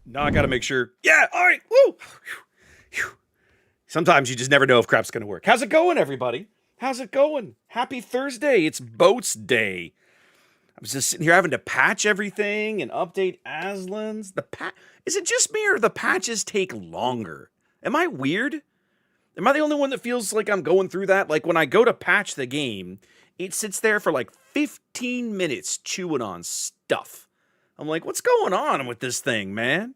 Now I got to make sure. Yeah, all right. Woo. Sometimes you just never know if crap's going to work. How's it going, everybody? How's it going? Happy Thursday. It's Boats Day. I was just sitting here having to patch everything and update Aslan's. Is it just me or the patches take longer? Am I weird? Am I the only one that feels like I'm going through that? Like when I go to patch the game, it sits there for like 15 minutes chewing on stuff. I'm like, what's going on with this thing, man?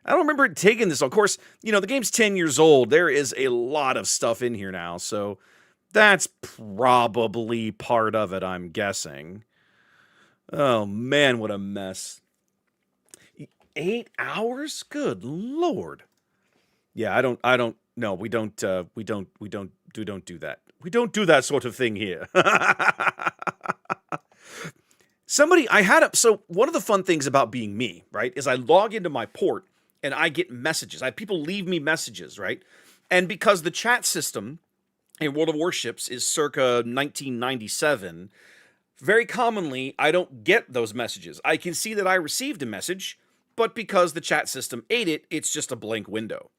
I don't remember it taking this. Of course, the game's 10 years old. There is a lot of stuff in here now, so that's probably part of it, I'm guessing. Oh, man, what a mess. 8 hours? Good Lord. Yeah, no, we don't do that. We don't do that sort of thing here. So one of the fun things about being me, right, is I log into my port and I get messages. People leave me messages, right? And because the chat system in World of Warships is circa 1997, very commonly I don't get those messages. I can see that I received a message, but because the chat system ate it, it's just a blank window.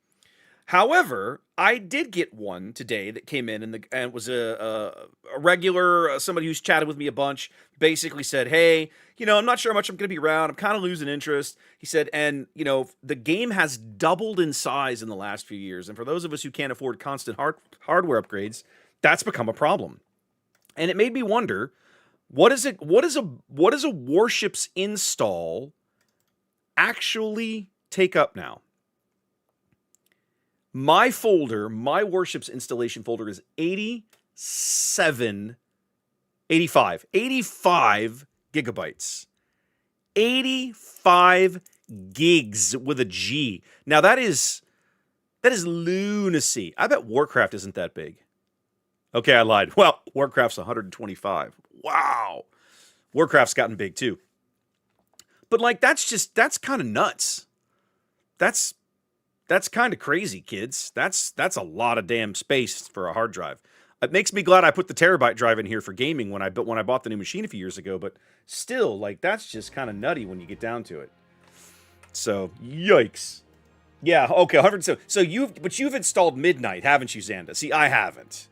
However, I did get one today that came in and it was a regular, somebody who's chatted with me a bunch, basically said, hey, I'm not sure how much I'm going to be around. I'm kind of losing interest. He said, and, the game has doubled in size in the last few years. And for those of us who can't afford constant hardware upgrades, that's become a problem. And it made me wonder, what is a Warships install actually take up now? My Warships installation folder is 85 gigabytes. 85 gigs with a G. Now that is lunacy. I bet Warcraft isn't that big. Okay, I lied. Well, Warcraft's 125. Wow. Warcraft's gotten big too. But that's kind of nuts. That's kind of crazy, kids. That's a lot of damn space for a hard drive. It makes me glad I put the terabyte drive in here for gaming when I bought the new machine a few years ago, but still, that's just kind of nutty when you get down to it. So, yikes. Yeah, okay, 100. So you've installed Midnight, haven't you, Xanda? See, I haven't.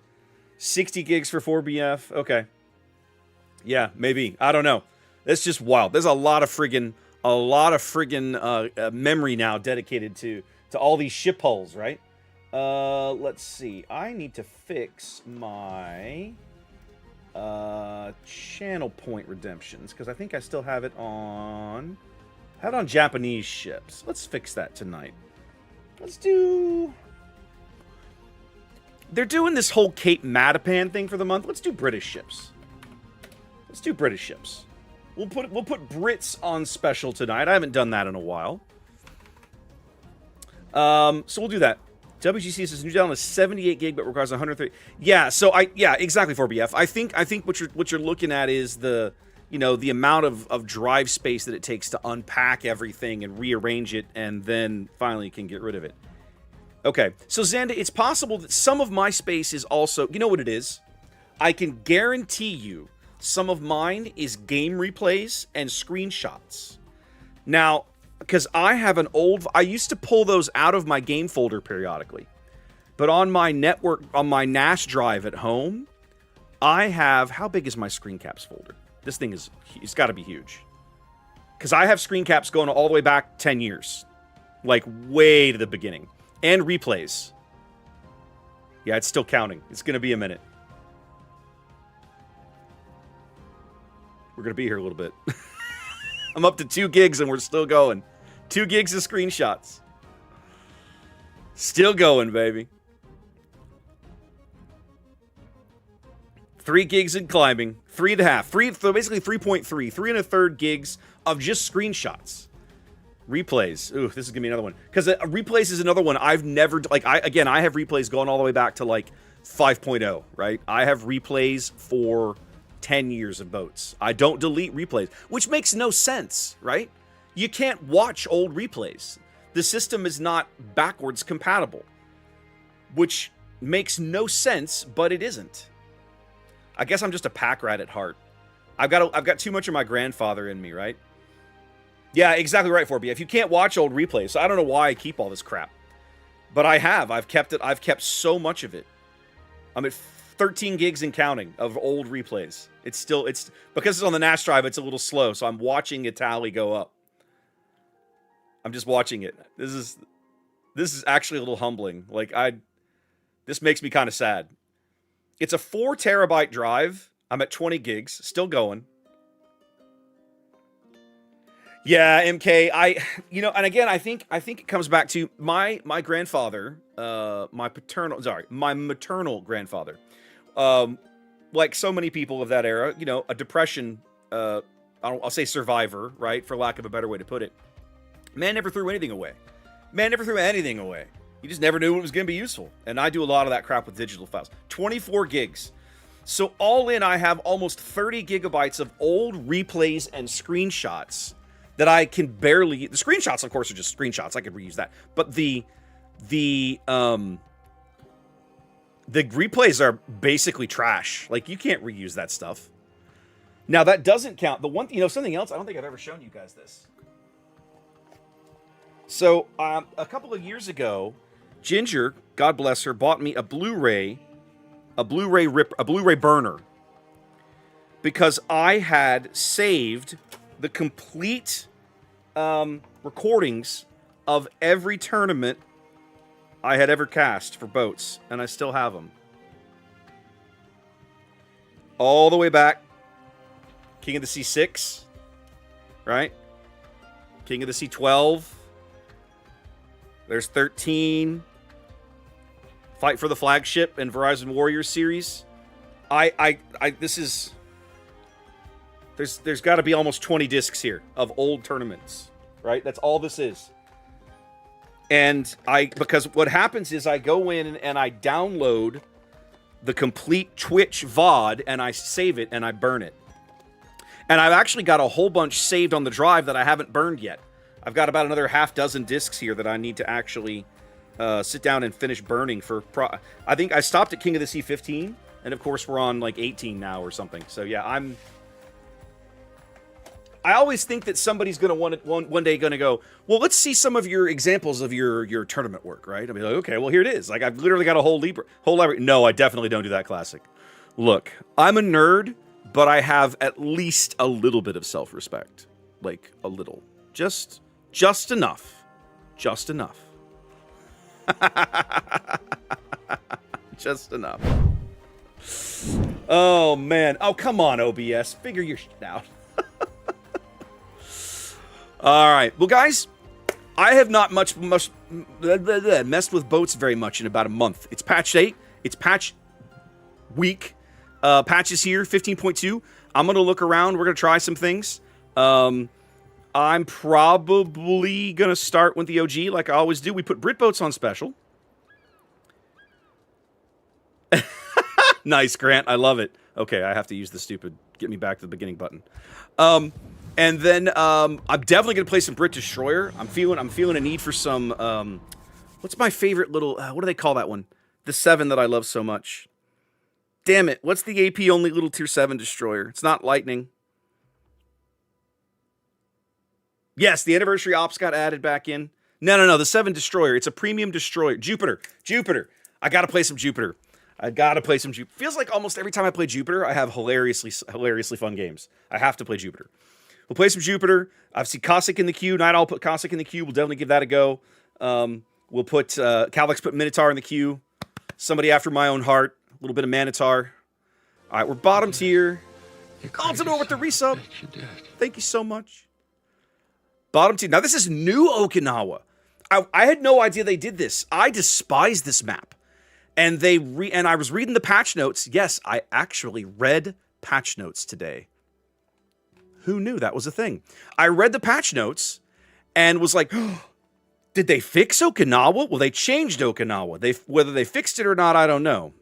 60 gigs for 4BF. Okay. Yeah, maybe. I don't know. That's just wild. There's a lot of friggin' memory now dedicated to all these ship hulls, right? Let's see. I need to fix my channel point redemptions because I think I still have it on Japanese ships. Let's fix that tonight. They're doing this whole Cape Matapan thing for the month. Let's do British ships. We'll put Brits on special tonight. I haven't done that in a while. So we'll do that. WGC says new down is 78 gig, but requires 130. Yeah, exactly 4BF. I think what you're looking at is the amount of drive space that it takes to unpack everything and rearrange it, and then finally can get rid of it. Okay, so Xanda, it's possible that some of my space is also, you know what it is? I can guarantee you some of mine is game replays and screenshots. Now, because I used to pull those out of my game folder periodically. But on my NAS drive at home, I have, how big is my screen caps folder? This thing it's got to be huge. Because I have screen caps going all the way back 10 years. Like way to the beginning. And replays. Yeah, it's still counting. It's going to be a minute. We're going to be here a little bit. I'm up to 2 gigs and we're still going. 2 gigs of screenshots. Still going, baby. 3 gigs in climbing. 3.5. So basically 3.3. 3.1/3 gigs of just screenshots. Replays. Ooh, this is going to be another one. Because replays is another one I've never... I have replays going all the way back to 5.0, right? I have replays for 10 years of boats. I don't delete replays, which makes no sense, right? You can't watch old replays. The system is not backwards compatible, which makes no sense, but it isn't. I guess I'm just a pack rat at heart. I've got too much of my grandfather in me, right? Yeah, exactly right, 4B. If you can't watch old replays, so I don't know why I keep all this crap. But I have. I've kept it. I've kept so much of it. I'm at 13 gigs and counting of old replays. It's because it's on the NAS drive, it's a little slow, so I'm watching a tally go up. I'm just watching it. This is actually a little humbling. Like, this makes me kind of sad. It's a 4 terabyte drive. I'm at 20 gigs, still going. Yeah, MK. And again, I think it comes back to my grandfather, my maternal grandfather. Like so many people of that era, a depression, I'll say survivor, right, for lack of a better way to put it. Man never threw anything away. He just never knew it was going to be useful. And I do a lot of that crap with digital files. 24 gigs. So all in, I have almost 30 gigabytes of old replays and screenshots that I can barely... The screenshots, of course, are just screenshots. I could reuse that. But the replays are basically trash. Like, you can't reuse that stuff. Now, that doesn't count. The one, something else, I don't think I've ever shown you guys this. So, a couple of years ago, Ginger, God bless her, bought me a Blu-ray burner. Because I had saved the complete recordings of every tournament I had ever cast for boats, and I still have them. All the way back, King of the Sea 6, right? King of the Sea 12. There's 13. Fight for the Flagship and Verizon Warriors series. There's got to be almost 20 discs here of old tournaments, right? That's all this is. And because what happens is I go in and I download the complete Twitch VOD and I save it and I burn it. And I've actually got a whole bunch saved on the drive that I haven't burned yet. I've got about another half dozen discs here that I need to actually sit down and finish burning for... I think I stopped at King of the Sea 15, and of course we're on like 18 now or something. So yeah, I always think that somebody's going to one day going to go, well, let's see some of your examples of your tournament work, right? I'll be like, okay, well, here it is. Like, I've literally got a whole library. No, I definitely don't do that classic. Look, I'm a nerd, but I have at least a little bit of self-respect. Like, a little. Just enough. Just enough. Just enough. Oh, man. Oh, come on, OBS. Figure your shit out. All right. Well, guys, I have not much messed with boats very much in about a month. It's patch 8. It's patch week. Patches here, 15.2. I'm going to look around. We're going to try some things. I'm probably going to start with the OG like I always do. We put Brit boats on special. Nice, Grant. I love it. Okay, I have to use the stupid get me back to the beginning button. And then I'm definitely gonna play some Brit Destroyer. I'm feeling a need for some. What's my favorite little? What do they call that one? The 7 that I love so much. Damn it! What's the AP only little tier 7 destroyer? It's not Lightning. Yes, the anniversary ops got added back in. No. The 7 destroyer. It's a premium destroyer. Jupiter. I gotta play some Jupiter. Feels like almost every time I play Jupiter, I have hilariously fun games. I have to play Jupiter. We'll play some Jupiter. I've seen Cossack in the queue. Night Owl put Cossack in the queue. We'll definitely give that a go. We'll put Calvex put Minotaur in the queue. Somebody after my own heart. A little bit of Manitar. All right, we're bottom tier. Altidore with the resub. Thank you so much. Bottom tier. Now this is new Okinawa. I had no idea they did this. I despise this map. And I was reading the patch notes. Yes, I actually read patch notes today. Who knew that was a thing? I read the patch notes and was like, oh, did they fix Okinawa? Well, they changed Okinawa. Whether they fixed it or not, I don't know.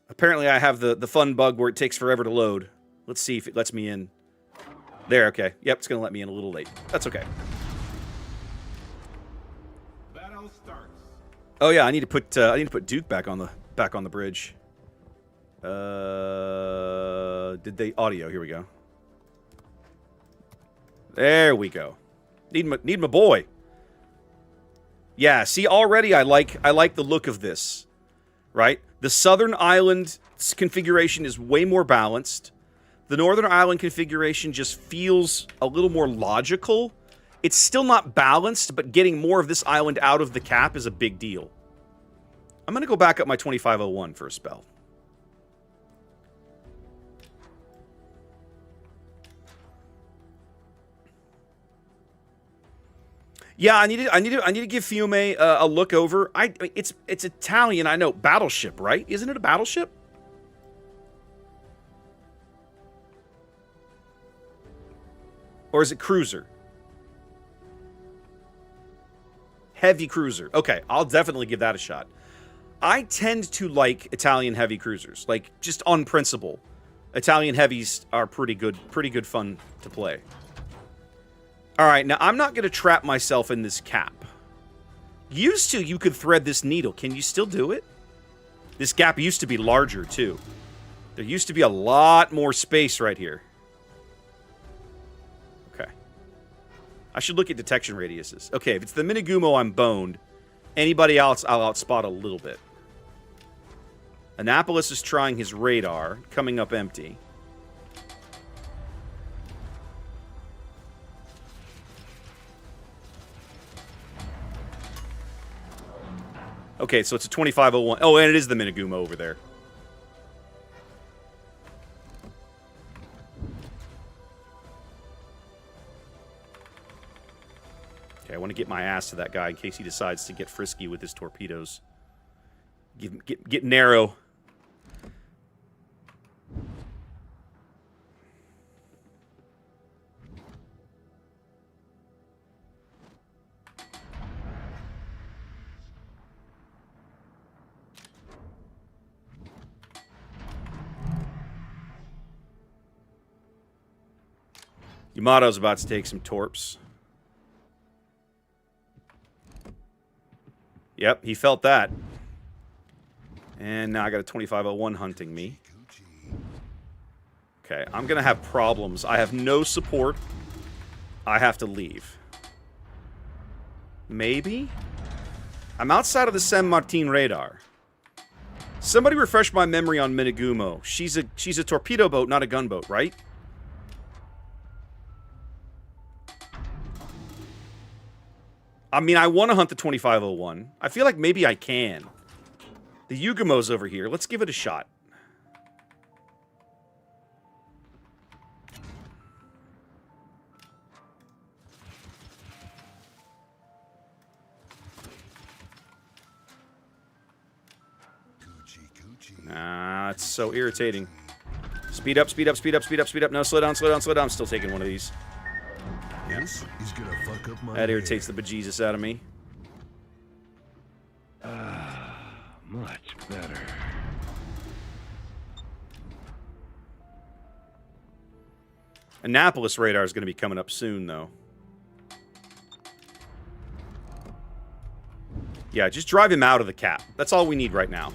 Apparently, I have the fun bug where it takes forever to load. Let's see if it lets me in. There, okay. Yep, it's going to let me in a little late. That's okay. Battle starts. Oh yeah, I need to put Duke back on the bridge. Did they audio? Here we go. There we go. Need my boy. Yeah, see, already I like the look of this, right? The southern island configuration is way more balanced. The northern island configuration just feels a little more logical. It's still not balanced, but getting more of this island out of the cap is a big deal. I'm going to go back up my 2501 for a spell. Yeah, I need to give Fiume a look over. It's Italian, I know. Battleship, right? Isn't it a battleship? Or is it cruiser? Heavy cruiser. Okay, I'll definitely give that a shot. I tend to like Italian heavy cruisers. Like, just on principle. Italian heavies are pretty good fun to play. Alright, now I'm not going to trap myself in this cap. Used to, you could thread this needle. Can you still do it? This gap used to be larger, too. There used to be a lot more space right here. Okay. I should look at detection radiuses. Okay, if it's the Minigumo, I'm boned. Anybody else, I'll outspot a little bit. Annapolis is trying his radar, coming up empty. Okay, so it's a 2501. Oh, and it is the Minigumo over there. Okay, I want to get my ass to that guy in case he decides to get frisky with his torpedoes. Get narrow. Yamato's about to take some torps. Yep, he felt that. And now I got a 2501 hunting me. Okay, I'm going to have problems. I have no support. I have to leave. Maybe? I'm outside of the San Martin radar. Somebody refresh my memory on Minigumo. She's a torpedo boat, not a gunboat, right? I mean, I want to hunt the 2501. I feel like maybe I can. The Yugumo's over here. Let's give it a shot. Nah, it's so irritating. Speed up, speed up, speed up, speed up, speed up. No, slow down, slow down, slow down. I'm still taking one of these. Yes. He's gonna fuck up my That irritates the bejesus out of me. Much better. Annapolis radar is going to be coming up soon, though. Yeah, just drive him out of the cap. That's all we need right now.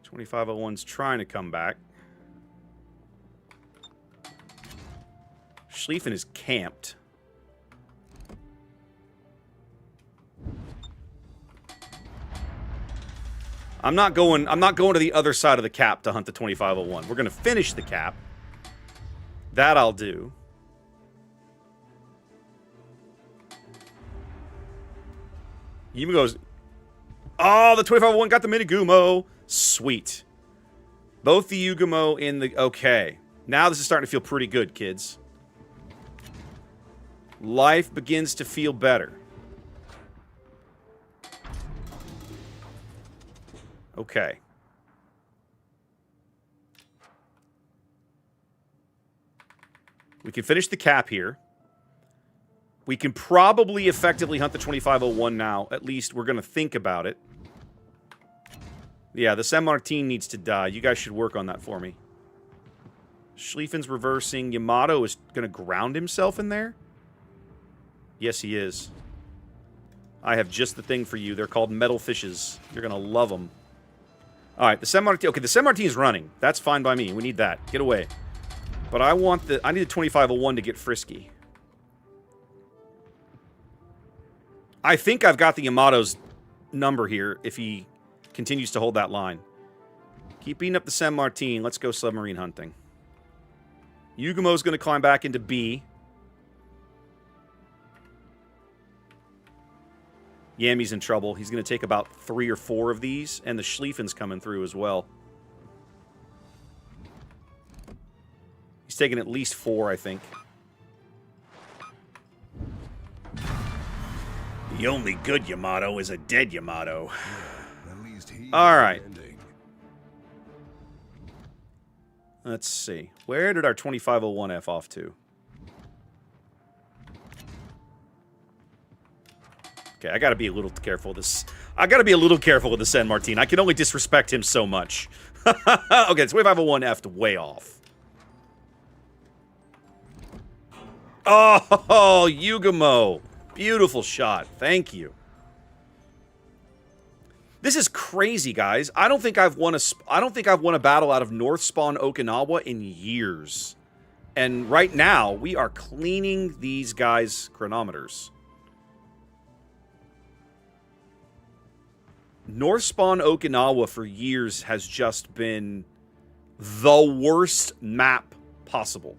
2501's trying to come back. Schlieffen is camped. I'm not going to the other side of the cap to hunt the 2501. We're going to finish the cap. That I'll do. Yugumo goes, oh, the 2501 got the Minigumo. Sweet. Both the Yugumo in the... Okay. Now this is starting to feel pretty good, kids. Life begins to feel better. Okay. We can finish the cap here. We can probably effectively hunt the 2501 now. At least we're going to think about it. Yeah, the San Martin needs to die. You guys should work on that for me. Schlieffen's reversing. Yamato is going to ground himself in there? Yes, he is. I have just the thing for you. They're called metal fishes. You're going to love them. All right, the San Martin. Okay, the San Martin is running. That's fine by me. We need that. Get away. But I need the 2501 to get frisky. I think I've got the Yamato's number here if he continues to hold that line. Keep beating up the San Martin. Let's go submarine hunting. Yugumo's going to climb back into B. Yami's in trouble. He's going to take about 3 or 4 of these, and the Schlieffen's coming through as well. He's taking at least 4, I think. The only good Yamato is a dead Yamato. At least he All right. ending. Let's see. Where did our 2501 F off to? Okay, I gotta be a little careful with this. I gotta be a little careful with the San Martin. I can only disrespect him so much. Okay, 2501 F'd way off. Oh, Yugumo. Beautiful shot. Thank you. This is crazy, guys. I don't think I've won a battle out of North Spawn Okinawa in years. And right now, we are cleaning these guys' chronometers. North Spawn Okinawa for years has just been the worst map possible.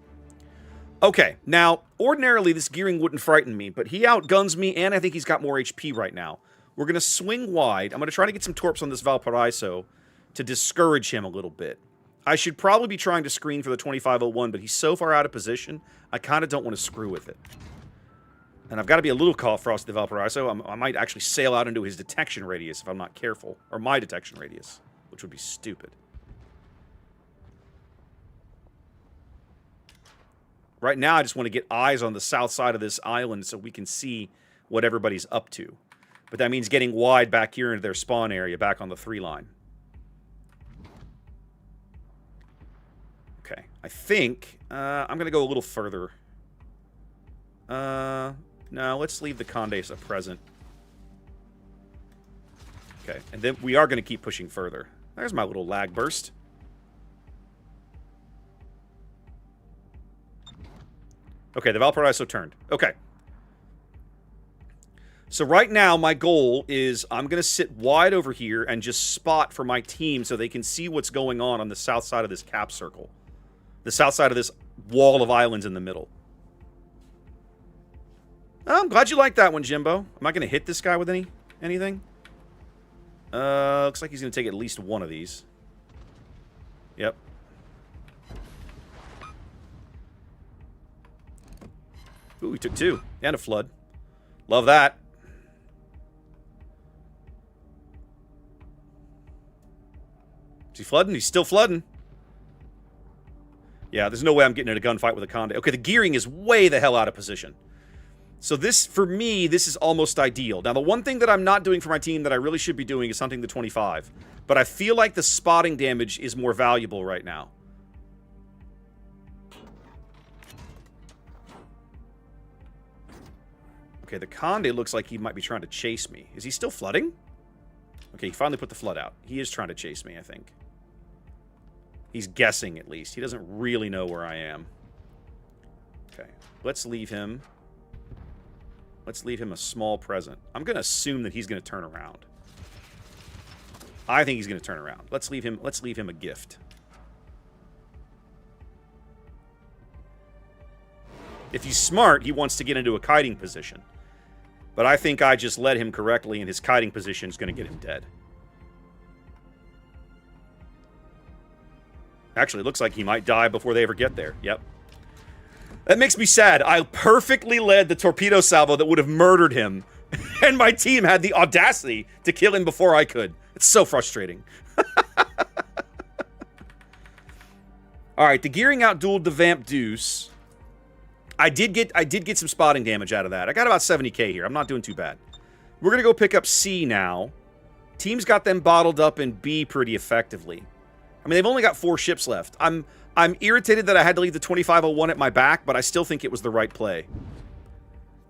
Okay, now, ordinarily this gearing wouldn't frighten me, but he outguns me, and I think he's got more HP right now. We're going to swing wide. I'm going to try to get some torps on this Valparaiso to discourage him a little bit. I should probably be trying to screen for the 2501, but he's so far out of position, I kind of don't want to screw with it. And I've got to be a little cautious with the Valparaiso. I might actually sail out into his detection radius if I'm not careful. Or my detection radius, which would be stupid. Right now, I just want to get eyes on the south side of this island so we can see what everybody's up to. But that means getting wide back here into their spawn area, back on the 3 line. Okay, I think I'm going to go a little further. No, let's leave the Condes at present. Okay, and then we are going to keep pushing further. There's my little lag burst. Okay, the Valparaiso turned. Okay. So right now, my goal is I'm going to sit wide over here and just spot for my team so they can see what's going on the south side of this cap circle. The south side of this wall of islands in the middle. Oh, I'm glad you like that one, Jimbo. Am I going to hit this guy with anything? Looks like he's going to take at least one of these. Yep. Ooh, he took 2. And a flood. Love that. Is he flooding? He's still flooding. Yeah, there's no way I'm getting in a gunfight with a Conde. Okay, the gearing is way the hell out of position. So this, for me, this is almost ideal. Now, the one thing that I'm not doing for my team that I really should be doing is hunting the 25. But I feel like the spotting damage is more valuable right now. Okay, the Conde looks like he might be trying to chase me. Is he still flooding? Okay, he finally put the flood out. He is trying to chase me, I think. He's guessing, at least. He doesn't really know where I am. Okay, let's leave him. Let's leave him a small present. I'm going to assume that he's going to turn around. I think he's going to turn around. Let's leave him a gift. If he's smart, he wants to get into a kiting position. But I think I just led him correctly, and his kiting position is going to get him dead. Actually, it looks like he might die before they ever get there. Yep. That makes me sad. I perfectly led the torpedo salvo that would have murdered him, and my team had the audacity to kill him before I could. It's so frustrating. Alright, the gearing outdueled the Vamp Deuce. I did get some spotting damage out of that. I got about 70k here. I'm not doing too bad. We're going to go pick up C now. Team's got them bottled up in B pretty effectively. I mean, they've only got 4 ships left. I'm irritated that I had to leave the 2501 at my back, but I still think it was the right play.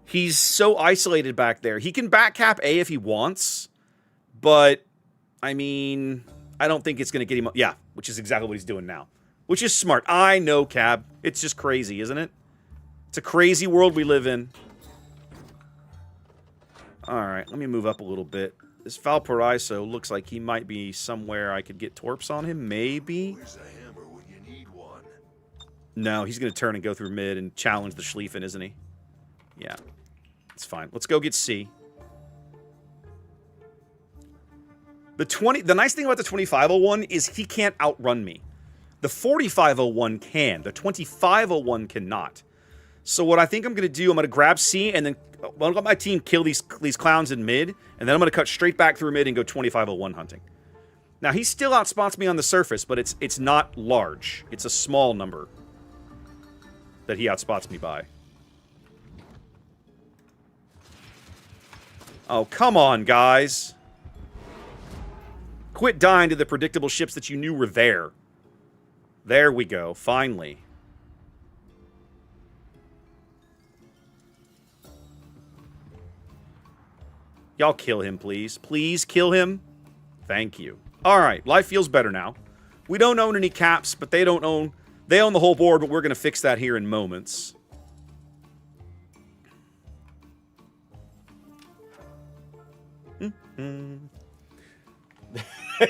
He's so isolated back there. He can back cap A if he wants, but, I mean, I don't think it's going to get him... Yeah, which is exactly what he's doing now. Which is smart. I know, Cab. It's just crazy, isn't it? It's a crazy world we live in. Alright, let me move up a little bit. This Valparaiso looks like he might be somewhere I could get torps on him, maybe? Where's the hammer when you need one? No, he's going to turn and go through mid and challenge the Schlieffen, isn't he? Yeah, it's fine. Let's go get C. The nice thing about the 2501 is he can't outrun me. The 4501 can. The 2501 cannot. So what I think I'm going to do, I'm going to grab C and then I'll let my team kill these clowns in mid, and then I'm going to cut straight back through mid and go 2501 hunting. Now, he still outspots me on the surface, but it's not large. It's a small number that he outspots me by. Oh, come on, guys. Quit dying to the predictable ships that you knew were there. There we go, finally. Y'all kill him, please. Please kill him. Thank you. Alright, life feels better now. We don't own any caps, but they don't own... They own the whole board, but we're going to fix that here in moments.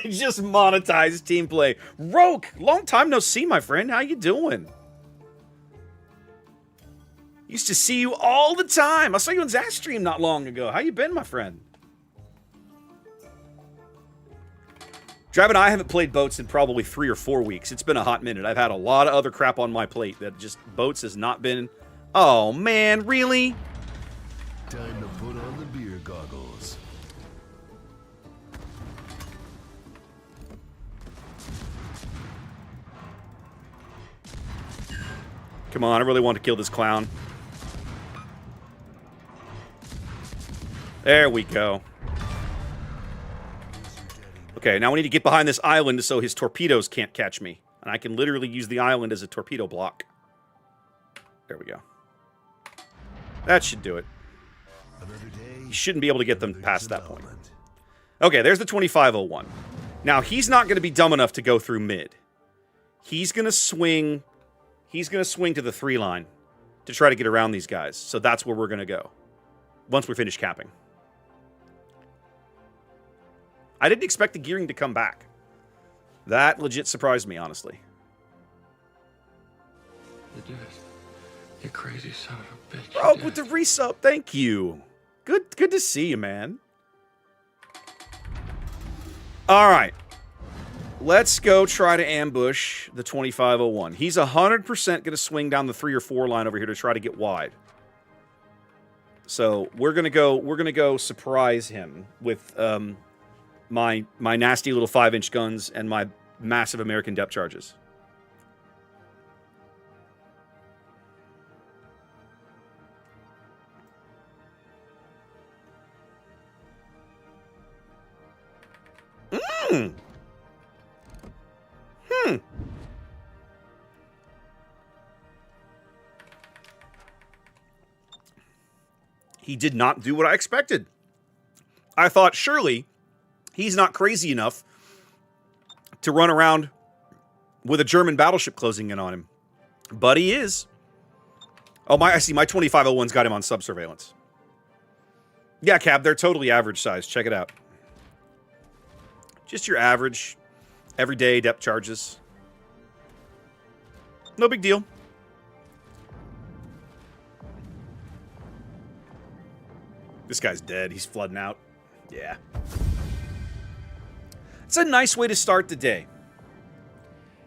Just monetized team play. Roke, long time no see, my friend. How you doing? Used to see you all the time. I saw you on Zach stream not long ago. How you been, my friend? Drab and I haven't played boats in probably 3 or 4 weeks. It's been a hot minute. I've had a lot of other crap on my plate that just boats has not been... Oh, man, really? Time to put on the beer goggles. Come on, I really want to kill this clown. There we go. Okay, now we need to get behind this island so his torpedoes can't catch me. And I can literally use the island as a torpedo block. There we go. That should do it. You shouldn't be able to get them past that point. Okay, there's the 2501. Now, he's not going to be dumb enough to go through mid. He's going to swing... He's going to swing to the 3 line to try to get around these guys. So that's where we're going to go. Once we finish capping. I didn't expect the gearing to come back. That legit surprised me, honestly. You did it. You crazy son of a bitch. Bro, with the resub, thank you. Good to see you, man. All right. Let's go try to ambush the 2501. He's 100% going to swing down the 3 or 4 line over here to try to get wide. So we're gonna go surprise him with my nasty little 5-inch guns and my massive American depth charges. He did not do what I expected. I thought, surely, he's not crazy enough to run around with a German battleship closing in on him. But he is. Oh, I see. My 2501's got him on sub-surveillance. Yeah, Cab, they're totally average size. Check it out. Just your average, everyday depth charges. No big deal. This guy's dead. He's flooding out. Yeah. It's a nice way to start the day.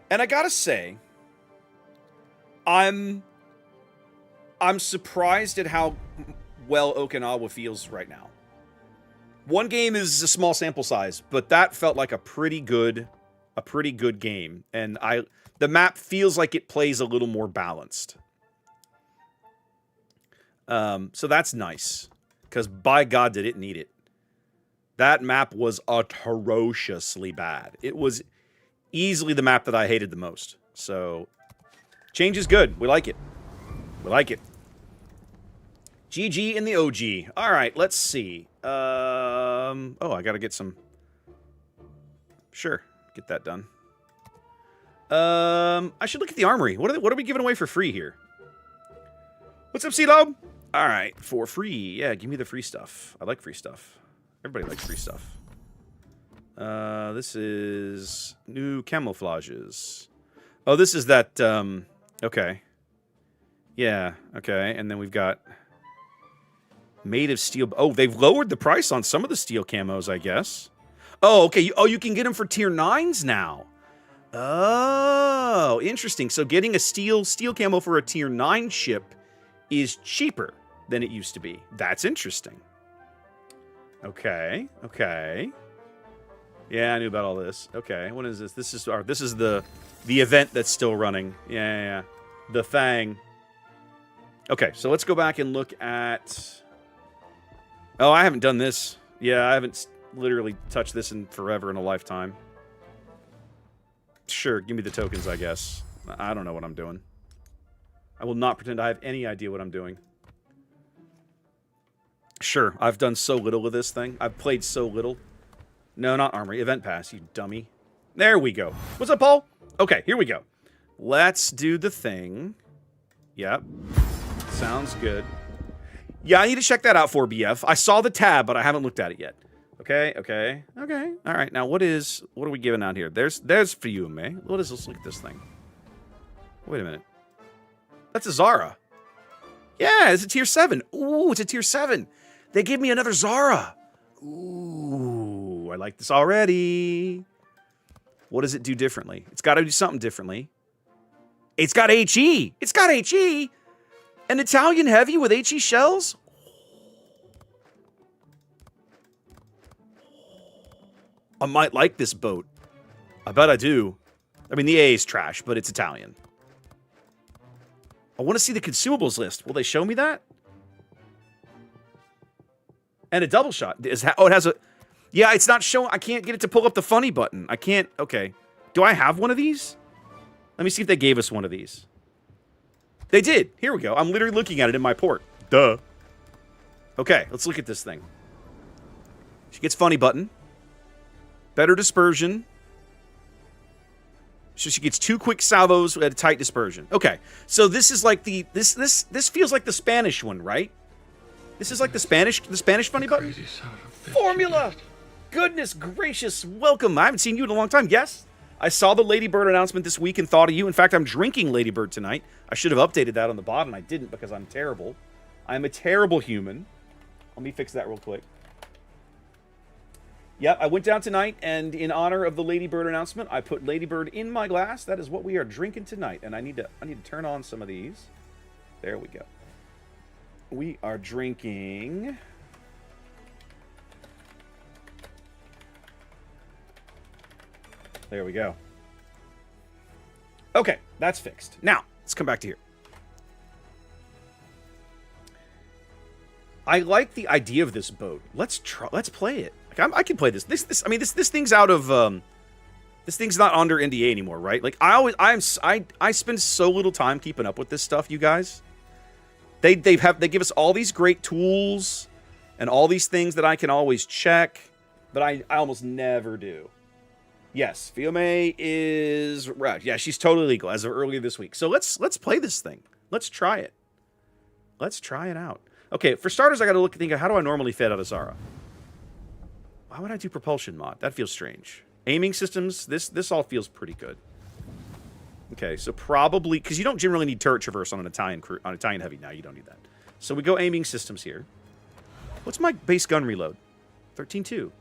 And I gotta say, I'm surprised at how well Okinawa feels right now. One game is a small sample size, but that felt like a pretty good game. And the map feels like it plays a little more balanced. So that's nice. Because by God, did it need it. That map was atrociously bad. It was easily the map that I hated the most. So, change is good. We like it. We like it. GG in the OG. All right, let's see. Oh, I got to get some... Sure, get that done. I should look at the armory. What are we giving away for free here? What's up, C-Lob? All right, for free. Yeah, give me the free stuff. I like free stuff. Everybody likes free stuff. This is new camouflages. Oh, this is that, okay. Yeah, okay, and then we've got made of steel. Oh, they've lowered the price on some of the steel camos, I guess. Oh, okay. You can get them for tier 9s now. Oh, interesting. So getting a steel camo for a tier 9 ship is cheaper than it used to be. That's interesting. Okay, okay. Yeah, I knew about all this. Okay, what is this? This is the event that's still running. Yeah. The thing. Okay, so let's go back and look at... Oh, I haven't done this. Yeah, I haven't literally touched this in forever in a lifetime. Sure, give me the tokens, I guess. I don't know what I'm doing. I will not pretend I have any idea what I'm doing. Sure, I've done so little with this thing. I've played so little. No, not Armory. Event Pass, you dummy. There we go. What's up, Paul? Okay, here we go. Let's do the thing. Yep. Sounds good. Yeah, I need to check that out for BF. I saw the tab, but I haven't looked at it yet. Okay. All right, now what are we giving out here? There's for you, May. Let's look at this thing. Wait a minute. That's a Zara. Yeah, it's a tier 7. Ooh, it's a tier 7. They gave me another Zara. Ooh, I like this already. What does it do differently? It's got to do something differently. It's got HE. It's got HE. An Italian heavy with HE shells? I might like this boat. I bet I do. I mean, the A is trash, but it's Italian. I want to see the consumables list. Will they show me that? And a double shot. Oh, it has a... Yeah, it's not showing... I can't get it to pull up the funny button. I can't... Okay. Do I have one of these? Let me see if they gave us one of these. They did. Here we go. I'm literally looking at it in my port. Duh. Okay, let's look at this thing. She gets funny button. Better dispersion. So she gets 2 quick salvos at a tight dispersion. Okay, so this is like the this feels like the Spanish one, right? This is like the Spanish funny button. Crazy son of a bitch. Formula. Goodness gracious, welcome. I haven't seen you in a long time. Yes, I saw the Lady Bird announcement this week and thought of you. In fact, I'm drinking Lady Bird tonight. I should have updated that on the bot, and I didn't because I'm terrible. I'm a terrible human. Let me fix that real quick. Yep, I went down tonight, and in honor of the Lady Bird announcement, I put Lady Bird in my glass. That is what we are drinking tonight, and I need to turn on some of these. There we go. We are drinking... There we go. Okay, that's fixed. Now, let's come back to here. I like the idea of this boat. Let's play it. Like, I can play this. I mean, this thing's out of this thing's not under NDA anymore, right? Like I spend so little time keeping up with this stuff, you guys. They give us all these great tools and all these things that I can always check, but I almost never do. Yes, Fiume is right. Yeah, she's totally legal as of earlier this week. So let's play this thing. Let's try it. Let's try it out. Okay, for starters, I got to think of how do I normally fit out a Zara. Why would I do propulsion mod? That feels strange. Aiming systems, this all feels pretty good. Okay, so probably because you don't generally need turret traverse on an Italian heavy. Now you don't need that. So we go aiming systems here. What's my base gun reload? 13.2.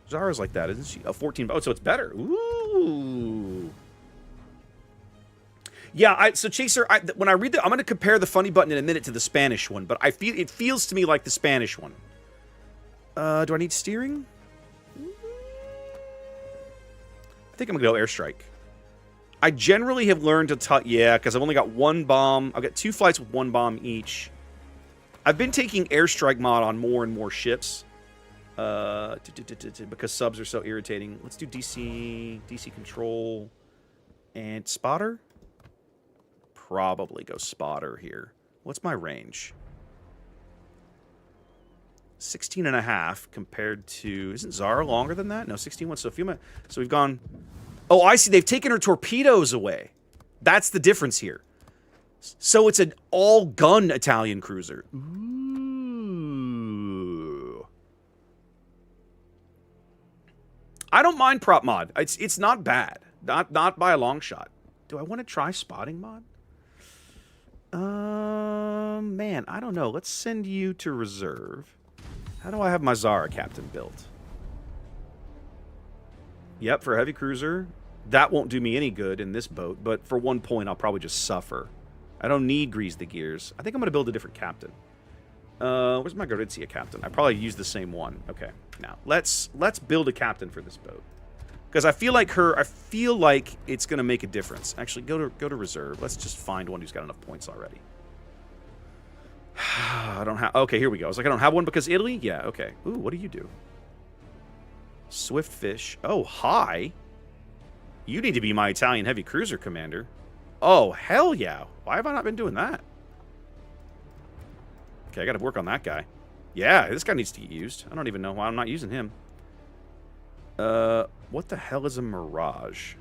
Zara's like that, isn't she? 14. Oh, so it's better. Ooh. Yeah, so Chaser, when I read I'm going to compare the funny button in a minute to the Spanish one, but it feels to me like the Spanish one. Do I need steering? I think I'm going to go airstrike. I generally have learned to yeah, because I've only got 1 bomb. I've got 2 flights with 1 bomb each. I've been taking airstrike mod on more and more ships. Because subs are so irritating. Let's do DC control and spotter. Probably go spotter here. What's my range? 16.5 compared to... Isn't Zara longer than that? No, 16.1. So we've gone Oh, I see. They've taken her torpedoes away. That's the difference here. So it's an all-gun Italian cruiser. Ooh. I don't mind prop mod. It's not bad. Not by a long shot. Do I want to try spotting mod? Man, I don't know. Let's send you to reserve. How do I have my Zara captain built? Yep, for a heavy cruiser. That won't do me any good in this boat, but for 1 point, I'll probably just suffer. I don't need grease the gears. I think I'm going to build a different captain. Where's my Gorizia captain? I probably use the same one. Okay, now let's build a captain for this boat. Because I feel like it's going to make a difference. Actually, go to reserve. Let's just find one who's got enough points already. I don't have... Okay, here we go. I was like, I don't have one because Italy? Yeah, okay. Ooh, what do you do? Swift fish. Oh, hi. You need to be my Italian heavy cruiser commander. Oh, hell yeah. Why have I not been doing that? Okay, I got to work on that guy. Yeah, this guy needs to get used. I don't even know why I'm not using him. What the hell is a Mirage?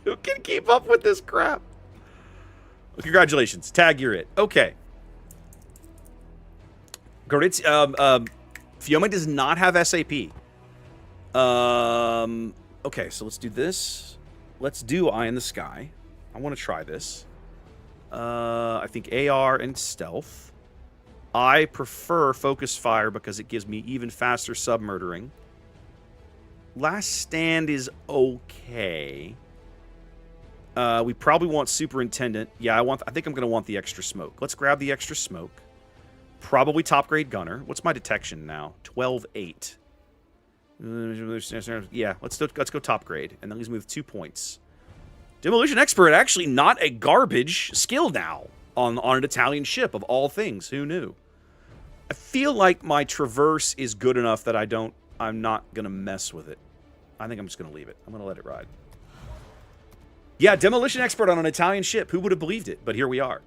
Who can keep up with this crap? Well, congratulations. Tag, you're it. Okay. Fiume does not have SAP. Okay, so let's do this. Let's do Eye in the Sky. I want to try this. I think AR and Stealth. I prefer Focus Fire because it gives me even faster sub-murdering. Last Stand is okay. We probably want Superintendent. Yeah, I think I'm going to want the extra smoke. Let's grab the extra smoke. Probably top grade gunner. What's my detection now? 12-8. Yeah, let's go top grade, and then leaves me with 2 points. Demolition Expert, actually not a garbage skill now on an Italian ship of all things. Who knew? I feel like my Traverse is good enough that I'm not gonna mess with it. I think I'm just gonna leave it. I'm gonna let it ride. Yeah, Demolition Expert on an Italian ship. Who would have believed it? But here we are.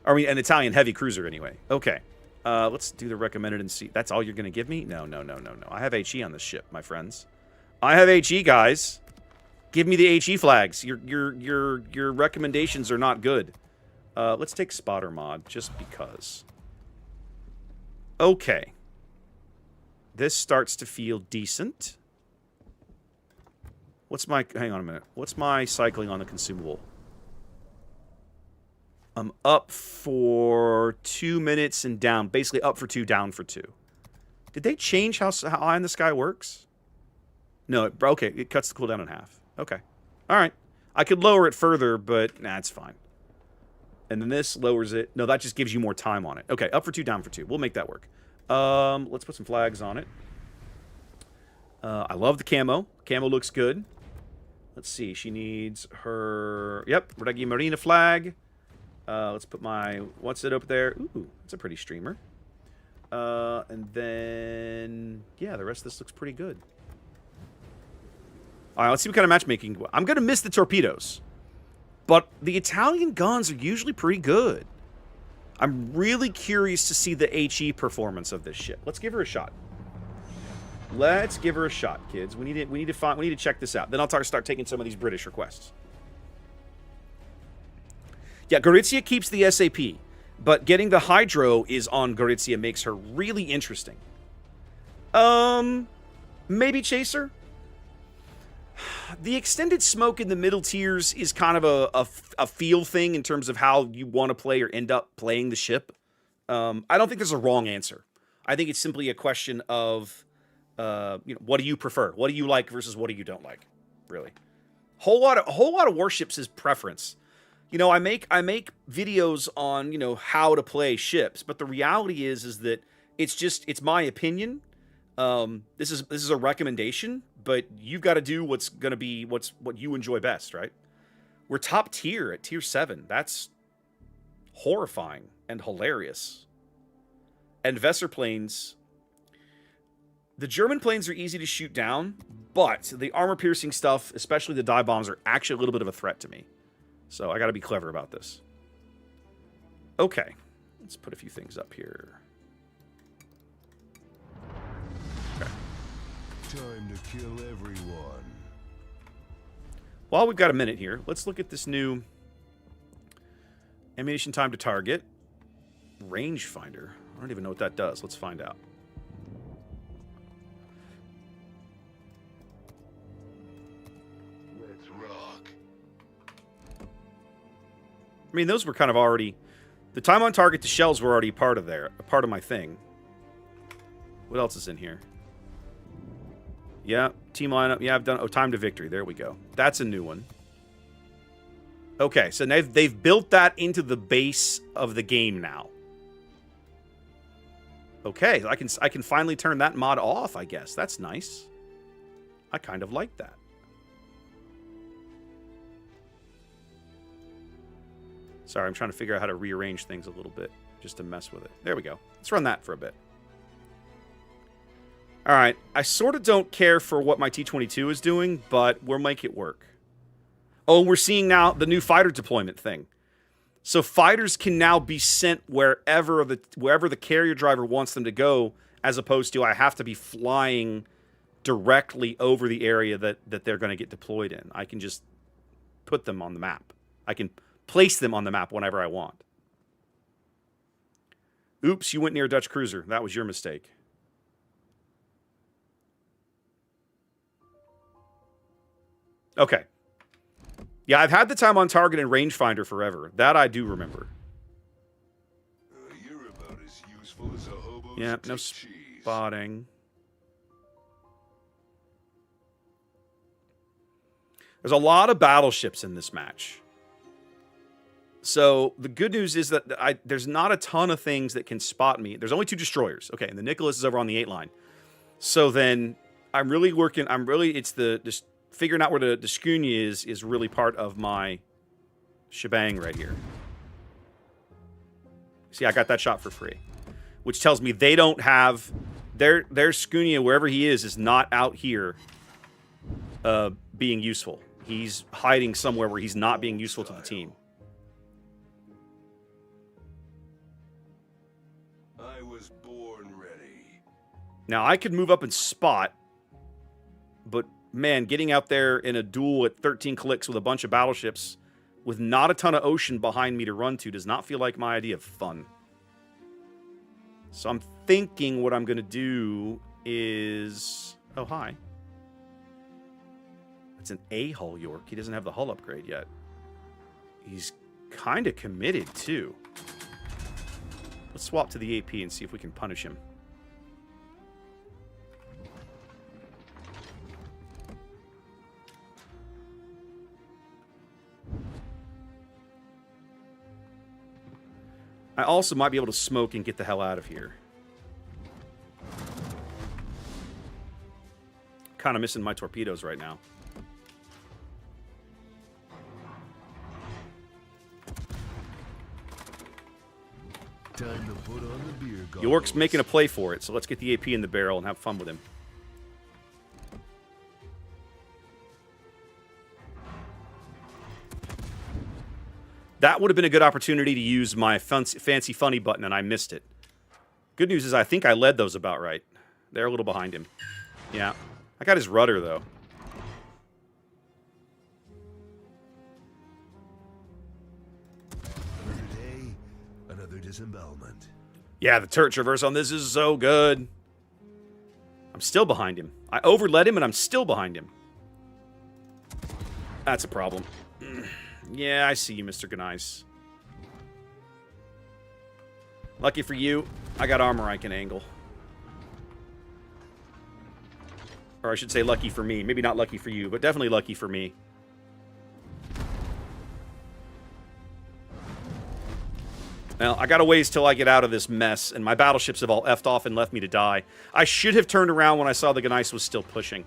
I mean, an Italian heavy cruiser anyway. Okay. Let's do the recommended and see. That's all you're going to give me? No. I have HE on this ship, my friends. I have HE, guys. Give me the HE flags. Your recommendations are not good. Let's take spotter mod just because. Okay. This starts to feel decent. Hang on a minute. What's my cycling on the consumable? I'm up for 2 minutes and down. Basically up for 2, down for 2. Did they change how Eye in the Sky works? No, okay, it cuts the cooldown in half. Okay. All right. I could lower it further, but nah, it's fine. And then this lowers it. No, that just gives you more time on it. Okay, up for 2, down for 2. We'll make that work. Let's put some flags on it. I love the camo. Camo looks good. Let's see. She needs her... Yep, Regia Marina flag. Let's put my... What's it up there? Ooh, it's a pretty streamer. And then... Yeah, the rest of this looks pretty good. All right, let's see what kind of matchmaking... I'm going to miss the torpedoes. But the Italian guns are usually pretty good. I'm really curious to see the HE performance of this ship. Let's give her a shot. Let's give her a shot, kids. We need to check this out. Then I'll start taking some of these British requests. Yeah, Gorizia keeps the SAP, but getting the Hydro is on Gorizia makes her really interesting. Maybe Chaser? The extended smoke in the middle tiers is kind of a feel thing in terms of how you want to play or end up playing the ship. I don't think there's a wrong answer. I think it's simply a question of, what do you prefer? What do you like versus what do you don't like? Really, a whole lot of warships is preference. I make videos on how to play ships, but the reality is that it's my opinion. This is a recommendation, but you've got to do what you enjoy best, right? We're top tier at tier 7. That's horrifying and hilarious. And Vesser planes, the German planes are easy to shoot down, but the armor-piercing stuff, especially the dive bombs, are actually a little bit of a threat to me. So I got to be clever about this. Okay, let's put a few things up here. Okay. Time to kill everyone. while we've got a minute here, let's look at this new ammunition time to target. Rangefinder. I don't even know what that does. Let's find out. Let's rock. I mean, those were kind of already... The time on target to shells were already part of my thing. What else is in here? Yeah, team lineup. Yeah, I've done... Oh, time to victory. There we go. That's a new one. Okay, so they've built that into the base of the game now. Okay, I can finally turn that mod off, I guess. That's nice. I kind of like that. Sorry, I'm trying to figure out how to rearrange things a little bit just to mess with it. There we go. Let's run that for a bit. All right, I sort of don't care for what my T-22 is doing, but we'll make it work. Oh, we're seeing now the new fighter deployment thing. So fighters can now be sent wherever the carrier driver wants them to go, as opposed to I have to be flying directly over the area that they're going to get deployed in. I can just put them on the map. I can place them on the map whenever I want. Oops, you went near a Dutch cruiser. That was your mistake. Okay. Yeah, I've had the time on target and rangefinder forever. That I do remember. You're about as useful as a hobo's Yeah, no cheese. spotting. There's a lot of battleships in this match. So the good news is that there's not a ton of things that can spot me. There's only 2 destroyers. Okay, and the Nicholas is over on the 8 line. So then I'm really working. It's just figuring out where the Scunia is really part of my shebang right here. See, I got that shot for free, which tells me they don't have their Scunia, wherever he is not out here being useful. He's hiding somewhere where he's not being useful to the team. I was born ready. Now, I could move up and spot, but man, getting out there in a duel at 13 clicks with a bunch of battleships with not a ton of ocean behind me to run to does not feel like my idea of fun. So I'm thinking what I'm going to do is... Oh, hi. It's an A-hull York. He doesn't have the hull upgrade yet. He's kind of committed, too. Let's swap to the AP and see if we can punish him. I also might be able to smoke and get the hell out of here. Kind of missing my torpedoes right now. Time to put on the beer goggles. York's making a play for it, so let's get the AP in the barrel and have fun with him. That would have been a good opportunity to use my fancy funny button, and I missed it. Good news is I think I led those about right. They're a little behind him. Yeah. I got his rudder, though. Another day, another disembowelment. Yeah, the turret traverse on this is so good. I'm still behind him. I overled him, and I'm still behind him. That's a problem. Yeah, I see you, Mr. Ganice. Lucky for you, I got armor I can angle. Or I should say lucky for me. Maybe not lucky for you, but definitely lucky for me. Well, I got a ways till I get out of this mess, and my battleships have all effed off and left me to die. I should have turned around when I saw the Ganice was still pushing.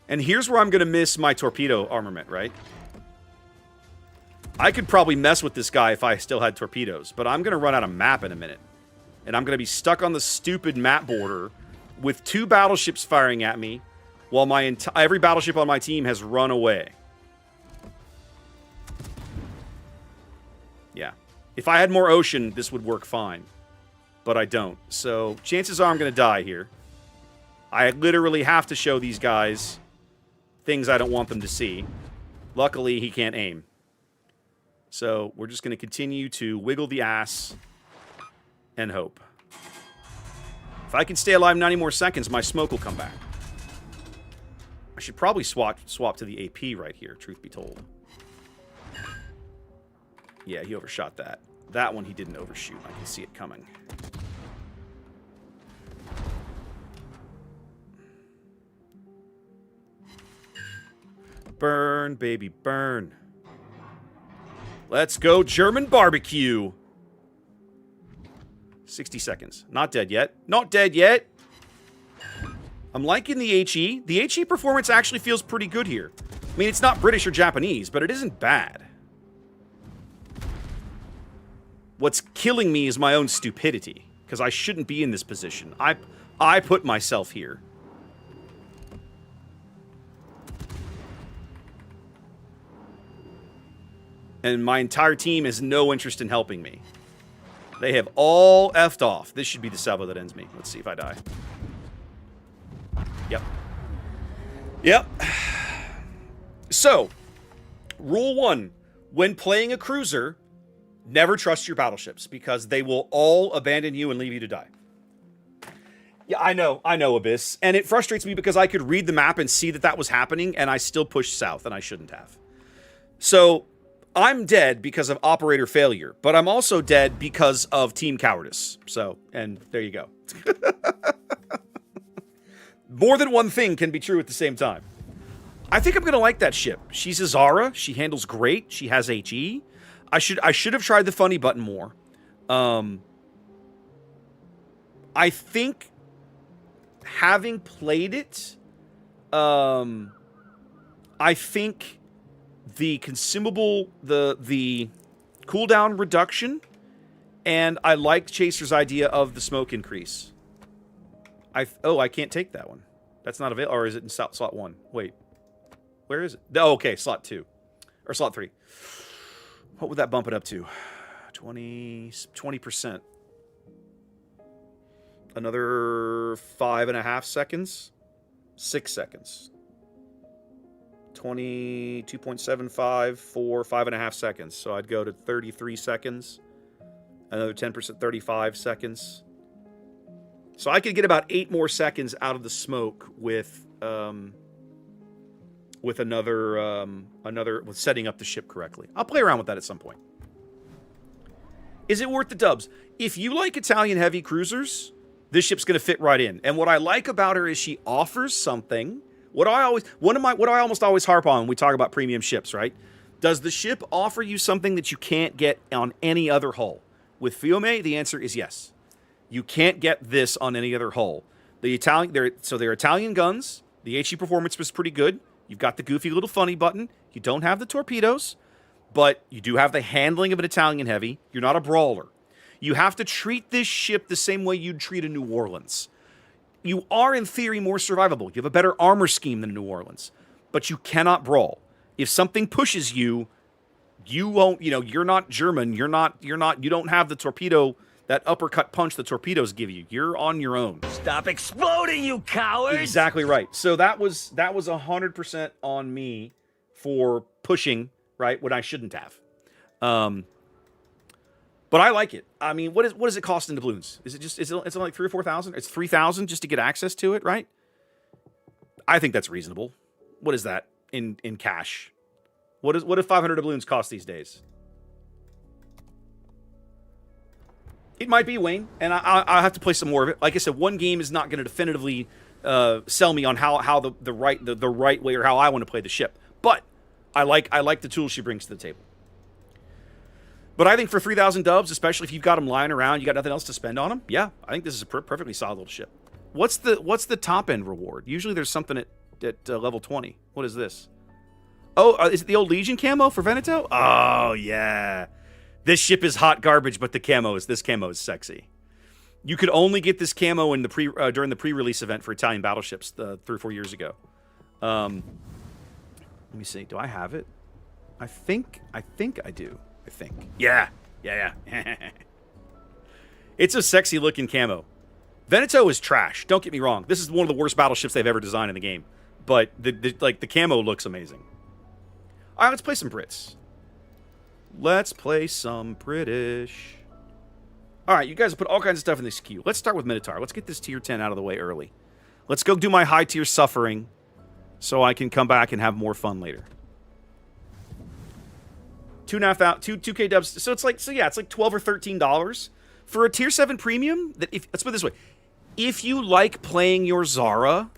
And here's where I'm going to miss my torpedo armament, right? I could probably mess with this guy if I still had torpedoes, but I'm going to run out of map in a minute. And I'm going to be stuck on the stupid map border with 2 battleships firing at me while every battleship on my team has run away. Yeah. If I had more ocean, this would work fine. But I don't. So chances are I'm going to die here. I literally have to show these guys things I don't want them to see. Luckily, he can't aim. So we're just going to continue to wiggle the ass and hope. If I can stay alive 90 more seconds, my smoke will come back. I should probably swap to the AP right here, truth be told. Yeah, he overshot that. That one he didn't overshoot. I can see it coming. Burn, baby, burn. Let's go German barbecue. 60 seconds. Not dead yet. Not dead yet. I'm liking the HE. The HE performance actually feels pretty good here. I mean, it's not British or Japanese, but it isn't bad. What's killing me is my own stupidity, because I shouldn't be in this position. I put myself here. And my entire team has no interest in helping me. They have all effed off. This should be the salvo that ends me. Let's see if I die. Yep. Yep. So, rule 1. When playing a cruiser, never trust your battleships, because they will all abandon you and leave you to die. Yeah, I know, Abyss. And it frustrates me because I could read the map and see that that was happening, and I still pushed south, and I shouldn't have. So, I'm dead because of operator failure, but I'm also dead because of team cowardice. So, and there you go. More than one thing can be true at the same time. I think I'm going to like that ship. She's a Zara. She handles great. She has HE. I should have tried the funny button more. I think having played it, I think the consumable, the cooldown reduction, and I liked Chaser's idea of the smoke increase. I can't take that one. That's not available, or is it in slot 1? Wait. Where is it? Oh, okay, slot 2. Or slot 3. What would that bump it up to? 20%. Another 5.5 seconds? 6 seconds. 22.75 for 5.5 seconds. So I'd go to 33 seconds. Another 10%, 35 seconds. So I could get about 8 more seconds out of the smoke with setting up the ship correctly. I'll play around with that at some point. Is it worth the dubs? If you like Italian heavy cruisers, this ship's going to fit right in. And what I like about her is she offers something. What I almost always harp on when we talk about premium ships, right? Does the ship offer you something that you can't get on any other hull? With Fiume, the answer is yes. You can't get this on any other hull. They're Italian guns. The HE performance was pretty good. You've got the goofy little funny button. You don't have the torpedoes, but you do have the handling of an Italian heavy. You're not a brawler. You have to treat this ship the same way you'd treat a New Orleans. You are, in theory, more survivable. You have a better armor scheme than New Orleans, but you cannot brawl. If something pushes you, you won't, you're not German. You don't have the torpedo, that uppercut punch the torpedoes give you. You're on your own. Stop exploding, you cowards! Exactly right. So that was 100% on me for pushing, right, when I shouldn't have. But I like it. I mean, what does it cost in doubloons? It's only like 3,000 or 4,000? It's 3,000 just to get access to it, right? I think that's reasonable. What is that in cash? What if 500 doubloons cost these days? It might be, Wayne, and I'll have to play some more of it. Like I said, one game is not going to definitively sell me on how the right way or how I want to play the ship. But I like the tools she brings to the table. But I think for 3,000 dubs, especially if you've got them lying around, you got nothing else to spend on them. Yeah, I think this is a perfectly solid little ship. What's the top end reward? Usually there's something at level 20. What is this? Oh, is it the old Legion camo for Veneto? Oh yeah. This ship is hot garbage, but this camo is sexy. You could only get this camo in the during the pre-release event for Italian battleships 3 or 4 years ago. Let me see. Do I have it? I think I do. I think. Yeah. It's a sexy looking camo. Veneto is trash. Don't get me wrong. This is one of the worst battleships they've ever designed in the game. But the camo looks amazing. All right, let's play some Brits. Let's play some British. All right, you guys put all kinds of stuff in this queue. Let's start with Minotaur. Let's get this tier 10 out of the way early. Let's go do my high tier suffering so I can come back and have more fun later. 2K dubs. So it's like, it's like $12 or $13 for a tier 7 premium. Let's put it this way. If you like playing your Zara,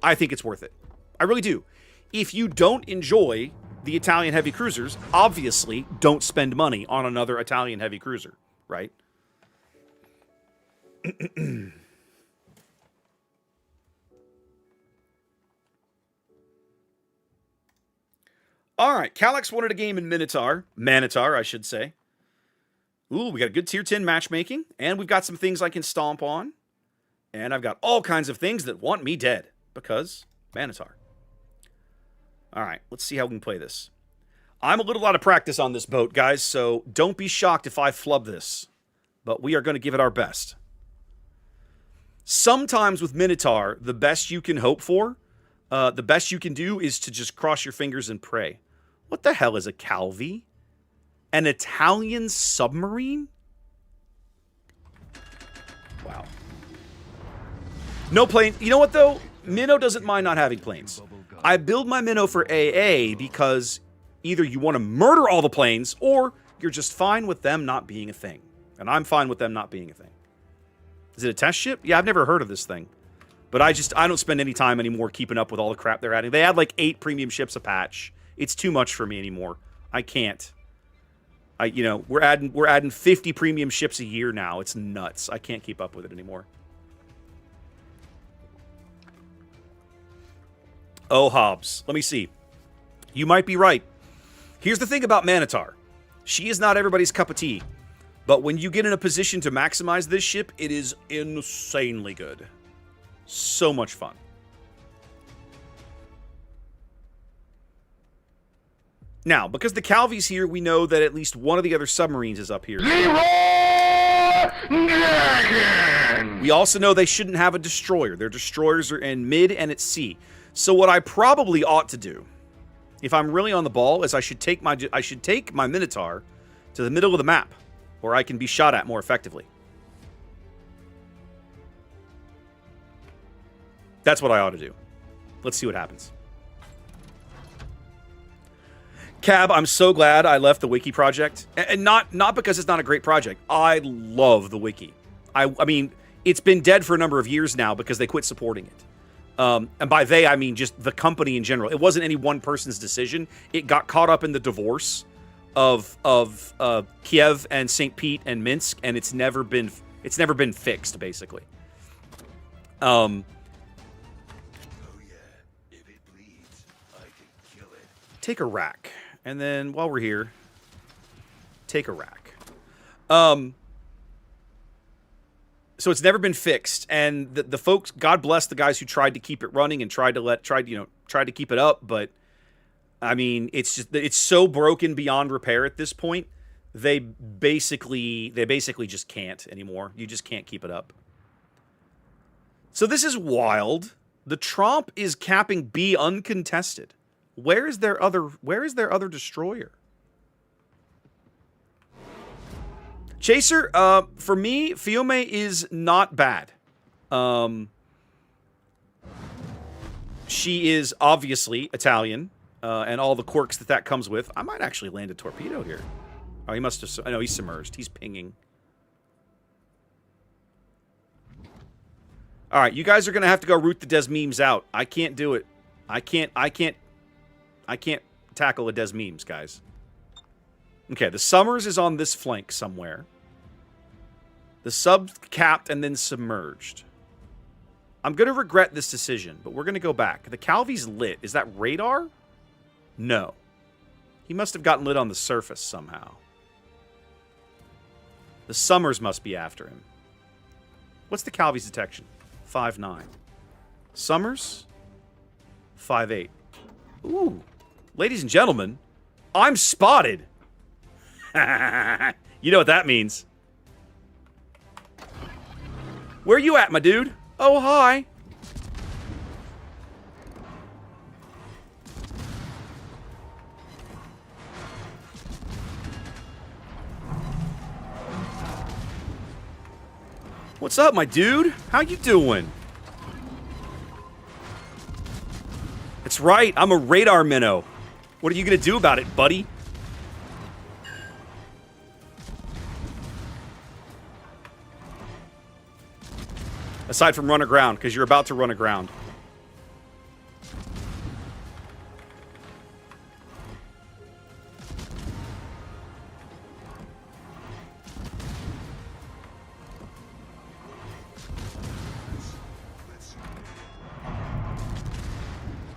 I think it's worth it. I really do. If you don't enjoy the Italian heavy cruisers, obviously don't spend money on another Italian heavy cruiser, right? All right, Calyx wanted a game in Minotaur, I should say. Ooh, we got a good tier 10 matchmaking, and we've got some things I can stomp on, and I've got all kinds of things that want me dead because Minotaur. All right, let's see how we can play this. I'm a little out of practice on this boat, guys, so don't be shocked if I flub this, but we are going to give it our best. Sometimes with Minotaur, the best you can hope for, the best you can do is to just cross your fingers and pray. What the hell is a Calvi? An Italian submarine? Wow. No plane. You know what, though? Minnow doesn't mind not having planes. I build my Minnow for AA because either you want to murder all the planes or you're just fine with them not being a thing. And I'm fine with them not being a thing. Is it a test ship? Yeah, I've never heard of this thing. But I don't spend any time anymore keeping up with all the crap they're adding. They add like 8 premium ships a patch. It's too much for me anymore. I can't. We're adding 50 premium ships a year now. It's nuts. I can't keep up with it anymore. Oh, Hobbs. Let me see. You might be right. Here's the thing about Minotaur. She is not everybody's cup of tea. But when you get in a position to maximize this ship, it is insanely good. So much fun. Now, because the Calvi's here, we know that at least one of the other submarines is up here. We also know they shouldn't have a destroyer. Their destroyers are in mid and at sea. So what I probably ought to do, if I'm really on the ball, is I should take my Minotaur to the middle of the map, where I can be shot at more effectively. That's what I ought to do. Let's see what happens. Cab, I'm so glad I left the wiki project. And not because it's not a great project. I love the wiki. I mean, it's been dead for a number of years now because they quit supporting it. And by they, I mean just the company in general. It wasn't any one person's decision. It got caught up in the divorce of Kiev and St. Pete and Minsk, and it's never been fixed, basically. Take a rack. And then, while we're here, take a rack. So it's never been fixed. And the folks, God bless the guys who tried to keep it running and tried to keep it up. But, I mean, it's so broken beyond repair at this point. They basically just can't anymore. You just can't keep it up. So this is wild. The Tromp is capping B uncontested. Where is their other destroyer? Chaser, for me, Fiume is not bad. She is obviously Italian, and all the quirks that comes with. I might actually land a torpedo here. Oh, he must have. I know he's submerged. He's pinging. All right, you guys are gonna have to go root the Des memes out. I can't do it. I can't tackle a Des memes, guys. Okay, the Summers is on this flank somewhere. The sub capped and then submerged. I'm going to regret this decision, but we're going to go back. The Calvi's lit. Is that radar? No. He must have gotten lit on the surface somehow. The Summers must be after him. What's the Calvi's detection? 5.9. Summers? 5.8. Ooh. Ladies and gentlemen, I'm spotted. You know what that means. Where you at, my dude? Oh, hi. What's up, my dude? How you doing? That's right, I'm a radar minnow. What are you gonna do about it, buddy? Aside from run aground, because you're about to run aground.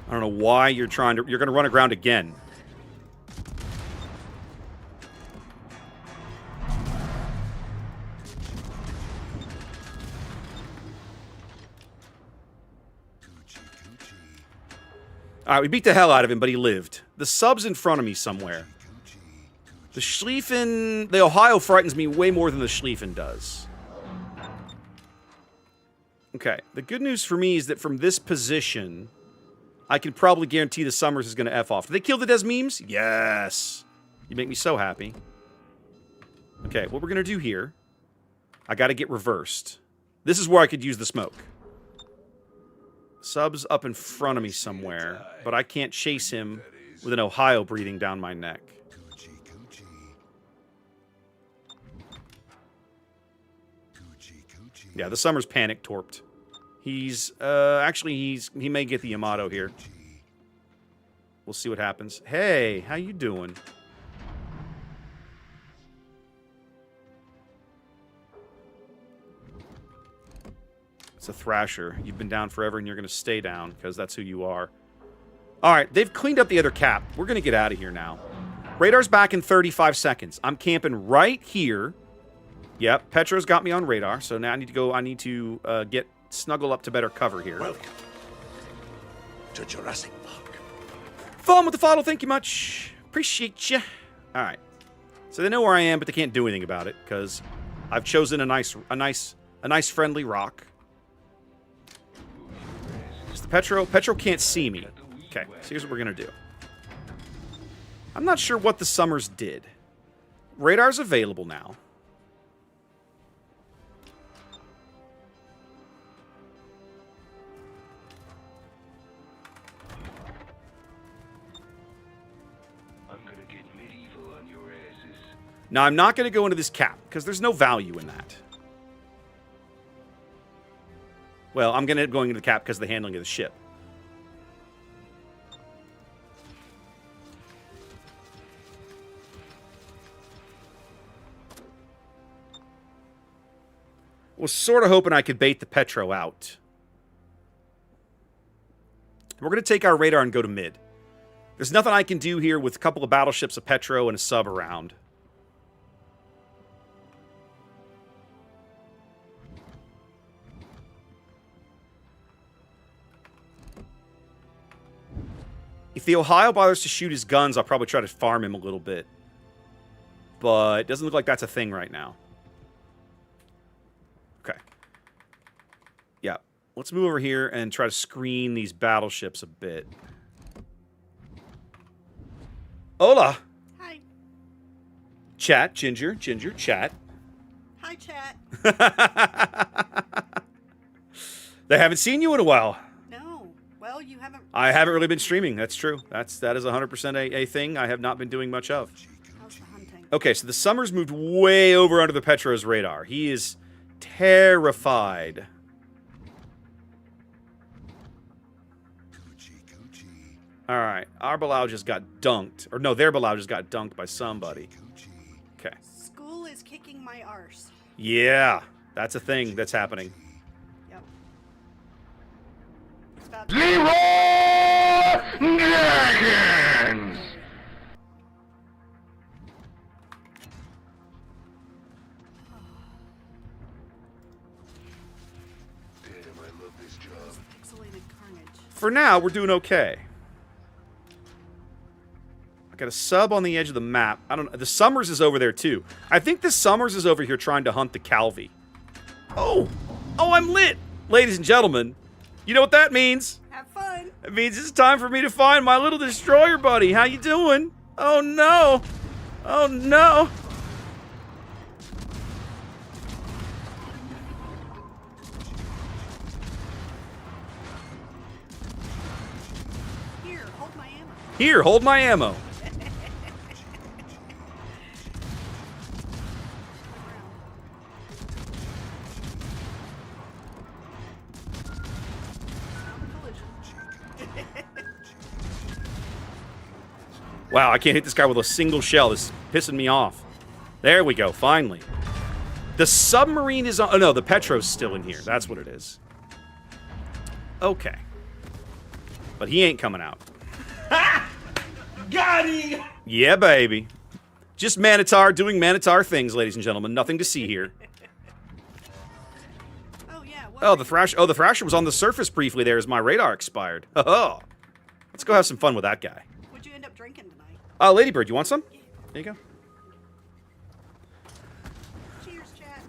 I don't know why you're trying to... You're going to run aground again. Alright, we beat the hell out of him, but he lived. The sub's in front of me somewhere. The Schlieffen... The Ohio frightens me way more than the Schlieffen does. Okay, the good news for me is that from this position... I can probably guarantee the Summers is going to F off. Did they kill the Des memes? Yes! You make me so happy. Okay, what we're going to do here... I got to get reversed. This is where I could use the smoke. Sub's up in front of me somewhere, but I can't chase him with an Ohio breathing down my neck. Yeah, the Summers panic torped. He's, actually, he may get the Yamato here. We'll see what happens. Hey, how you doing? It's a Thrasher. You've been down forever and you're going to stay down, because that's who you are. Alright, they've cleaned up the other cap. We're going to get out of here now. Radar's back in 35 seconds. I'm camping right here. Yep, Petro's got me on radar, so now I need to go, snuggle up to better cover here. Welcome to Jurassic Park. Fun with the follow, thank you much. Appreciate you. Alright. So they know where I am, but they can't do anything about it, because I've chosen a nice friendly rock. Is the Petro can't see me. Okay, so here's what we're gonna do. I'm not sure what the Summers did. Radar's available now. Now, I'm not going to go into this cap, because there's no value in that. Well, I'm going to end up going into the cap because of the handling of the ship. Was sort of hoping I could bait the Petro out. We're going to take our radar and go to mid. There's nothing I can do here with a couple of battleships, a Petro, and a sub around. If the Ohio bothers to shoot his guns, I'll probably try to farm him a little bit. But it doesn't look like that's a thing right now. Okay. Yeah. Let's move over here and try to screen these battleships a bit. Hola! Hi. Chat, Ginger, chat. Hi, chat. They haven't seen you in a while. No. Well, you haven't... I haven't really been streaming. That's true. That is 100% a thing I have not been doing much of. How's the hunting? Okay, so the Summers moved way over under the Petro's radar. He is terrified. Alright, our Bilal just got dunked. Or no, their Bilal just got dunked by somebody. Okay. School is kicking my arse. Yeah, that's a thing that's happening. Yep. It's about Dragons! Damn, I love this job. pixelated carnage. For now, we're doing okay. I got a sub on the edge of the map. I don't know. The Summers is over there, too. I think the Summers is over here trying to hunt the Calvi. Oh! Oh, I'm lit! Ladies and gentlemen, you know what that means? Have fun. It means it's time for me to find my little destroyer buddy. How you doing? Oh, no! Oh, no! hold my ammo. Here, hold my ammo. Wow, I can't hit this guy with a single shell. This is pissing me off. There we go, finally. The submarine is on... Oh, no, the Petro's still in here. That's what it is. Okay. But he ain't coming out. Got him! Yeah, baby. Just Manitar doing Manitar things, ladies and gentlemen. Nothing to see here. Oh, yeah. Oh, the Thrasher. Oh, the Thrasher was on the surface briefly there as my radar expired. Oh. Let's go have some fun with that guy. What'd you end up drinking tonight? Ladybird, you want some? There you go. Cheers, chat.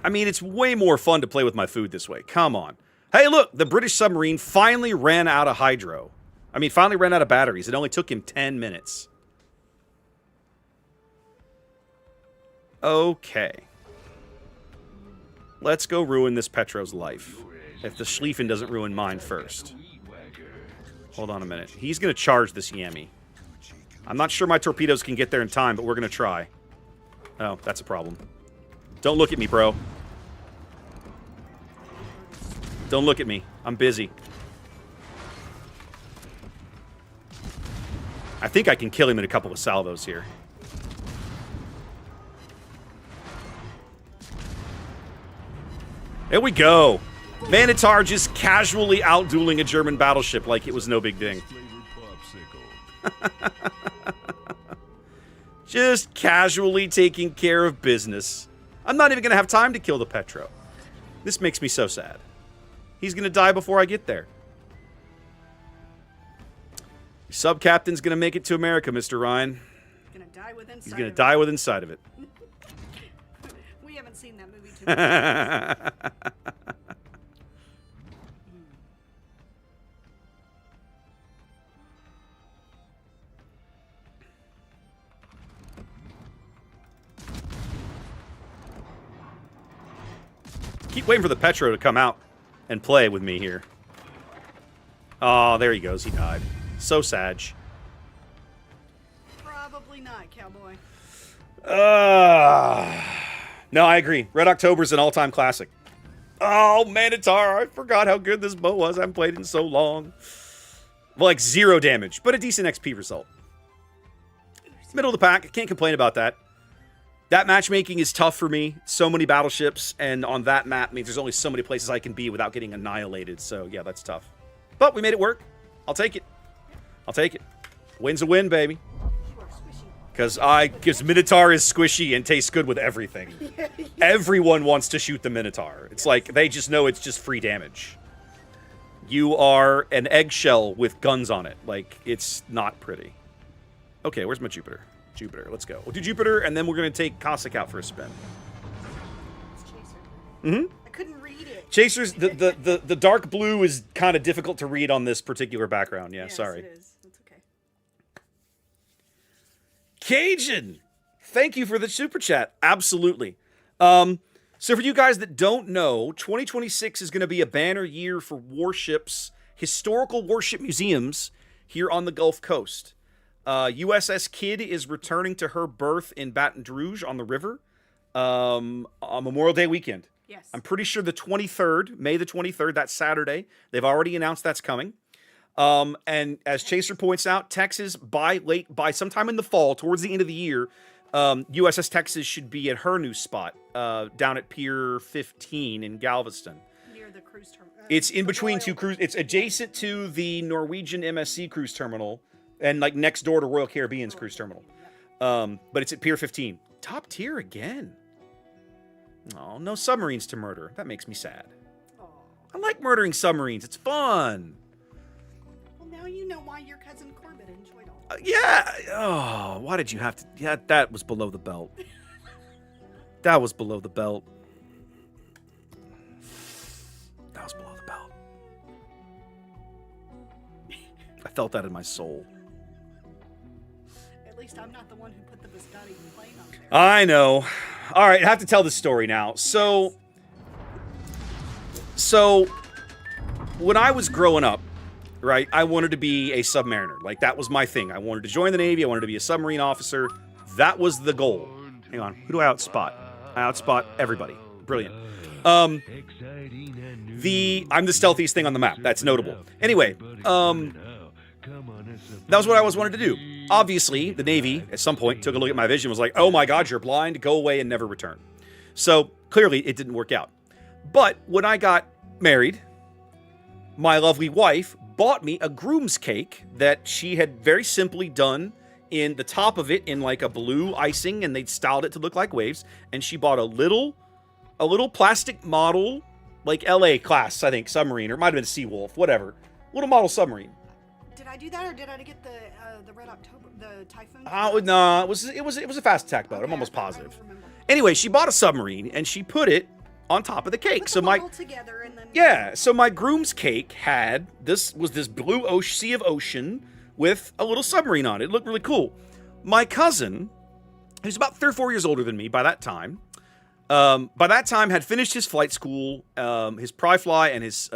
I mean, it's way more fun to play with my food this way. Come on. Hey, look, the British submarine finally ran out of hydro. I mean, finally ran out of batteries. It only took him 10 minutes. Okay. Let's go ruin this Petro's life. If the Schlieffen doesn't ruin mine first. Hold on a minute. He's going to charge this Yammy. I'm not sure my torpedoes can get there in time, but we're going to try. Oh, that's a problem. Don't look at me, bro. Don't look at me. I'm busy. I think I can kill him in a couple of salvos here. There we go. Manitar just casually outdueling a German battleship like it was no big thing. Just casually taking care of business. I'm not even going to have time to kill the Petro. This makes me so sad. He's going to die before I get there. Your sub-captain's going to make it to America, Mr. Ryan. He's gonna die with inside. He's going to die with inside of it. We haven't seen that movie too much. Keep waiting for the Petro to come out and play with me here. Oh, there he goes. He died. So sad. Probably not, cowboy. No, I agree. Red October's an all-time classic. Oh, Manitar, I forgot how good this bow was. I haven't played it in so long. Well, like 0 damage, but a decent XP result. Middle of the pack. Can't complain about that. That matchmaking is tough for me. So many battleships, and on that map means there's only so many places I can be without getting annihilated. So, yeah, that's tough. But we made it work. I'll take it. I'll take it. Win's a win, baby. Because Minotaur is squishy and tastes good with everything. Everyone wants to shoot the Minotaur. It's like, they just know it's just free damage. You are an eggshell with guns on it. Like, it's not pretty. Okay, where's my Jupiter? Jupiter, let's go. We'll do Jupiter, and then we're going to take Cossack out for a spin. It's Chaser. Mm-hmm. I couldn't read it. Chaser's, the dark blue is kind of difficult to read on this particular background. Yeah, Yes, sorry. it is. It's okay. Cajun, thank you for the super chat. Absolutely. So for you guys that don't know, 2026 is going to be a banner year for warships, historical warship museums here on the Gulf Coast. USS Kidd is returning to her berth in Baton Rouge on the river on Memorial Day weekend. Yes. I'm pretty sure the 23rd, May the 23rd, that's Saturday. They've already announced that's coming. And as Chaser points out, Texas, by sometime in the fall, towards the end of the year, USS Texas should be at her new spot down at Pier 15 in Galveston. Near the cruise terminal. It's in between two cruise. It's adjacent to the Norwegian MSC cruise terminal and like next door to Royal Caribbean's cruise terminal. But it's at Pier 15. Top tier again. Oh, no submarines to murder. That makes me sad. Aw. I like murdering submarines. It's fun. Well, now you know why your cousin Corbett enjoyed all that. Yeah. Oh, why did you have to? Yeah, that was below the belt. That was below the belt. That was below the belt. I felt that in my soul. At least I'm not the one who put the biscotti plane on there. I know. All right, I have to tell this story now. So when I was growing up, right? I wanted to be a submariner. Like, that was my thing. I wanted to join the Navy. I wanted to be a submarine officer. That was the goal. Hang on. Who do I outspot? I outspot everybody. Brilliant. I'm the stealthiest thing on the map. That's notable. Anyway, that was what I always wanted to do. Obviously, the Navy, at some point, took a look at my vision and was like, oh my god, you're blind, go away and never return. So, clearly, it didn't work out. But when I got married, my lovely wife bought me a groom's cake that she had very simply done in the top of it in like a blue icing, and they'd styled it to look like waves, and she bought a little plastic model, like LA class, I think, submarine, or it might have been a Seawolf, whatever. Little model submarine. Did I do that, or did I get the Red October, the Typhoon? Oh no, it was a fast attack boat. Okay, I'm almost I don't positive. remember. Anyway, she bought a submarine and she put it on top of the cake. Put So them my all together and then so my groom's cake had this blue sea of ocean with a little submarine on it. It looked really cool. My cousin, who's about 3 or 4 years older than me by that time, had finished his flight school, his Pry-Fly and his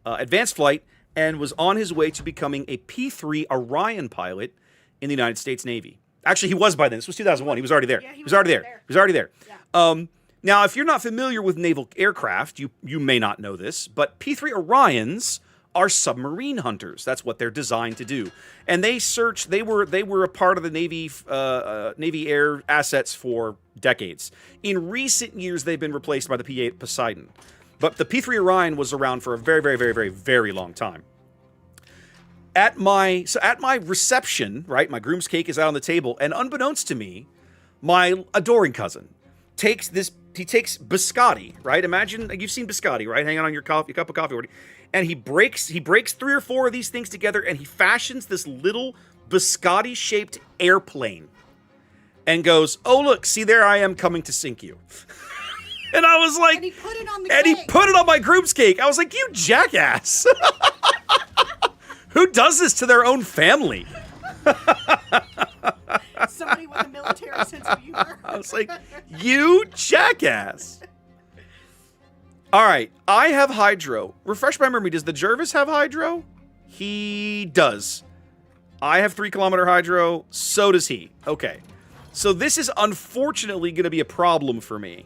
advanced flight, and was on his way to becoming a P-3 Orion pilot in the United States Navy. Actually, he was by then. This was 2001. He was already there. Yeah, he was already there. He was already there. Yeah. Now, if you're not familiar with naval aircraft, you may not know this, but P-3 Orions are submarine hunters. That's what they're designed to do. And they were a part of the Navy air assets for decades. In recent years, they've been replaced by the P-8 Poseidon. But the P-3 Orion was around for a very, very, very, very, very long time. At my reception, right, my groom's cake is out on the table, and unbeknownst to me, my adoring cousin takes biscotti, right? Imagine you've seen biscotti, right? Hanging on your cup of coffee, and he breaks 3 or 4 of these things together, and he fashions this little biscotti-shaped airplane, and goes, "Oh look, see there I am coming to sink you." And I was like, And he put it on the and cake. he put it on my groom's cake. I was like, you jackass. Who does this to their own family? Somebody with a military sense of humor. I was like, you jackass. All right, I have hydro. Refresh my memory, does the Jervis have hydro? He does. I have 3-kilometer hydro, so does he. Okay, so this is unfortunately going to be a problem for me.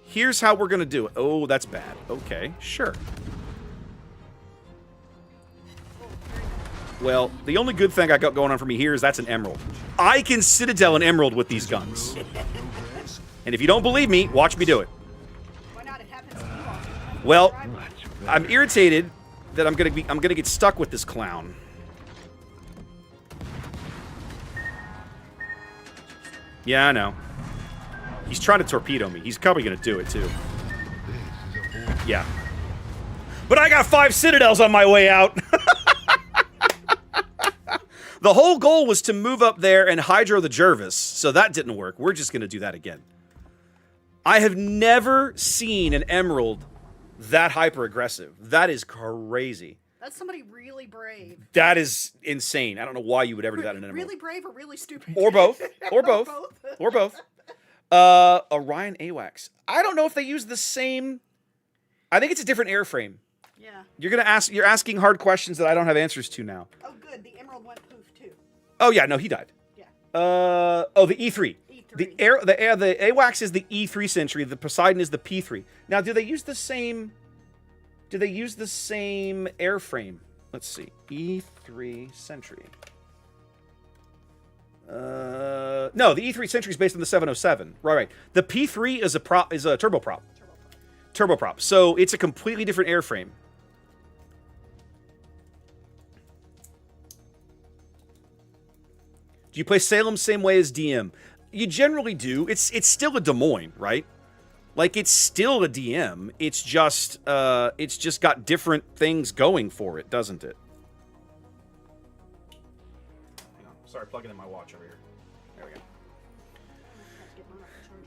Here's how we're going to do it. Oh, that's bad. Okay, sure. Well, the only good thing I got going on for me here is that's an emerald. I can Citadel an emerald with these guns. And if you don't believe me, watch me do it. Why not? It happens to you all. Well, I'm irritated that I'm gonna get stuck with this clown. Yeah, I know. He's trying to torpedo me. He's probably gonna do it too. Yeah. But I got 5 Citadels on my way out. The whole goal was to move up there and hydro the Jervis, so that didn't work. We're just gonna do that again. I have never seen an emerald that hyper-aggressive. That is crazy. That's somebody really brave. That is insane. I don't know why you would ever do that in an emerald. Really brave or really stupid? Or both. Or both. Or both. Orion AWACS. I don't know if they use the same... I think it's a different airframe. Yeah. You're asking hard questions that I don't have answers to now. Oh, good. The emerald went poof too. Oh yeah, no, he died. Yeah. The E3. E3. The AWACS is the E3 Sentry. The Poseidon is the P3. Now, do they use the same? Do they use the same airframe? Let's see. E3 Sentry. No, the E3 Sentry is based on the 707. Right. The P3 is a turboprop. Turboprop. So it's a completely different airframe. Do you play Salem same way as DM? You generally do. It's still a Des Moines, right? Like, it's still a DM. It's just got different things going for it, doesn't it? Hang on. Sorry, plugging in my watch over here. There we go.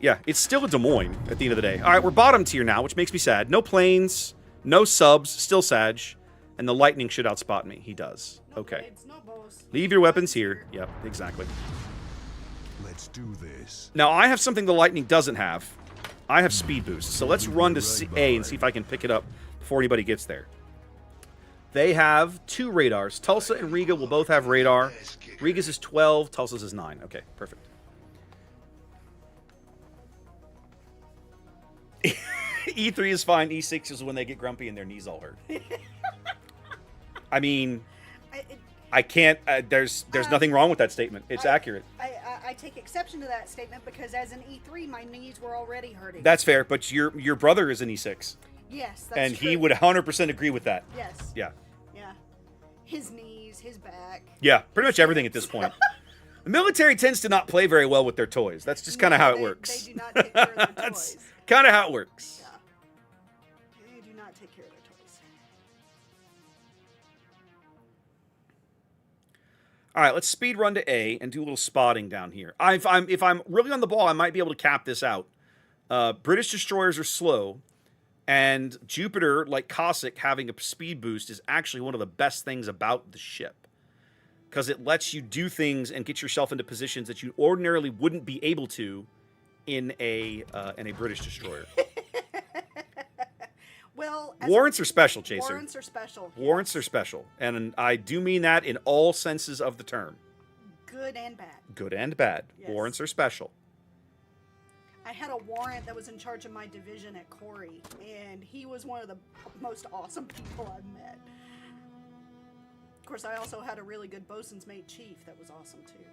Yeah, it's still a Des Moines at the end of the day. All right, we're bottom tier now, which makes me sad. No planes, no subs, still Sag, and the Lightning should outspot me. He does. No Okay. blades, no bows. Leave your weapons here. Yep, exactly. Let's do this. Now, I have something the Lightning doesn't have. I have speed boost, so let's run to A and see if I can pick it up before anybody gets there. They have 2 radars. Tulsa and Riga will both have radar. Riga's is 12, Tulsa's is 9. Okay, perfect. E3 is fine. E6 is when they get grumpy and their knees all hurt. I mean, I can't. There's nothing wrong with that statement. It's accurate. I take exception to that statement because as an E3, my knees were already hurting. That's fair, but your brother is an E6. Yes, that's and true. he would 100% agree with that. Yes. Yeah. Yeah. His knees, his back. Yeah, pretty much everything at this point. The military tends to not play very well with their toys. That's just kind of how it works. They do not take care of their toys. That's kind of how it works. Yeah. They do not take care of their toys. All right, let's speed run to A and do a little spotting down here. If I'm really on the ball, I might be able to cap this out. British destroyers are slow, and Jupiter, like Cossack, having a speed boost is actually one of the best things about the ship, because it lets you do things and get yourself into positions that you ordinarily wouldn't be able to in a British destroyer. Well, warrants are special, Chaser. Warrants are special. Warrants are special, and I do mean that in all senses of the term. Good and bad. Good and bad. Yes. Warrants are special. I had a warrant that was in charge of my division at Corey, and he was one of the most awesome people I've met. Of course, I also had a really good bosun's mate chief that was awesome too.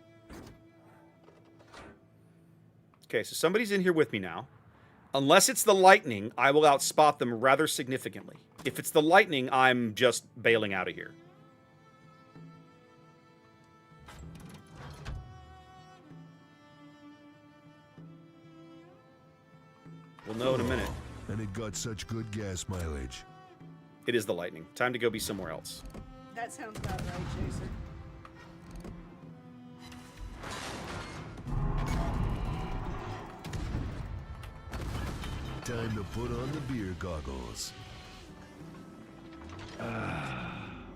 Okay, so somebody's in here with me now. Unless it's the lightning, I will outspot them rather significantly. If it's the lightning, I'm just bailing out of here. We'll know in a minute. And it got such good gas mileage. It is the lightning. Time to go be somewhere else. That sounds about right, Chaser. Time to put on the beer goggles.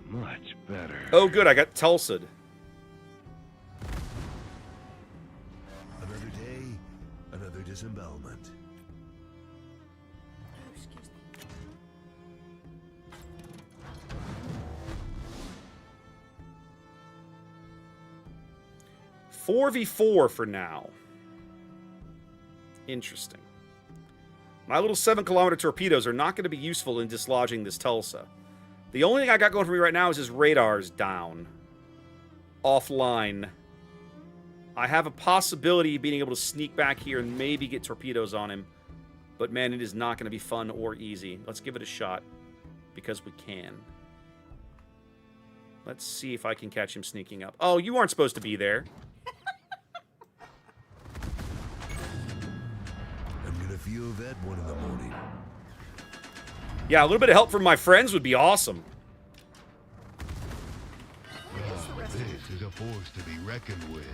Much better. Oh, good. I got Tulsa'd. Another day, another disembowelment. Oh, excuse me. 4v4 for now. Interesting. My little 7-kilometer torpedoes are not going to be useful in dislodging this Tulsa. The only thing I got going for me right now is his radar's down. Offline. I have a possibility of being able to sneak back here and maybe get torpedoes on him. But man, it is not going to be fun or easy. Let's give it a shot. Because we can. Let's see if I can catch him sneaking up. Oh, you aren't supposed to be there. I'm gonna feel that one in the morning. Yeah, a little bit of help from my friends would be awesome. This is a force to be reckoned with.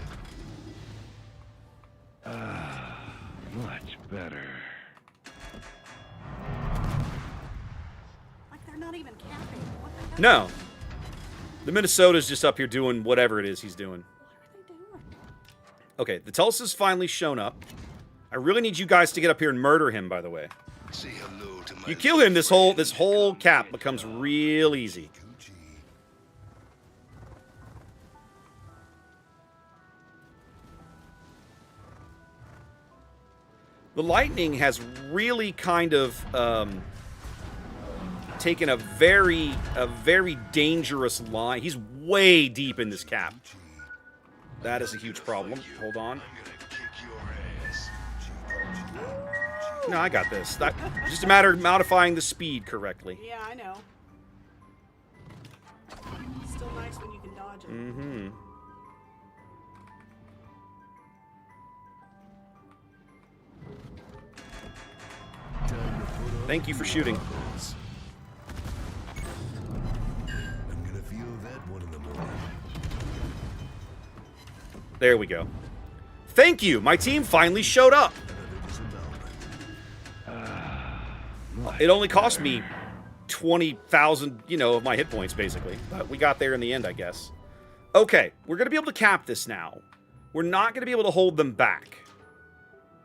Much better. Like they're not even capping. What the heck? No. The Minnesota's just up here doing whatever it is he's doing. What are they doing? Okay, the Tulsa's finally shown up. I really need you guys to get up here and murder him, by the way. Say hello to my You kill him, this whole cap becomes real easy. The Lightning has really kind of taken a very dangerous line. He's way deep in this cap. That is a huge problem. Hold on. No, I got this. Just a matter of modifying the speed correctly. Yeah, I know. Still nice when you can dodge it. Mm-hmm. Thank you for shooting. I'm gonna feel that one in the morning. There we go. Thank you. My team finally showed up. It only cost me 20,000, of my hit points, basically. But we got there in the end, I guess. Okay, we're going to be able to cap this now. We're not going to be able to hold them back.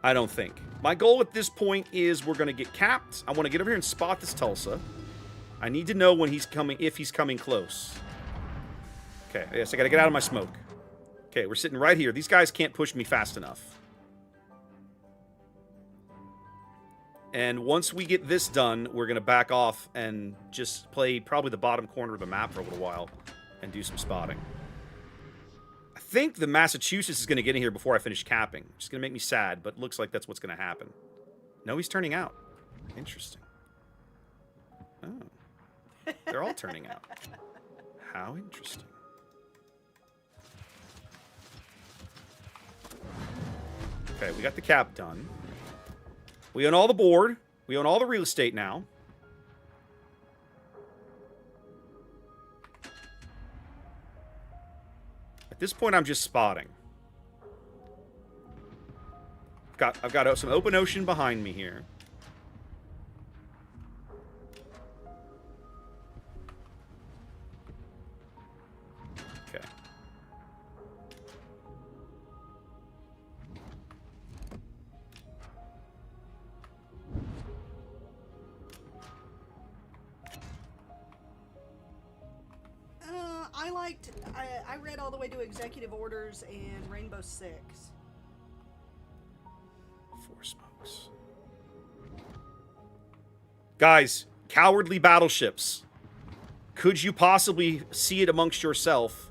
I don't think. My goal at this point is we're going to get capped. I want to get over here and spot this Tulsa. I need to know when he's coming, if he's coming close. Okay, yes, I gotta get out of my smoke. Okay, we're sitting right here. These guys can't push me fast enough. And once we get this done, we're gonna back off and just play probably the bottom corner of the map for a little while and do some spotting. I think the Massachusetts is gonna get in here before I finish capping, which is gonna make me sad, but looks like that's what's gonna happen. No, he's turning out. Interesting. Oh. They're all turning out. How interesting. Okay, we got the cap done. We own all the board. We own all the real estate now. At this point, I'm just spotting. I've got some open ocean behind me here. Okay. I read all the way to Executive Orders and Rainbow Six. Four smokes. Guys, cowardly battleships. Could you possibly see it amongst yourself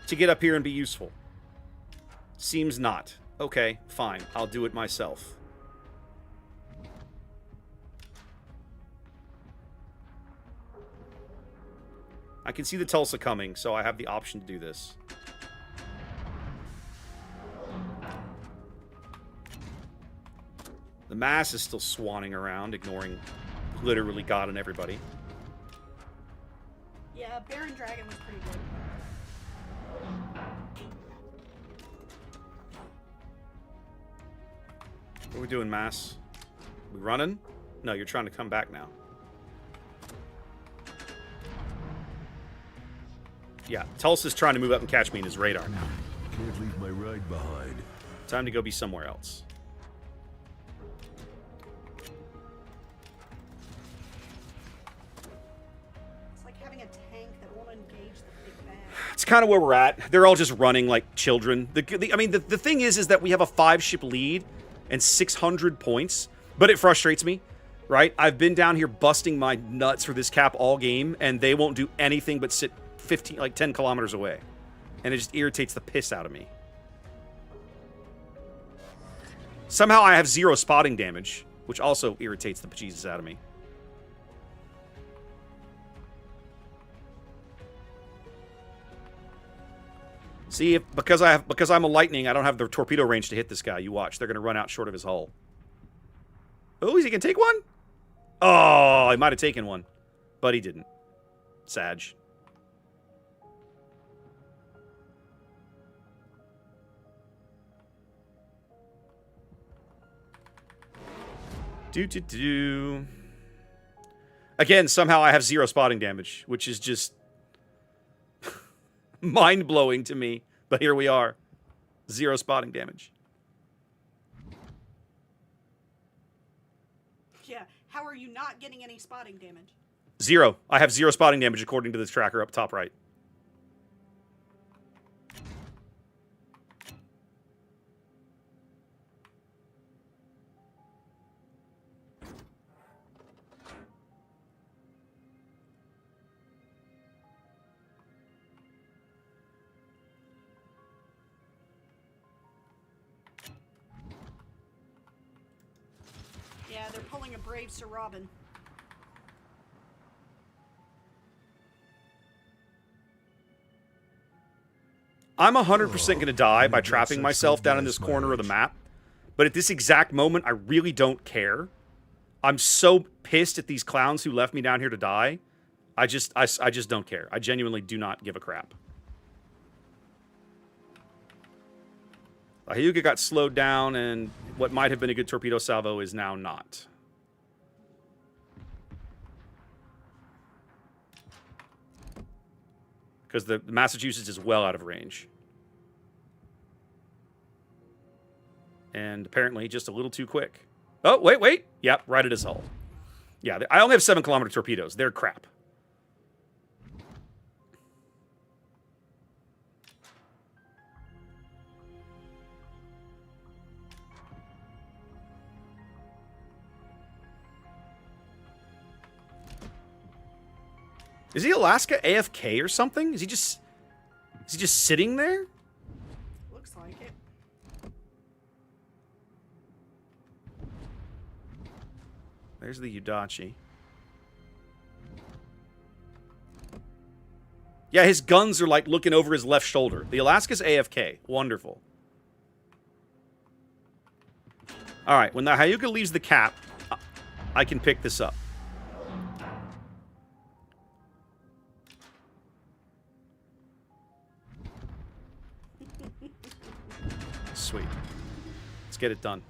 to get up here and be useful? Seems not. Okay, fine. I'll do it myself. I can see the Tulsa coming, so I have the option to do this. The Mass is still swanning around, ignoring literally God and everybody. Yeah, Baron Dragon was pretty good. What are we doing, Mass? We running? No, you're trying to come back now. Yeah, Tulsa's trying to move up and catch me in his radar now. Can't leave my ride behind. Time to go be somewhere else. It's like having a tank that won't engage the big bang. It's kind of where we're at. They're all just running like children. I mean, the thing is that we have a 5-ship lead and 600 points, but it frustrates me, right? I've been down here busting my nuts for this cap all game, and they won't do anything but sit 10 kilometers away. And it just irritates the piss out of me. Somehow I have 0 spotting damage, which also irritates the bejesus out of me. See, because I'm a lightning, I don't have the torpedo range to hit this guy. You watch. They're going to run out short of his hull. Oh, is he going to take one? Oh, he might have taken one. But he didn't. Sag. Do. Again, somehow I have 0 spotting damage, which is just mind-blowing to me. But here we are. 0 spotting damage. Yeah, how are you not getting any spotting damage? 0. I have 0 spotting damage according to this tracker up top right. Yeah, they're pulling a brave Sir Robin. I'm 100% going to die by trapping myself down in this corner of the map. But at this exact moment, I really don't care. I'm so pissed at these clowns who left me down here to die. I just don't care. I genuinely do not give a crap. Hyuga got slowed down, and what might have been a good torpedo salvo is now not. Because the Massachusetts is well out of range. And apparently just a little too quick. Oh, wait. Yep, right at his hull. Yeah, I only have 7-kilometer torpedoes. They're crap. Is he Alaska AFK or something? Is he just sitting there? Looks like it. There's the Udachi. Yeah, his guns are like looking over his left shoulder. The Alaska's AFK. Wonderful. All right, when the Hyuga leaves the cap, I can pick this up. Sweet. Let's get it done.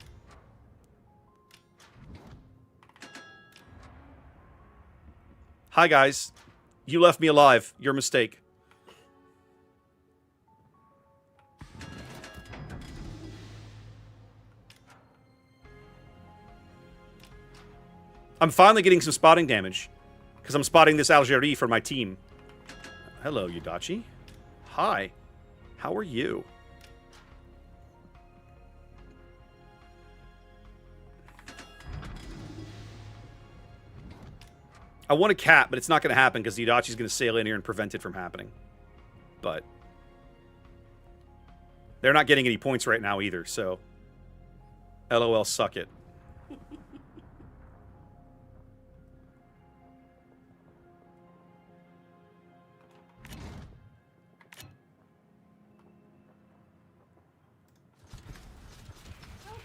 Hi, guys. You left me alive. Your mistake. I'm finally getting some spotting damage. Because I'm spotting this Algerie for my team. Hello, Udachi. Hi. How are you? I want a cat, but it's not going to happen because the Udachi's going to sail in here and prevent it from happening. But they're not getting any points right now either, so LOL, suck it.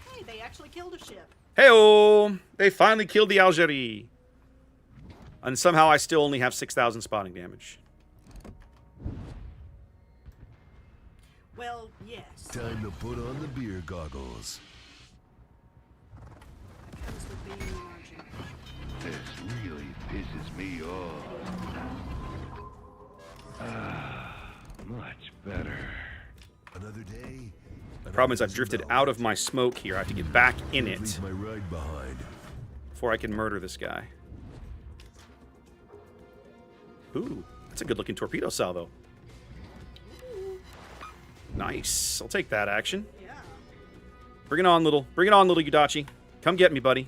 Okay, they actually killed a ship. Hey-oh! They finally killed the Algerie. And somehow I still only have 6,000 spotting damage. Well, yes. Time to put on the beer goggles. Comes with being an Argent. This really pisses me off. Much better. Another day. The problem is I've drifted out of my smoke here. I have to get back in it Leave my ride behind. before I can murder this guy. Ooh, that's a good-looking torpedo salvo. Nice. I'll take that action. Yeah. Bring it on, little Udachi. Come get me, buddy.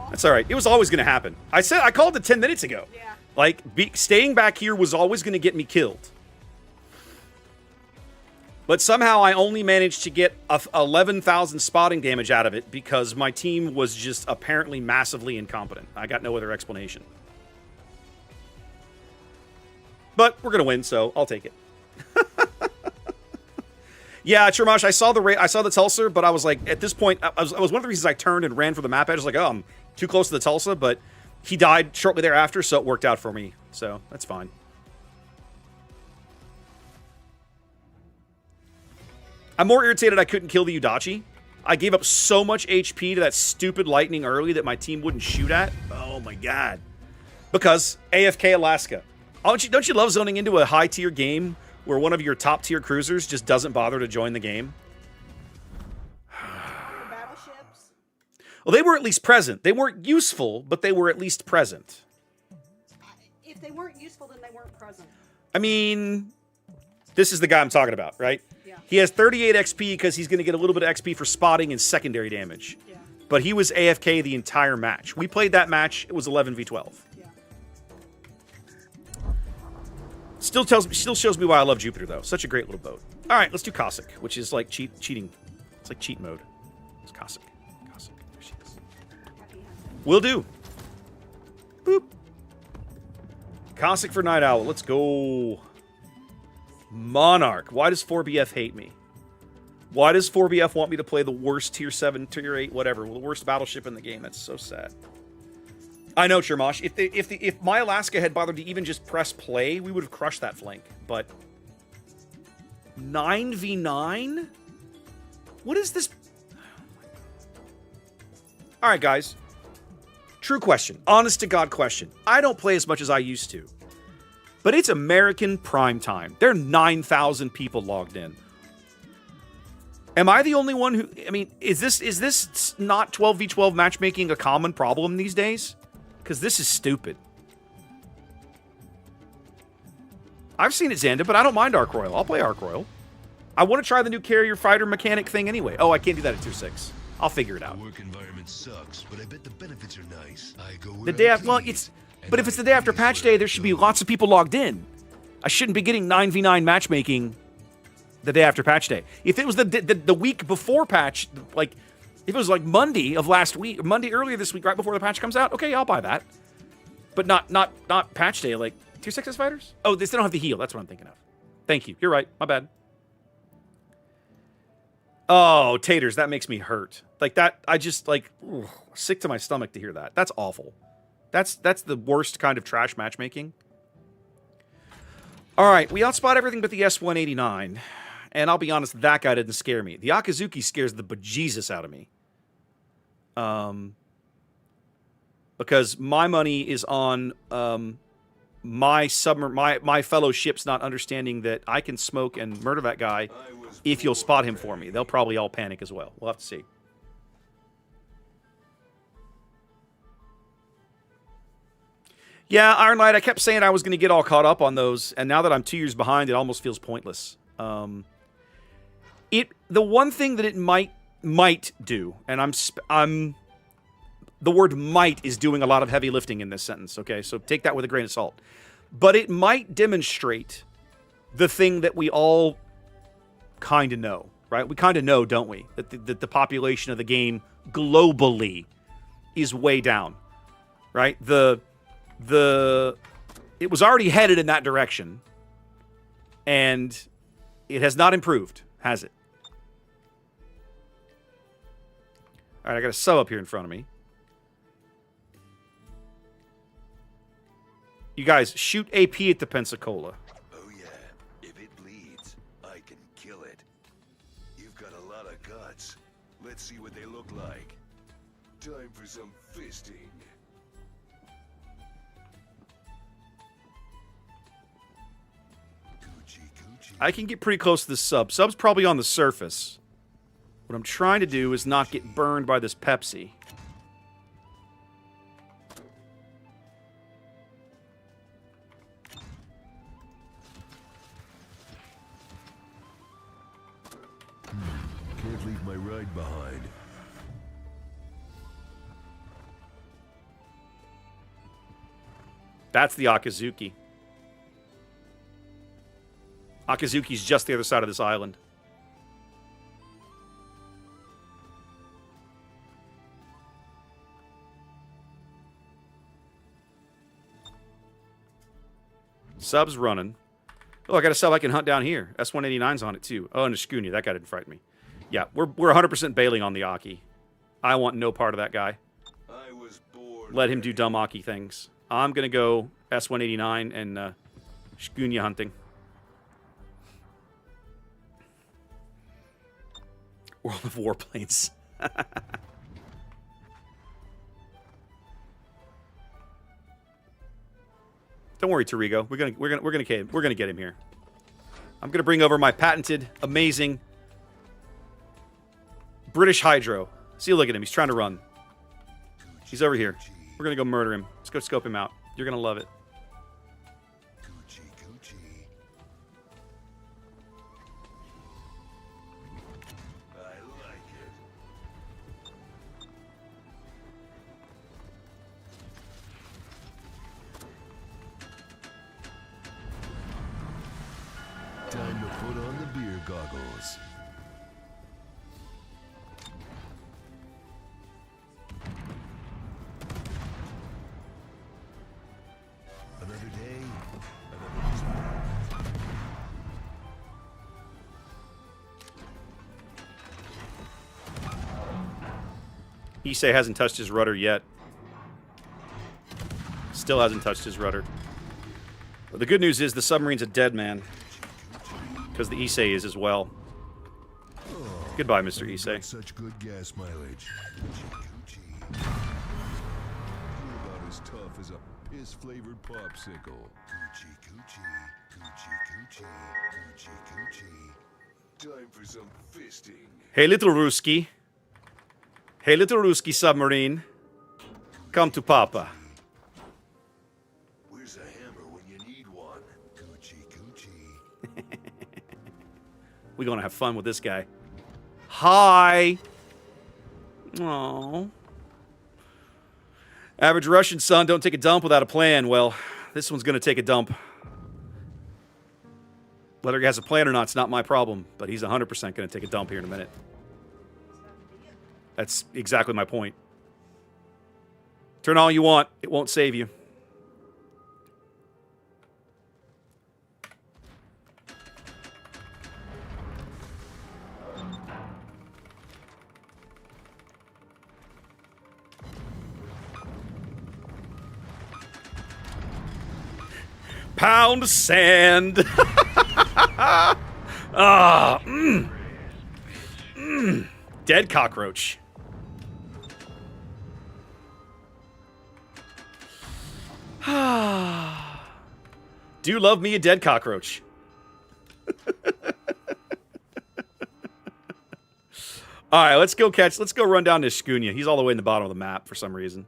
That's all right. It was always going to happen. I called it 10 minutes ago. Yeah. Like, staying back here was always going to get me killed. But somehow I only managed to get 11,000 spotting damage out of it because my team was just apparently massively incompetent. I got no other explanation. But we're going to win, so I'll take it. Yeah, Chermash, I saw the Tulsa, but I was like, at this point, I was one of the reasons I turned and ran for the map edge. I was like, oh, I'm too close to the Tulsa, but he died shortly thereafter, so it worked out for me. So that's fine. I'm more irritated I couldn't kill the Udachi. I gave up so much HP to that stupid lightning early that my team wouldn't shoot at. Oh my god. Because AFK Alaska. Don't you love zoning into a high-tier game where one of your top-tier cruisers just doesn't bother to join the game? The battleships. Well, they were at least present. They weren't useful, but they were at least present. If they weren't useful, then they weren't present. I mean, this is the guy I'm talking about, right? Yeah. He has 38 XP because he's going to get a little bit of XP for spotting and secondary damage. Yeah. But he was AFK the entire match. We played that match. It was 11v12. Yeah. Still shows me why I love Jupiter, though. Such a great little boat. All right, let's do Cossack, which is like cheating. It's like cheat mode. It's Cossack. Cossack. There she is. Happy hunting. Will do. Boop. Cossack for Night Owl. Let's go. Monarch. Why does 4BF hate me? Why does 4BF want me to play the worst tier 7, tier 8, whatever, the worst battleship in the game? That's so sad. I know, Chermosh. If my Alaska had bothered to even just press play, we would have crushed that flank. But 9v9? What is this? All right, guys. True question. Honest to God question. I don't play as much as I used to. But it's American prime time. There are 9,000 people logged in. Am I the only one who... I mean, is this not 12v12 matchmaking a common problem these days? Because this is stupid. I've seen it, Xanda, but I don't mind Arc Royal. I'll play Arc Royal. I want to try the new carrier fighter mechanic thing anyway. Oh, I can't do that at 2.6. I'll figure it out. The work environment sucks, but I bet the benefits are nice. I go where The day I'm after... Well, pleased, but if it's the day after patch day, there should be lots of people logged in. I shouldn't be getting 9v9 matchmaking the day after patch day. If it was the week before patch, like, if it was like Monday of last week, Monday earlier this week, right before the patch comes out, okay, I'll buy that. But not patch day, like, 2.6 fighters? Oh, they still don't have the heal. That's what I'm thinking of. Thank you. You're right. My bad. Oh, taters, that makes me hurt. Like, that, I just, like, ugh, sick to my stomach to hear that. That's awful. That's the worst kind of trash matchmaking. All right, we outspot everything but the S189. And I'll be honest, that guy didn't scare me. The Akazuki scares the bejesus out of me. Because my money is on my fellow ships not understanding that I can smoke and murder that guy if you'll spot him for me. They'll probably all panic as well. We'll have to see. Yeah, Iron Light, I kept saying I was going to get all caught up on those, and now that I'm 2 years behind, it almost feels pointless. The one thing that it might do, and the word might is doing a lot of heavy lifting in this sentence, okay? So take that with a grain of salt. But it might demonstrate the thing that we all kind of know, right? We kind of know, don't we? That the population of the game globally is way down, right? It was already headed in that direction, and it has not improved, has it? All right, I got a sub up here in front of me. You guys, shoot AP at the Pensacola. Oh yeah, if it bleeds, I can kill it. You've got a lot of guts. Let's see what they look like. Time for some fisting. Coochie coochie. I can get pretty close to this sub. Sub's probably on the surface. What I'm trying to do is not get burned by this Pepsi. Can't leave my ride behind. That's the Akazuki. Akazuki's just the other side of this island. Sub's running. Oh, I got a sub I can hunt down here. S189's on it too. Oh, and a Shkunya. That guy didn't frighten me. Yeah, we're 100% bailing on the Aki. I want no part of that guy. I was bored. Let him do dumb Aki things. I'm going to go S189 and Shkunya hunting. World of Warplanes. Don't worry, Tarigo. We're gonna get him here. I'm gonna bring over my patented, amazing British Hydro. See, look at him. He's trying to run. He's over here. We're gonna go murder him. Let's go scope him out. You're gonna love it. Coochie coochie. I like it. Time to put on the beer goggles. Another day, another Issei hasn't touched his rudder yet. Still hasn't touched his rudder. But the good news is the submarine's a dead man. Because the Issei is as well. Goodbye, Mr. Issei. such good gas mileage. Coochie coochie. as tough as a piss-flavored popsicle. Coochie coochie, coochie coochie, coochie coochie. Time for some fisting. Hey, little Ruski. Hey, little Ruski submarine. Come to Papa. Where's a hammer when you need one? Coochie coochie. We're gonna have fun with this guy. Hi. Aww. Average Russian son, don't take a dump without a plan. Well, this one's gonna take a dump. Whether he has a plan or not, it's not my problem. But he's 100% gonna take a dump here in a minute. That's exactly my point. Turn all you want. It won't save you. Pound sand. Dead cockroach. Do love me a dead cockroach. All right, let's go run down to Shkunya. He's all the way in the bottom of the map for some reason.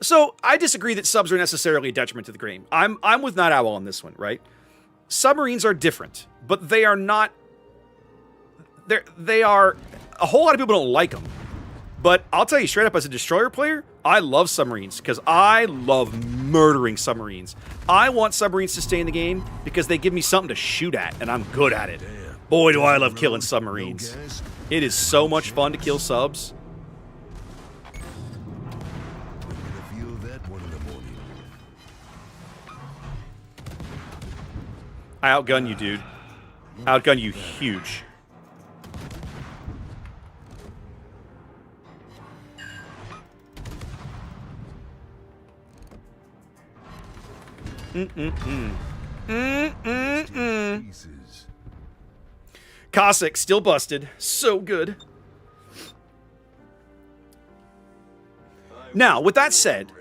So, I disagree that subs are necessarily a detriment to the game. I'm with Night Owl on this one, right? Submarines are different, but they are not... They are... A whole lot of people don't like them. But I'll tell you straight up, as a destroyer player, I love submarines, because I love murdering submarines. I want submarines to stay in the game, because they give me something to shoot at, and I'm good at it. Boy, do I love killing submarines. It is so much fun to kill subs. I outgun you, dude. Outgun you huge. Cossack still busted. So good. Now, with that said,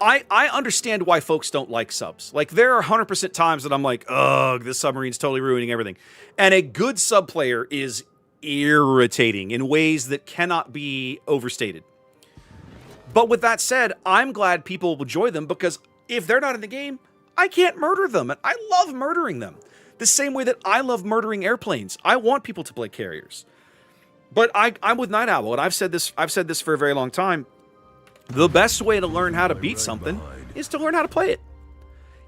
I understand why folks don't like subs. Like, there are 100% times that I'm like, ugh, this submarine's totally ruining everything. And a good sub player is irritating in ways that cannot be overstated. But with that said, I'm glad people enjoy them, because if they're not in the game, I can't murder them. And I love murdering them. The same way that I love murdering airplanes. I want people to play carriers. But I'm with Night Owl, and I've said this for a very long time. The best way to learn how to beat something is to learn how to play it.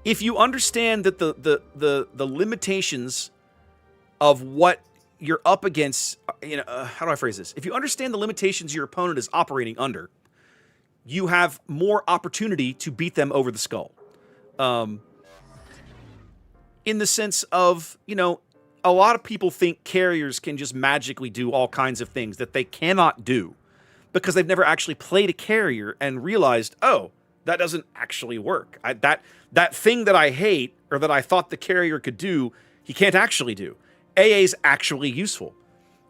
If you understand that the limitations of what you're up against, how do I phrase this? If you understand the limitations your opponent is operating under, you have more opportunity to beat them over the skull. In the sense of, a lot of people think carriers can just magically do all kinds of things that they cannot do, because they've never actually played a carrier and realized, oh, that doesn't actually work. That thing that I hate, or that I thought the carrier could do, he can't actually do. AA's actually useful,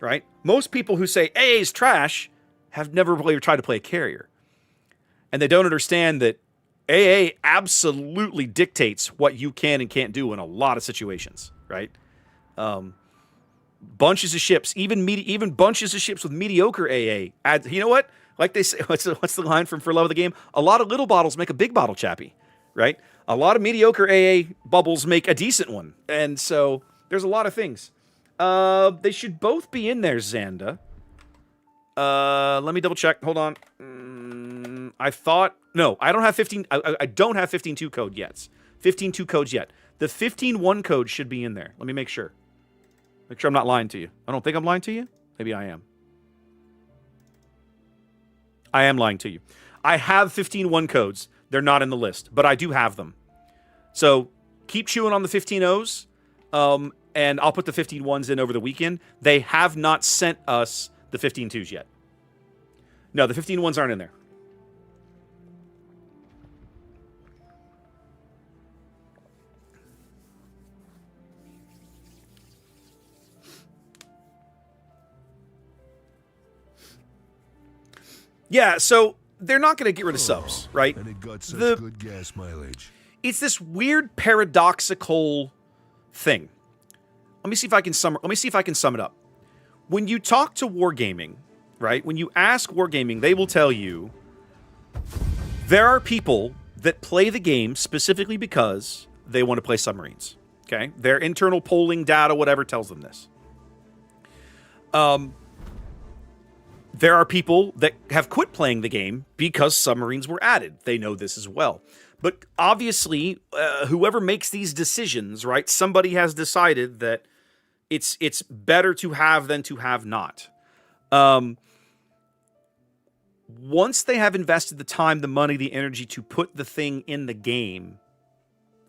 right? Most people who say AA's trash have never really tried to play a carrier. And they don't understand that AA absolutely dictates what you can and can't do in a lot of situations, right? Bunches of ships, even bunches of ships with mediocre AA. You know what? Like they say, what's the line from For Love of the Game? A lot of little bottles make a big bottle, chappy, right? A lot of mediocre AA bubbles make a decent one. And so there's a lot of things. They should both be in there, Xanda. Let me double check. Hold on. No, I don't have 15. I don't have 15.2 code yet. 15.2 codes yet. The 15.1 code should be in there. Let me make sure. Make sure I'm not lying to you. I don't think I'm lying to you. Maybe I am. I am lying to you. I have 15.1 codes. They're not in the list, but I do have them. So keep chewing on the 15.0s, and I'll put the 15.1s in over the weekend. They have not sent us the 15.2s yet. No, the 15.1s aren't in there. Yeah, so they're not going to get rid of subs, right? And it got such The- good gas mileage. It's this weird paradoxical thing. Let me see if I can sum it up. When you talk to Wargaming, right? When you ask Wargaming, they will tell you there are people that play the game specifically because they want to play submarines. Okay? Their internal polling data, whatever, tells them this. There are people that have quit playing the game because submarines were added. They know this as well. But obviously, whoever makes these decisions, right? Somebody has decided that it's better to have than to have not. Once they have invested the time, the money, the energy to put the thing in the game,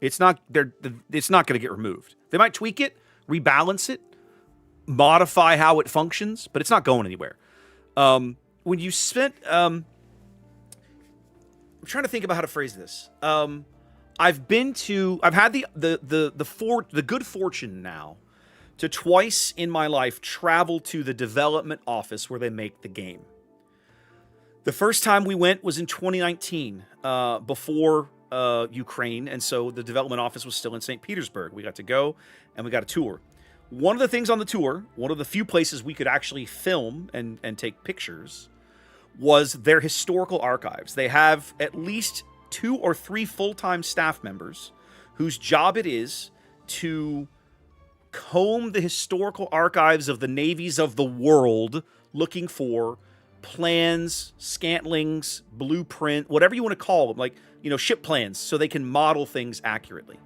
it's not going to get removed. They might tweak it, rebalance it, modify how it functions, but it's not going anywhere. When you spent, I'm trying to think about how to phrase this. I've had the good fortune now to twice in my life travel to the development office where they make the game. The first time we went was in 2019, before Ukraine, and so the development office was still in St. Petersburg. We got to go, and we got a tour. One of the things on the tour, one of the few places we could actually film and take pictures, was their historical archives. They have at least 2 or 3 full-time staff members whose job it is to comb the historical archives of the navies of the world, looking for plans, scantlings, blueprint, whatever you want to call them, like, ship plans, so they can model things accurately.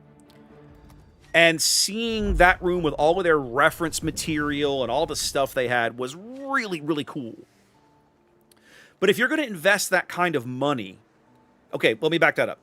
And seeing that room with all of their reference material and all the stuff they had was really, really cool. But if you're going to invest that kind of money, okay, let me back that up.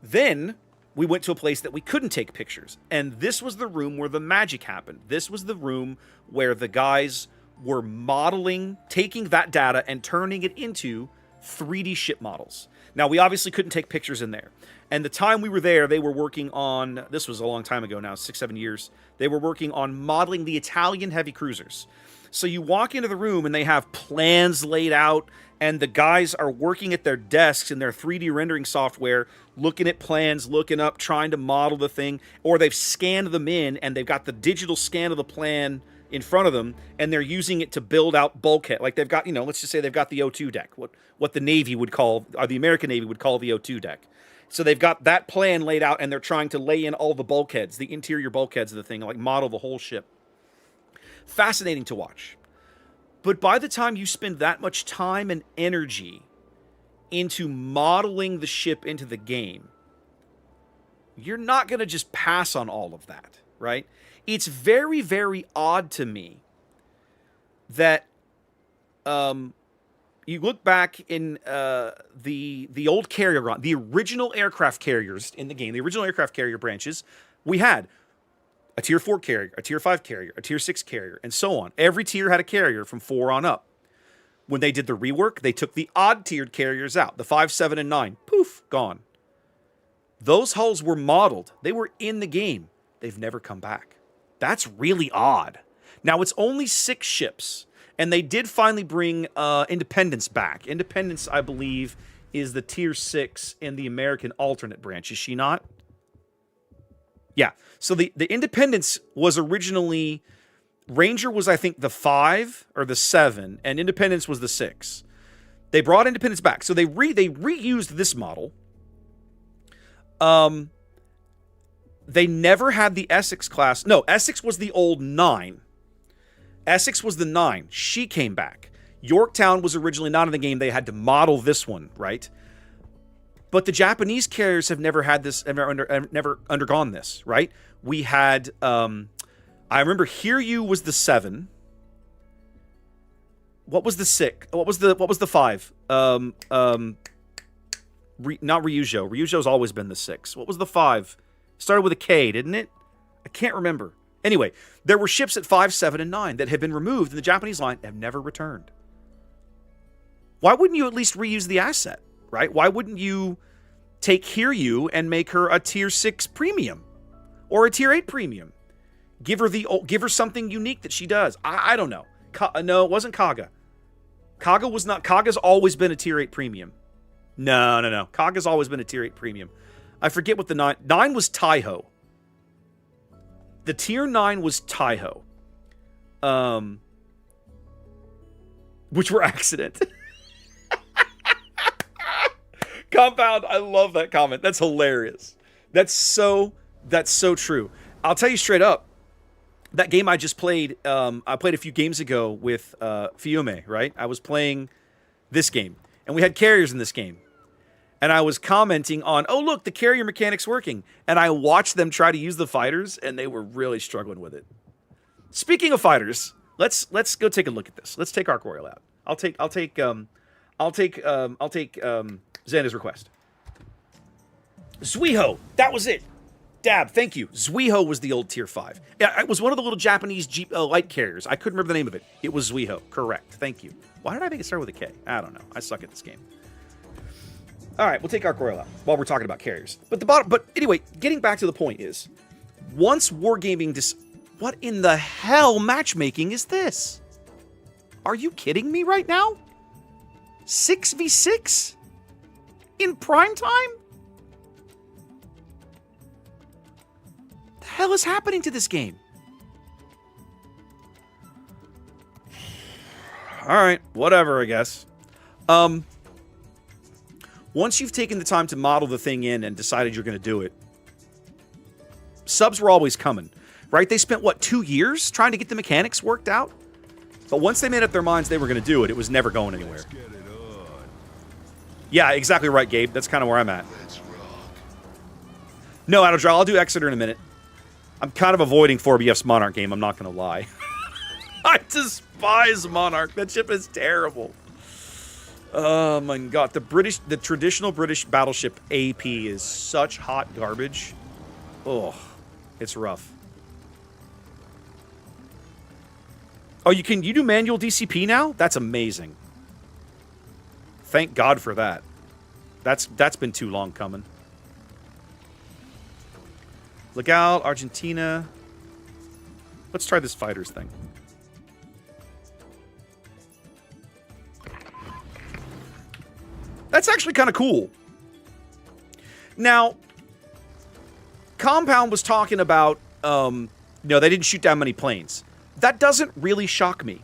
Then we went to a place that we couldn't take pictures. And this was the room where the magic happened. This was the room where the guys were modeling, taking that data and turning it into 3D ship models. Now, we obviously couldn't take pictures in there. And the time we were there, they were working on, this was a long time ago now, 6-7 years, they were working on modeling the Italian heavy cruisers. So you walk into the room and they have plans laid out, and the guys are working at their desks in their 3D rendering software, looking at plans, looking up, trying to model the thing, or they've scanned them in and they've got the digital scan of the plan in front of them, and they're using it to build out bulkhead. Like they've got, let's just say they've got the O2 deck, what the Navy would call, or the American Navy would call the O2 deck. So they've got that plan laid out, and they're trying to lay in all the bulkheads, the interior bulkheads of the thing, like model the whole ship. Fascinating to watch. But by the time you spend that much time and energy into modeling the ship into the game, you're not going to just pass on all of that, right? It's very, very odd to me that you look back in the old carrier run, the original aircraft carriers in the game, the original aircraft carrier branches, we had a tier 4 carrier, a tier 5 carrier, a tier 6 carrier, and so on. Every tier had a carrier from 4 on up. When they did the rework, they took the odd-tiered carriers out, the 5, 7, and 9. Poof, gone. Those hulls were modeled. They were in the game. They've never come back. That's really odd. Now, it's only 6 ships, and they did finally bring Independence back. Independence, I believe, is the tier 6 in the American alternate branch. Is she not? Yeah. So the Independence was originally... Ranger was, I think, the 5 or the 7, and Independence was the 6. They brought Independence back. So they reused this model. They never had the Essex class. No, Essex was the old 9. Essex was the 9. She came back. Yorktown was originally not in the game. They had to model this one, right? But the Japanese carriers have never had this, never undergone this, right? We had, I remember Hiryu was the 7. What was the 6? What was the 5? Not Ryujo. Ryujo's always been the 6. What was the 5? Started with a K, didn't it? I can't remember. Anyway, there were ships at 5, 7, and 9 that had been removed in the Japanese line and have never returned. Why wouldn't you at least reuse the asset, right? Why wouldn't you take Hiryu and make her a tier 6 premium or a tier 8 premium? Give her something unique that she does. I don't know. No, it wasn't Kaga. Kaga was not. Kaga's always been a tier 8 premium. No. Kaga's always been a tier 8 premium. I forget what the 9. 9 was Taiho. The tier 9 was Taiho. Which were accident. Compound, I love that comment. That's hilarious. That's so true. I'll tell you straight up. That game I just played, I played a few games ago with Fiume, right? I was playing this game, and we had carriers in this game. And I was commenting on, oh, look, the carrier mechanic's working. And I watched them try to use the fighters, and they were really struggling with it. Speaking of fighters, let's go take a look at this. Let's take Arc Royal out. I'll take Xander's request. Zuiho, that was it. Dab, thank you. Zuiho was the old tier 5. Yeah, it was one of the little Japanese Jeep light carriers. I couldn't remember the name of it. It was Zuiho. Correct. Thank you. Why did I think it started with a K? I don't know. I suck at this game. All right, we'll take Arc Royal out while we're talking about carriers. But anyway, getting back to the point is, once wargaming what in the hell matchmaking is this? Are you kidding me right now? 6v6 in prime time? The hell is happening to this game? All right, whatever, I guess. Once you've taken the time to model the thing in and decided you're going to do it, subs were always coming, right? They spent, what, 2 years trying to get the mechanics worked out? But once they made up their minds they were going to do it, it was never going anywhere. Yeah, exactly right, Gabe. That's kind of where I'm at. No, Adodra, I'll do Exeter in a minute. I'm kind of avoiding 4BF's Monarch game, I'm not going to lie. I despise Monarch. That ship is terrible. Oh my god, the traditional British battleship AP is such hot garbage. Oh, it's rough. Oh, you do manual DCP now? That's amazing. Thank God for that. That's been too long coming. Look out, Argentina. Let's try this fighters thing. That's actually kind of cool. Now, Compound was talking about, they didn't shoot down many planes. That doesn't really shock me.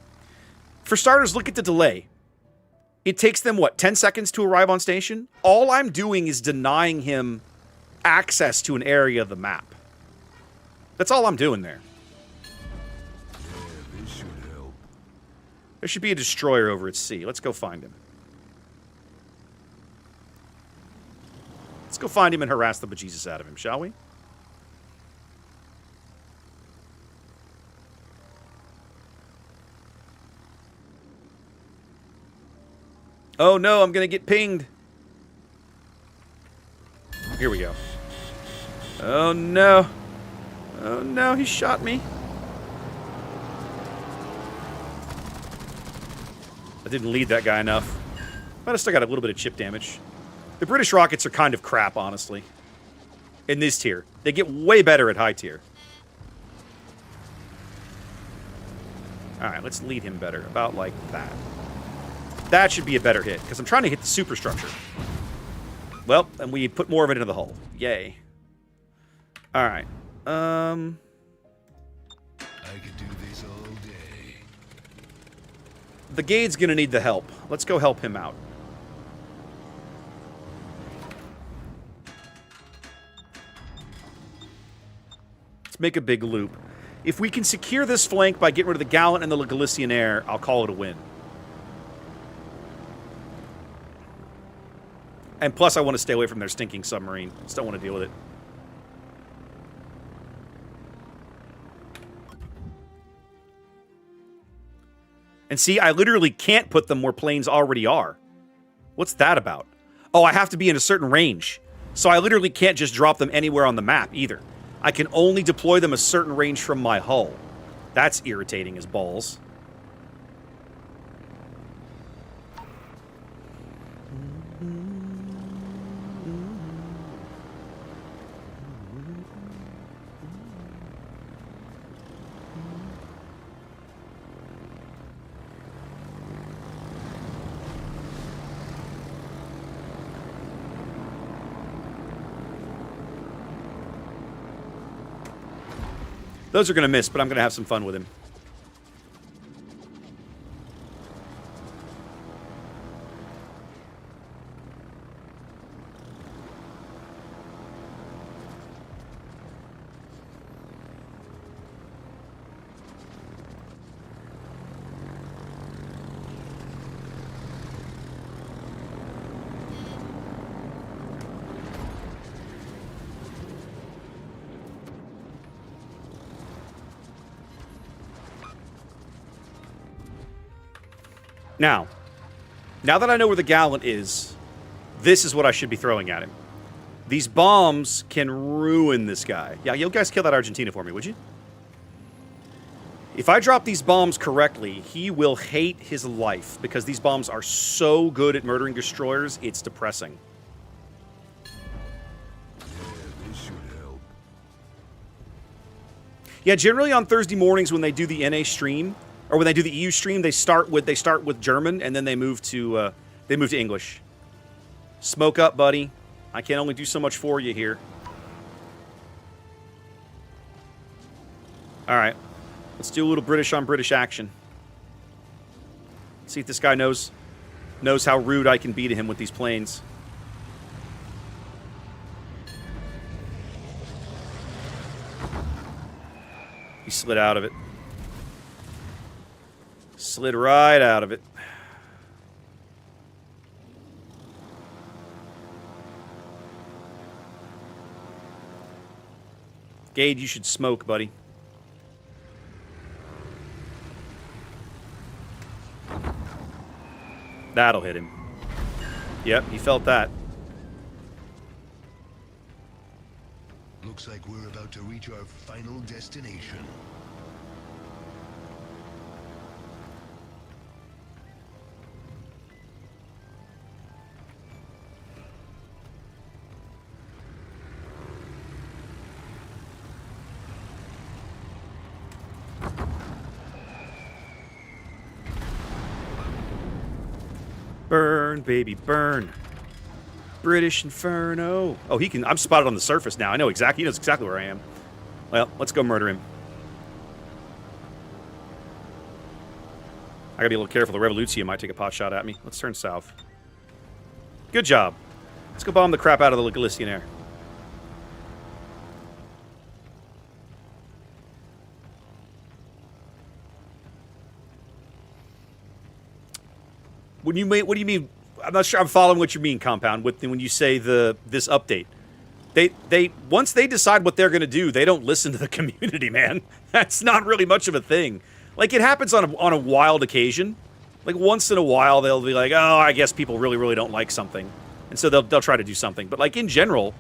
For starters, look at the delay. It takes them, 10 seconds to arrive on station? All I'm doing is denying him access to an area of the map. That's all I'm doing there. Yeah, this should help. There should be a destroyer over at sea. Let's go find him. Let's go find him and harass the bejesus out of him, shall we? Oh no, I'm gonna get pinged. Here we go. Oh no. Oh no, he shot me. I didn't lead that guy enough. But I still got a little bit of chip damage. The British rockets are kind of crap, honestly. In this tier. They get way better at high tier. Alright, let's lead him better. About like that. That should be a better hit, because I'm trying to hit the superstructure. Well, and we put more of it into the hull. Yay. Alright. I could do this all day. The Gade's gonna need the help. Let's go help him out. Let's make a big loop. If we can secure this flank by getting rid of the Gallant and the Galician Air, I'll call it a win. And plus, I want to stay away from their stinking submarine. Just don't want to deal with it. And see, I literally can't put them where planes already are. What's that about? Oh, I have to be in a certain range. So I literally can't just drop them anywhere on the map, either. I can only deploy them a certain range from my hull. That's irritating as balls. Those are going to miss, but I'm going to have some fun with him. Now that I know where the Gallant is, this is what I should be throwing at him. These bombs can ruin this guy. Yeah, you guys kill that Argentina for me, would you? If I drop these bombs correctly, he will hate his life because these bombs are so good at murdering destroyers, it's depressing. Yeah, this should help. Yeah, generally on Thursday mornings when they do the NA stream, or when they do the EU stream, they start with German and then they move to English. Smoke up, buddy. I can only do so much for you here. All right, let's do a little British on British action. See if this guy knows how rude I can be to him with these planes. He slid out of it. Slid right out of it. Gage, you should smoke, buddy. That'll hit him. Yep, he felt that. Looks like we're about to reach our final destination. Burn, baby, burn. British Inferno. Oh, he can. I'm spotted on the surface now. I know exactly. He knows exactly where I am. Well, let's go murder him. I gotta be a little careful. The Revolution might take a pot shot at me. Let's turn south. Good job. Let's go bomb the crap out of the Galician air. What do you mean? I'm not sure I'm following what you mean, Compound, when you say this update. They once they decide what they're going to do, they don't listen to the community, man. That's not really much of a thing. Like, it happens on a wild occasion. Like, once in a while, they'll be like, oh, I guess people really, really don't like something. And so they'll try to do something. But, like, in general,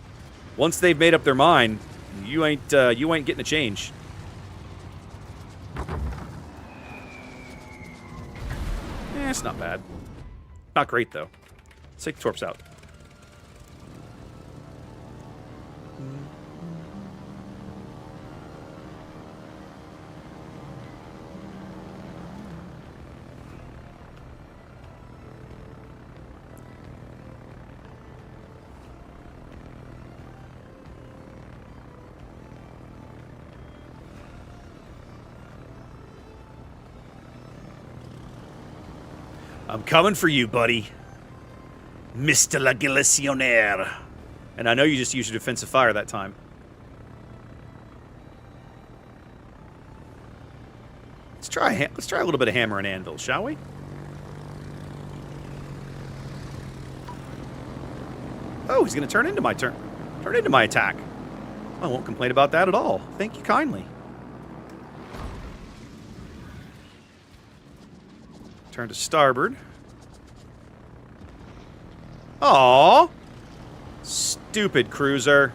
once they've made up their mind, you ain't getting a change. It's not bad. Not great, though. Let's take the torps out. I'm coming for you, buddy. Mr. La Galicianaire. And I know you just used your defensive fire that time. Let's try a little bit of hammer and anvil, shall we? Oh, he's going to turn into my attack. I won't complain about that at all. Thank you kindly. Turn to starboard. Aww. Stupid cruiser.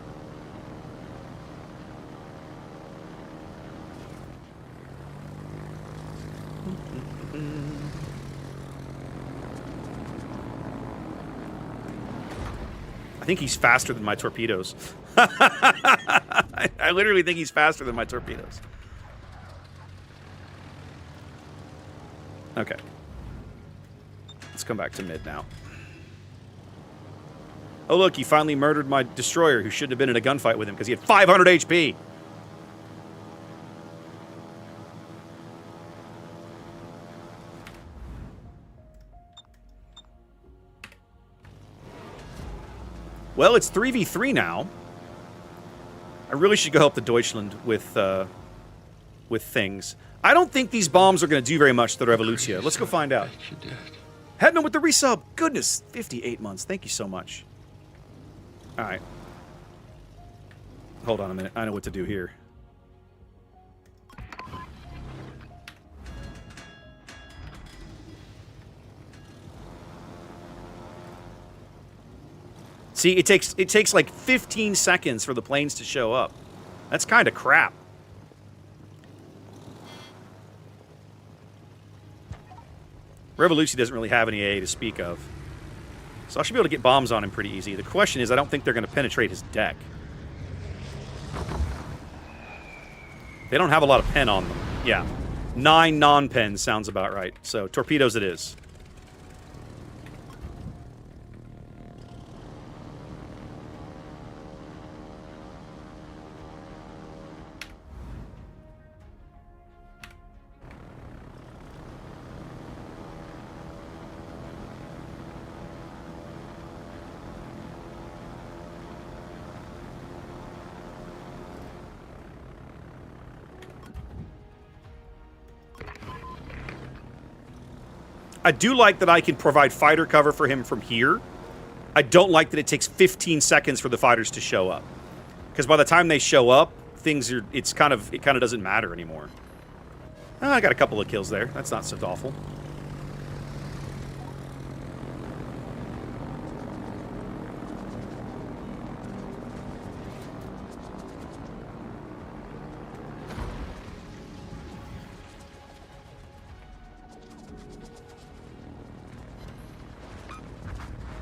I think he's faster than my torpedoes. I literally think he's faster than my torpedoes. Okay. Let's come back to mid now. Oh, look, he finally murdered my destroyer who shouldn't have been in a gunfight with him because he had 500 HP. Well, it's 3v3 now. I really should go help the Deutschland with things. I don't think these bombs are going to do very much to the Revolutia. Let's go find out. Headman with the resub. Goodness, 58 months. Thank you so much. All right. Hold on a minute. I know what to do here. See, it takes like 15 seconds for the planes to show up. That's kind of crap. Revolution doesn't really have any AA to speak of. So I should be able to get bombs on him pretty easy. The question is, I don't think they're going to penetrate his deck. They don't have a lot of pen on them. Yeah. 9 non-pens sounds about right. So torpedoes it is. I do like that I can provide fighter cover for him from here. I don't like that it takes 15 seconds for the fighters to show up. Because by the time they show up, it kind of doesn't matter anymore. Oh, I got a couple of kills there. That's not so awful.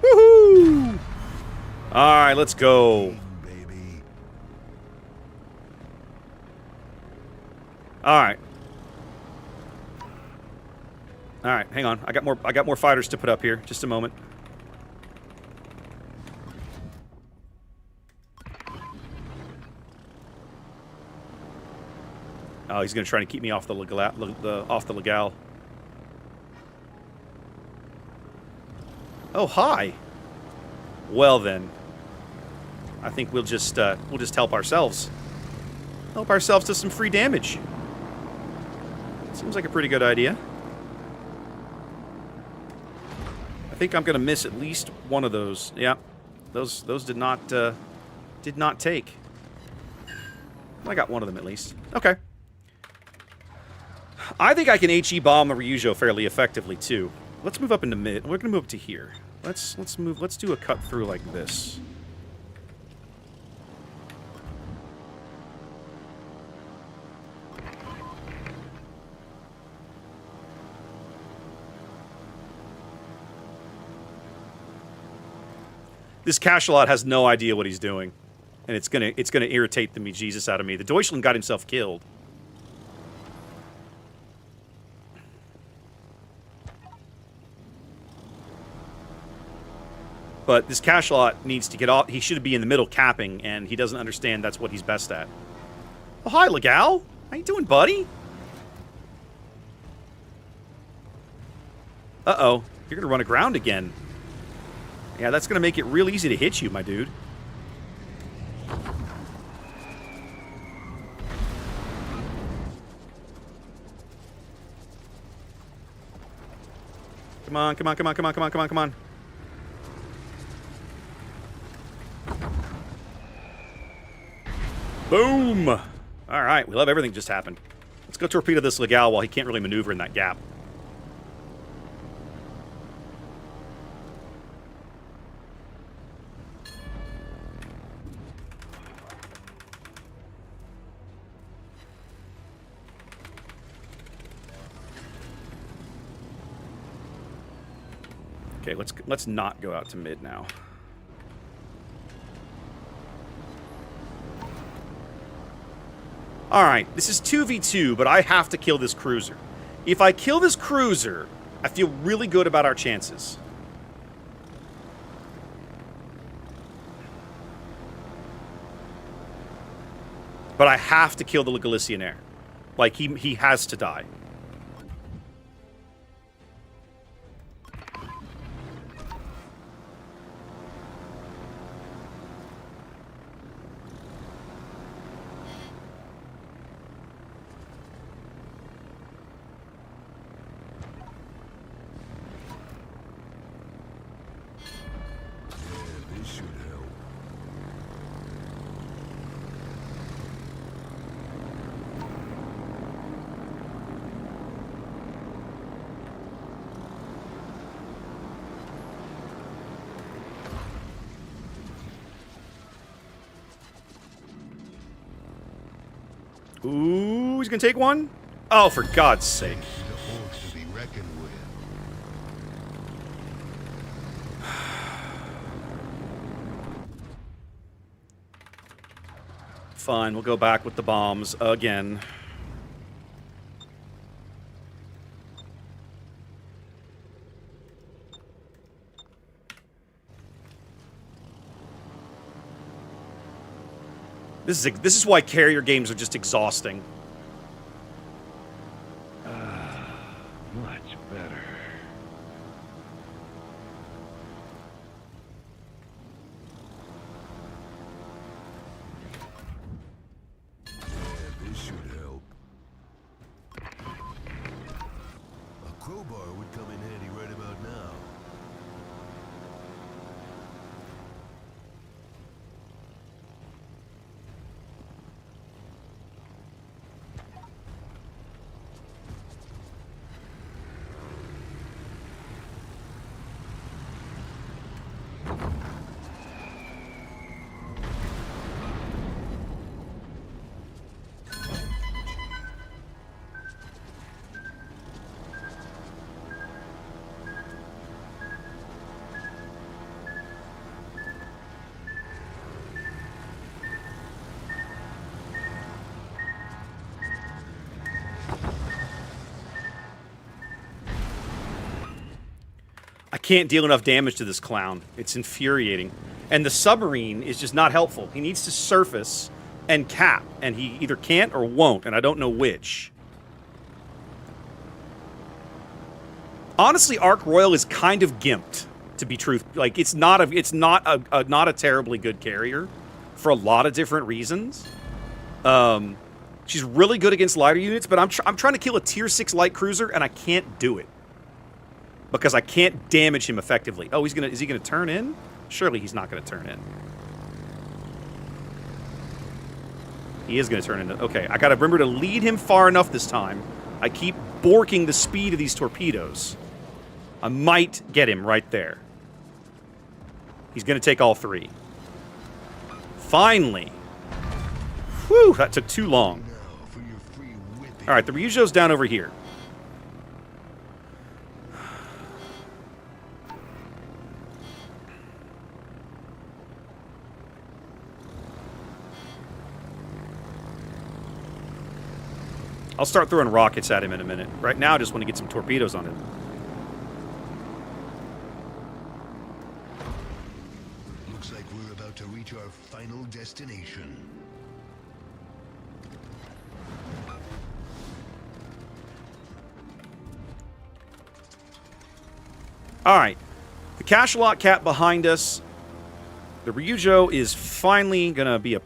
Woohoo! All right, let's go. Baby. All right. All right, hang on. I got more fighters to put up here. Just a moment. Oh, he's going to try to keep me off the Legal. Oh, hi. Well then, I think we'll just help ourselves. Help ourselves to some free damage. Seems like a pretty good idea. I think I'm gonna miss at least one of those. Yeah, those did not take. I got one of them at least. Okay. I think I can HE bomb the Ryujo fairly effectively too. Let's move up into mid. We're gonna move up to here. Let's move. Let's do a cut through like this. This Cachalot has no idea what he's doing, and it's gonna irritate the bejesus out of me. The Deutschland got himself killed. But this Cachalot needs to get off. He should be in the middle capping, and he doesn't understand that's what he's best at. Oh, hi, Legal. How you doing, buddy? Uh-oh. You're going to run aground again. Yeah, that's going to make it real easy to hit you, my dude. Come on, come on, come on, come on, come on, come on, come on. Boom! Alright, we love everything just happened. Let's go torpedo this Legal while he can't really maneuver in that gap. Okay, let's not go out to mid now. Alright, this is 2v2, but I have to kill this cruiser. If I kill this cruiser, I feel really good about our chances. But I have to kill the Galicianaire. Like, he has to die. Ooh, he's gonna take one? Oh, for God's sake. The force to be reckoned with. Fine, we'll go back with the bombs again. This is why carrier games are just exhausting. Much better. Yeah, this should help. A crowbar would come in handy right about now. I can't deal enough damage to this clown. It's infuriating. And the submarine is just not helpful. He needs to surface and cap, and he either can't or won't, and I don't know which. Honestly, Ark Royal is kind of gimped, to be truthful. Like, it's not a terribly good carrier for a lot of different reasons. She's really good against lighter units, but I'm trying to kill a tier 6 light cruiser, and I can't do it. Because I can't damage him effectively. Oh, is he gonna turn in? Surely he's not gonna turn in. He is gonna turn in. Okay, I gotta remember to lead him far enough this time. I keep borking the speed of these torpedoes. I might get him right there. He's gonna take all three. Finally. Whew, that took too long. Alright, the Ryujo's down over here. I'll start throwing rockets at him in a minute. Right now, I just want to get some torpedoes on him. Looks like we're about to reach our final destination. Alright. The Cachalot Cat behind us. The Ryujo is finally going to be a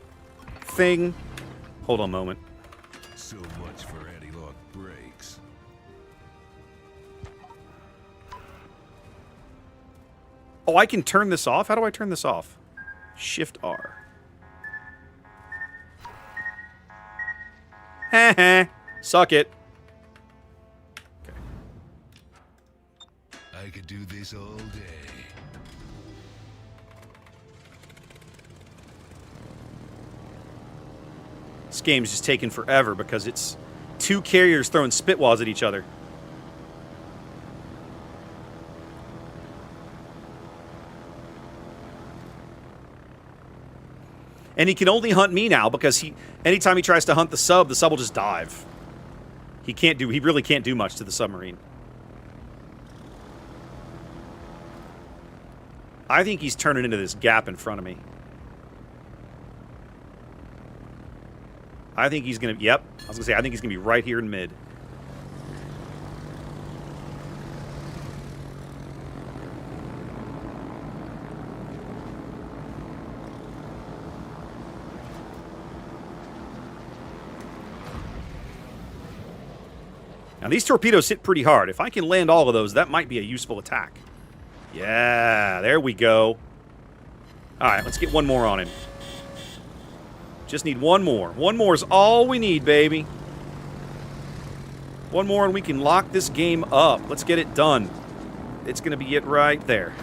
thing. Hold on a moment. So much for anti-lock brakes. Oh, I can turn this off? How do I turn this off? Shift R. Heh. Suck it. Okay. I could do this all day. This game's just taking forever because it's two carriers throwing spitwads at each other. And he can only hunt me now because anytime he tries to hunt the sub will just dive. He really can't do much to the submarine. I think he's turning into this gap in front of me. I think he's gonna, yep. I was gonna say, I think he's gonna be right here in mid. Now these torpedoes hit pretty hard. If I can land all of those, that might be a useful attack. Yeah, there we go. Alright, let's get one more on him. Just need one more. One more is all we need, baby. One more and we can lock this game up. Let's get it done. It's going to be it right there.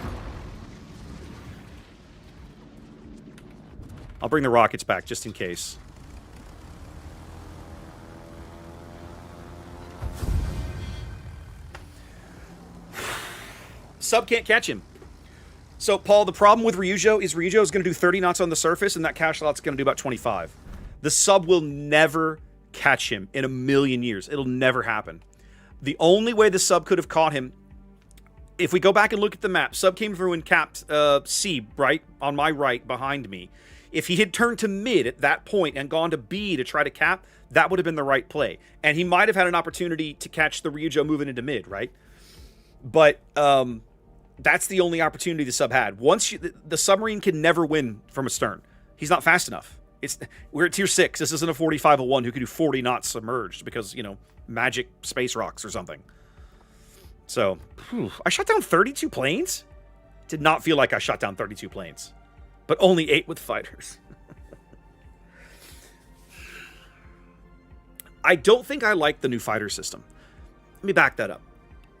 I'll bring the rockets back just in case. Sub can't catch him. So, Paul, the problem with Ryujo is going to do 30 knots on the surface, and that Cachalot's going to do about 25. The sub will never catch him in a million years. It'll never happen. The only way the sub could have caught him, if we go back and look at the map, sub came through and capped C, right, on my right, behind me. If he had turned to mid at that point and gone to B to try to cap, that would have been the right play. And he might have had an opportunity to catch the Ryujo moving into mid, right? But that's the only opportunity the sub had. The submarine can never win from astern. He's not fast enough. We're at tier 6. This isn't a 4501 who can do 40 knots submerged because, magic space rocks or something. So, I shot down 32 planes? Did not feel like I shot down 32 planes. But only 8 with fighters. I don't think I like the new fighter system. Let me back that up.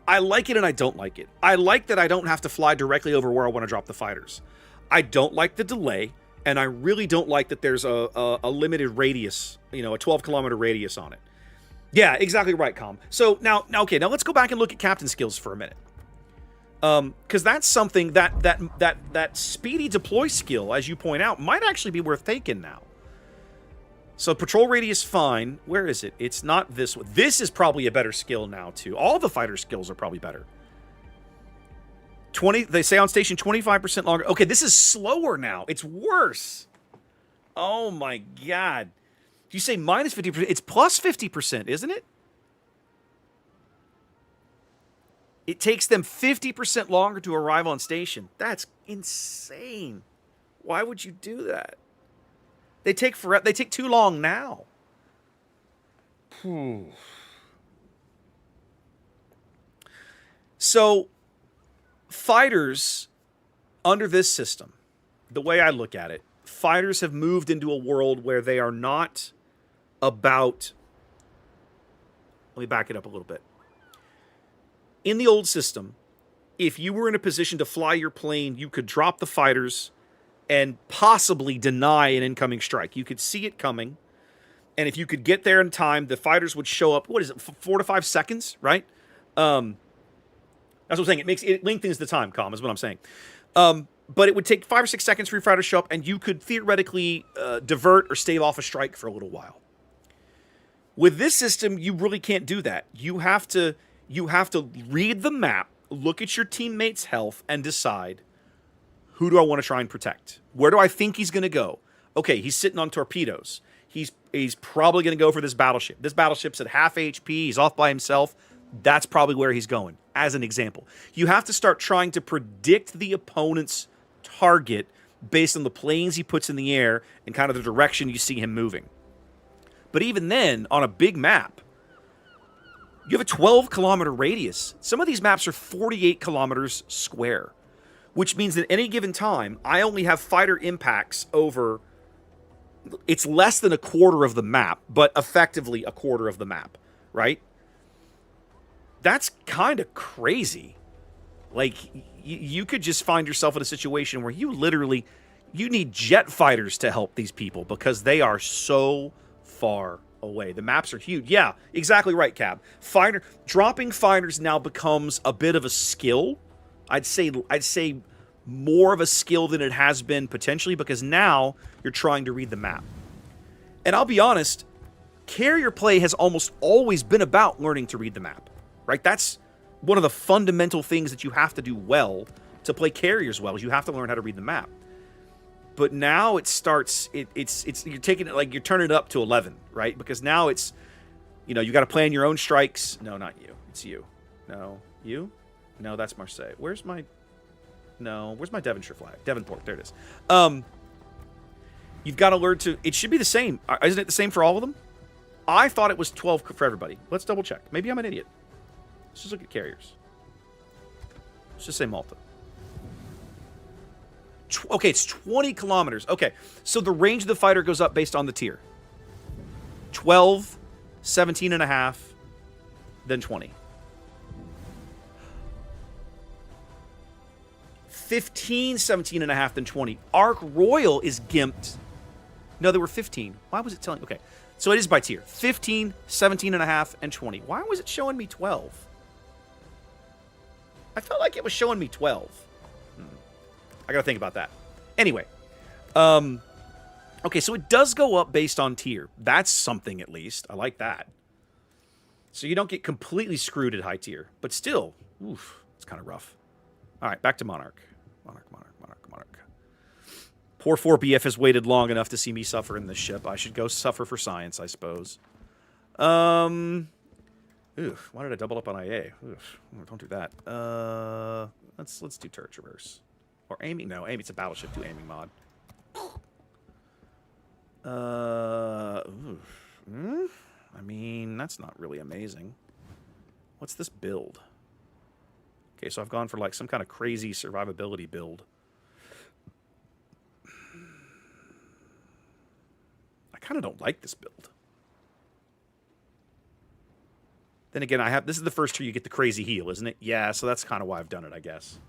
I like it and I don't like it. I like that I don't have to fly directly over where I want to drop the fighters. I don't like the delay, and I really don't like that there's a limited radius, a 12-kilometer radius on it. Yeah, exactly right, Com. So now let's go back and look at captain skills for a minute. Because that's something that speedy deploy skill, as you point out, might actually be worth taking now. So patrol radius, fine. Where is it? It's not this one. This is probably a better skill now, too. All the fighter skills are probably better. They say on station 25% longer. Okay, this is slower now. It's worse. Oh, my God. You say minus 50%. It's plus 50%, isn't it? It takes them 50% longer to arrive on station. That's insane. Why would you do that? They take too long now. So, fighters under this system, the way I look at it, fighters have moved into a world where they are not about... Let me back it up a little bit. In the old system, if you were in a position to fly your plane, you could drop the fighters and possibly deny an incoming strike. You could see it coming, and if you could get there in time, the fighters would show up, 4 to 5 seconds, right? That's what I'm saying. It lengthens the time, Com, is what I'm saying. But it would take 5 or 6 seconds for your fighter to show up, and you could theoretically divert or stave off a strike for a little while. With this system, you really can't do that. You have to read the map, look at your teammates' health, and decide, who do I want to try and protect? Where do I think he's going to go? Okay, he's sitting on torpedoes. He's probably going to go for this battleship. This battleship's at half HP. He's off by himself. That's probably where he's going, as an example. You have to start trying to predict the opponent's target based on the planes he puts in the air and kind of the direction you see him moving. But even then, on a big map, you have a 12-kilometer radius. Some of these maps are 48 kilometers square, which means that at any given time, I only have fighter impacts over... It's less than a quarter of the map, but effectively a quarter of the map, right? That's kind of crazy. Like, you could just find yourself in a situation where you need jet fighters to help these people because they are so far away. The maps are huge. Yeah, exactly right, Cab. Dropping fighters now becomes a bit of a skill. I'd say more of a skill than it has been potentially because now you're trying to read the map. And I'll be honest, carrier play has almost always been about learning to read the map, right? That's one of the fundamental things that you have to do well to play carriers well is you have to learn how to read the map. But now it starts, you're taking it like you're turning it up to 11, right? Because now it's, you got to plan your own strikes. No, not you. It's you. No, you? No, that's Marseille. Where's my Devonshire flag? Devonport, there it is. You've got to learn to, it should be the same. Isn't it the same for all of them? I thought it was 12 for everybody. Let's double check. Maybe I'm an idiot. Let's just look at carriers. Let's just say Malta. Okay, it's 20 kilometers. Okay, so the range of the fighter goes up based on the tier. 12, 17 and a half, then 20. 15, 17 and a half, then 20. Ark Royal is gimped. No, they were 15. Why was it telling? Okay, so it is by tier. 15, 17 and a half, and 20. Why was it showing me 12? I felt like it was showing me 12. I gotta think about that. Anyway, okay, so it does go up based on tier. That's something at least. I like that. So you don't get completely screwed at high tier, but still, oof, it's kind of rough. All right, back to Monarch. Monarch. Poor 4BF has waited long enough to see me suffer in this ship. I should go suffer for science, I suppose. Oof, why did I double up on IA? Oof, don't do that. Let's do turret traverse. Or aiming. No, aiming. It's a battleship. Do aiming mod. I mean, that's not really amazing. What's this build? Okay, so I've gone for like some kind of crazy survivability build. I kind of don't like this build. Then again, this is the first tier you get the crazy heal, isn't it? Yeah, so that's kind of why I've done it, I guess.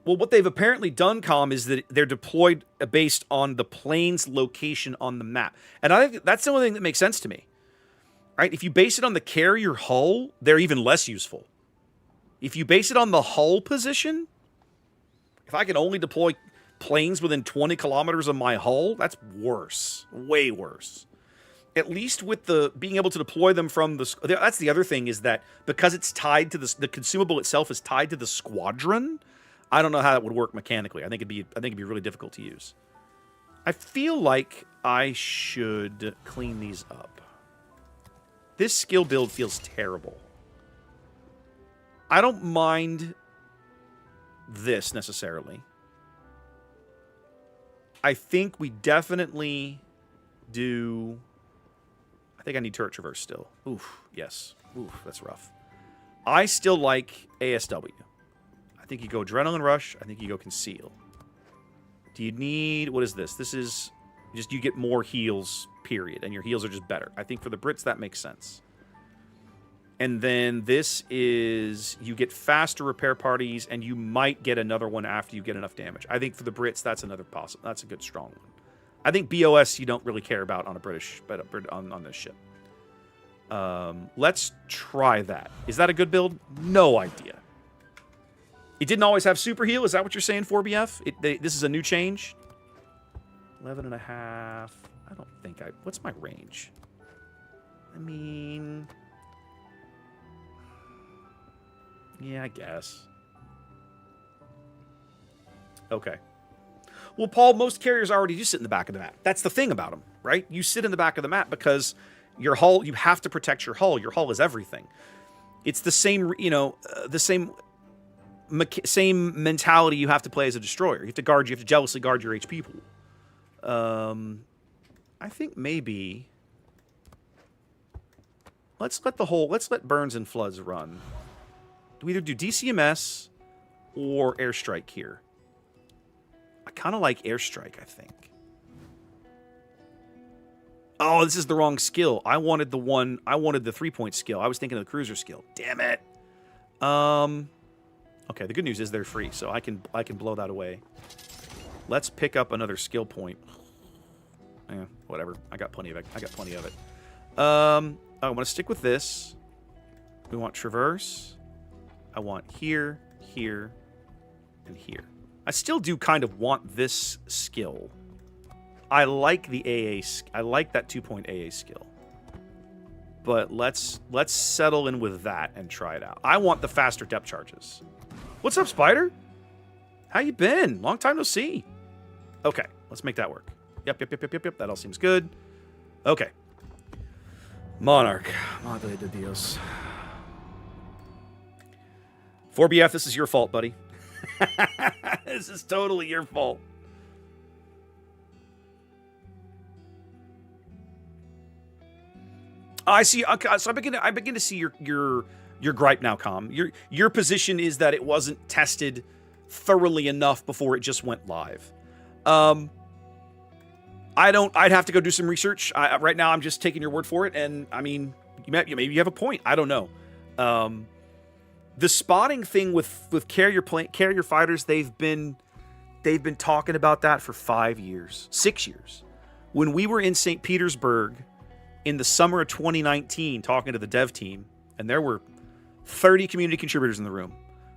Well, what they've apparently done, Colm, is that they're deployed based on the plane's location on the map. And I think that's the only thing that makes sense to me. Right? If you base it on the carrier hull, they're even less useful. If you base it on the hull position, if I can only deploy planes within 20 kilometers of my hull, that's worse. Way worse. At least with the being able to deploy them from the... That's the other thing, is that because it's tied to the consumable itself is tied to the squadron... I don't know how that would work mechanically. I think it'd be really difficult to use. I feel like I should clean these up. This skill build feels terrible. I don't mind this necessarily. I think we definitely do... I think I need turret traverse still. Oof, yes. Oof, that's rough. I still like ASW. I think you go Adrenaline Rush. I think you go Conceal. Do you need... What is this? This is just you get more heals, period. And your heals are just better. I think for the Brits, that makes sense. And then this is... You get faster repair parties, and you might get another one after you get enough damage. I think for the Brits, that's another possible... That's a good, strong one. I think BOS you don't really care about on a British... But on this ship. Let's try that. Is that a good build? No idea. It didn't always have super heal. Is that what you're saying, 4BF? This is a new change? 11.5. I don't think I... What's my range? I mean... Yeah, I guess. Okay. Well, Paul, most carriers already do sit in the back of the map. That's the thing about them, right? You sit in the back of the map because your hull... You have to protect your hull. Your hull is everything. It's the same, the same mentality you have to play as a destroyer. You have to jealously guard your HP pool. I think maybe let's let Burns and Floods run. Do we either do DCMS or Airstrike here? I kind of like Airstrike, I think. Oh, this is the wrong skill. I wanted the 3-point skill. I was thinking of the cruiser skill. Damn it. Okay, the good news is they're free, so I can blow that away. Let's pick up another skill point. Whatever. I got plenty of it. I'm going to stick with this. We want traverse. I want here, here, and here. I still do kind of want this skill. I like the AA. I like that 2-point AA skill. But let's settle in with that and try it out. I want the faster depth charges. What's up, Spider? How you been? Long time no see. Okay, let's make that work. Yep. That all seems good. Okay. Monarch. Madre de Dios. 4BF, this is your fault, buddy. This is totally your fault. I see. Okay, so I begin to see your gripe now, Com. Your position is that it wasn't tested thoroughly enough before it just went live. I'd have to go do some research. Right now, I'm just taking your word for it, and I mean, maybe you have a point. I don't know. The spotting thing with carrier fighters, they've been talking about that for 5 years, 6 years. When we were in St. Petersburg in the summer of 2019 talking to the dev team, and there were 30 community contributors in the room.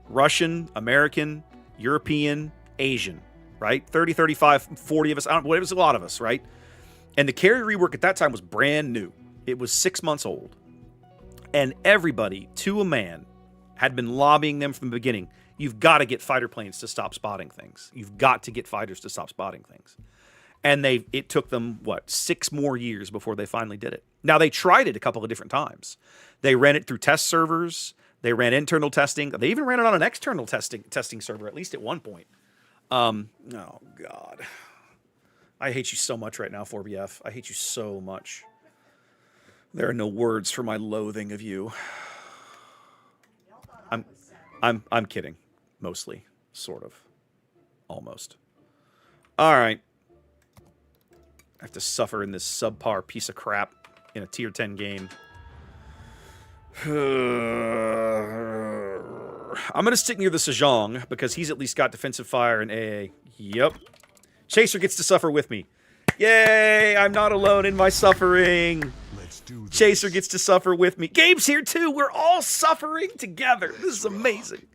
Russian, American, European, Asian, right? 30, 35, 40 of us. It was a lot of us, right? And the carrier rework at that time was brand new. It was 6 months old. And everybody, to a man, had been lobbying them from the beginning. You've got to get fighter planes to stop spotting things. You've got to get fighters to stop spotting things. And it took them, 6 more years before they finally did it. Now, they tried it a couple of different times. They ran it through test servers. They ran internal testing. They even ran it on an external testing server, at least at one point. Oh, God. I hate you so much right now, 4BF. I hate you so much. There are no words for my loathing of you. I'm kidding. Mostly. Sort of. Almost. All right. I have to suffer in this subpar piece of crap in a tier 10 game. I'm going to stick near the Sejong because he's at least got defensive fire and AA. Yep. Chaser gets to suffer with me. Yay! I'm not alone in my suffering. Let's do this. Chaser gets to suffer with me. Gabe's here too. We're all suffering together. This is amazing.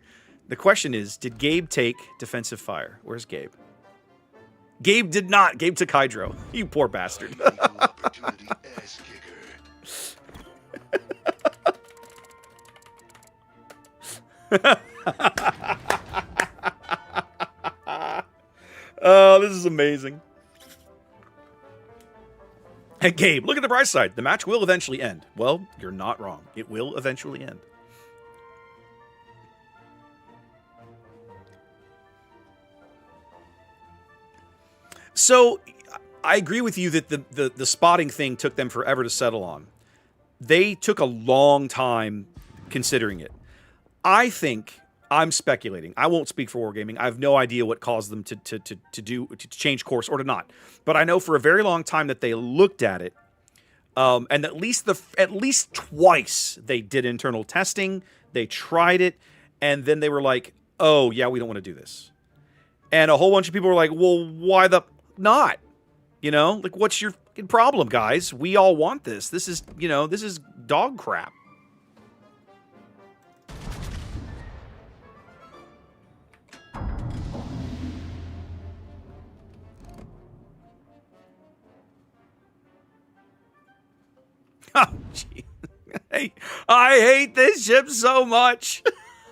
The question is, did Gabe take defensive fire? Where's Gabe? Gabe did not. Gabe took Hydro. You poor bastard. Opportunity ass kicker. Oh, this is amazing. Hey, Gabe, look at the bright side. The match will eventually end. Well, you're not wrong. It will eventually end. So, I agree with you that the spotting thing took them forever to settle on. They took a long time considering it. I think, I'm speculating. I won't speak for Wargaming. I have no idea what caused them to change course or to not. But I know for a very long time that they looked at it, and at least twice they did internal testing. They tried it, and then they were like, "Oh yeah, we don't want to do this." And a whole bunch of people were like, "Well, why the not? You know, like what's your problem, guys? We all want this. This is dog crap." Oh, gee. Hey, I hate this ship so much.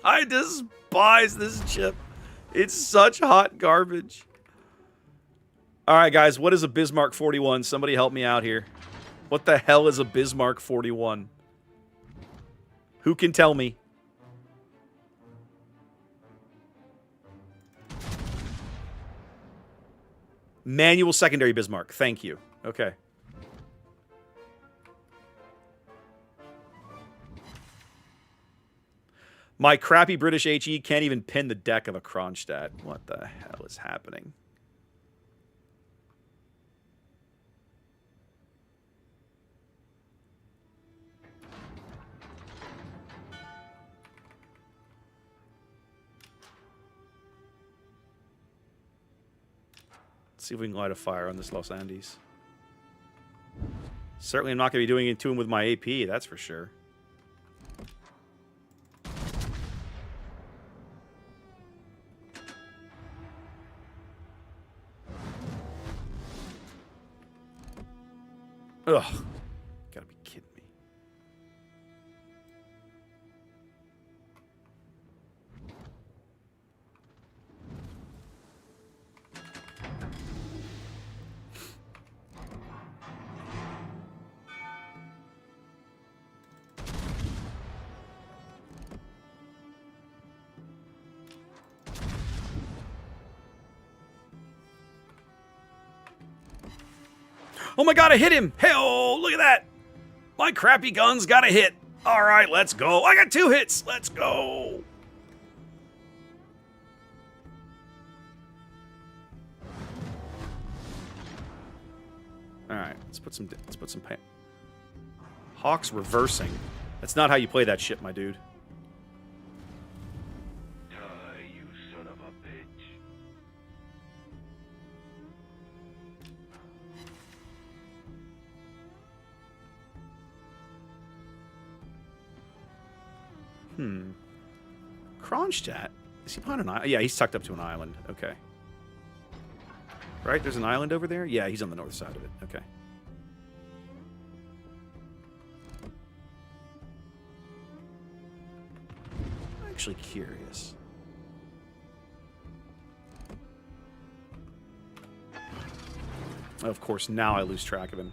I despise this ship. It's such hot garbage. All right, guys, what is a Bismarck 41? Somebody help me out here. What the hell is a Bismarck 41? Who can tell me? Manual secondary Bismarck. Thank you. Okay. My crappy British HE can't even pin the deck of a Kronstadt. What the hell is happening? Let's see if we can light a fire on this Los Andes. Certainly I'm not going to be doing it to him with my AP, that's for sure. Ugh. Gotta be kidding me. Oh my god, I hit him! Hell, look at that! My crappy guns got a hit. All right, let's go. I got 2 hits. Let's go. All right, let's put some paint. Hawk's reversing. That's not how you play that shit, my dude. You son of a bitch. Kronstadt? Is he behind an island? Yeah, he's tucked up to an island. Okay. Right? There's an island over there? Yeah, he's on the north side of it. Okay. I'm actually curious. Of course, now I lose track of him.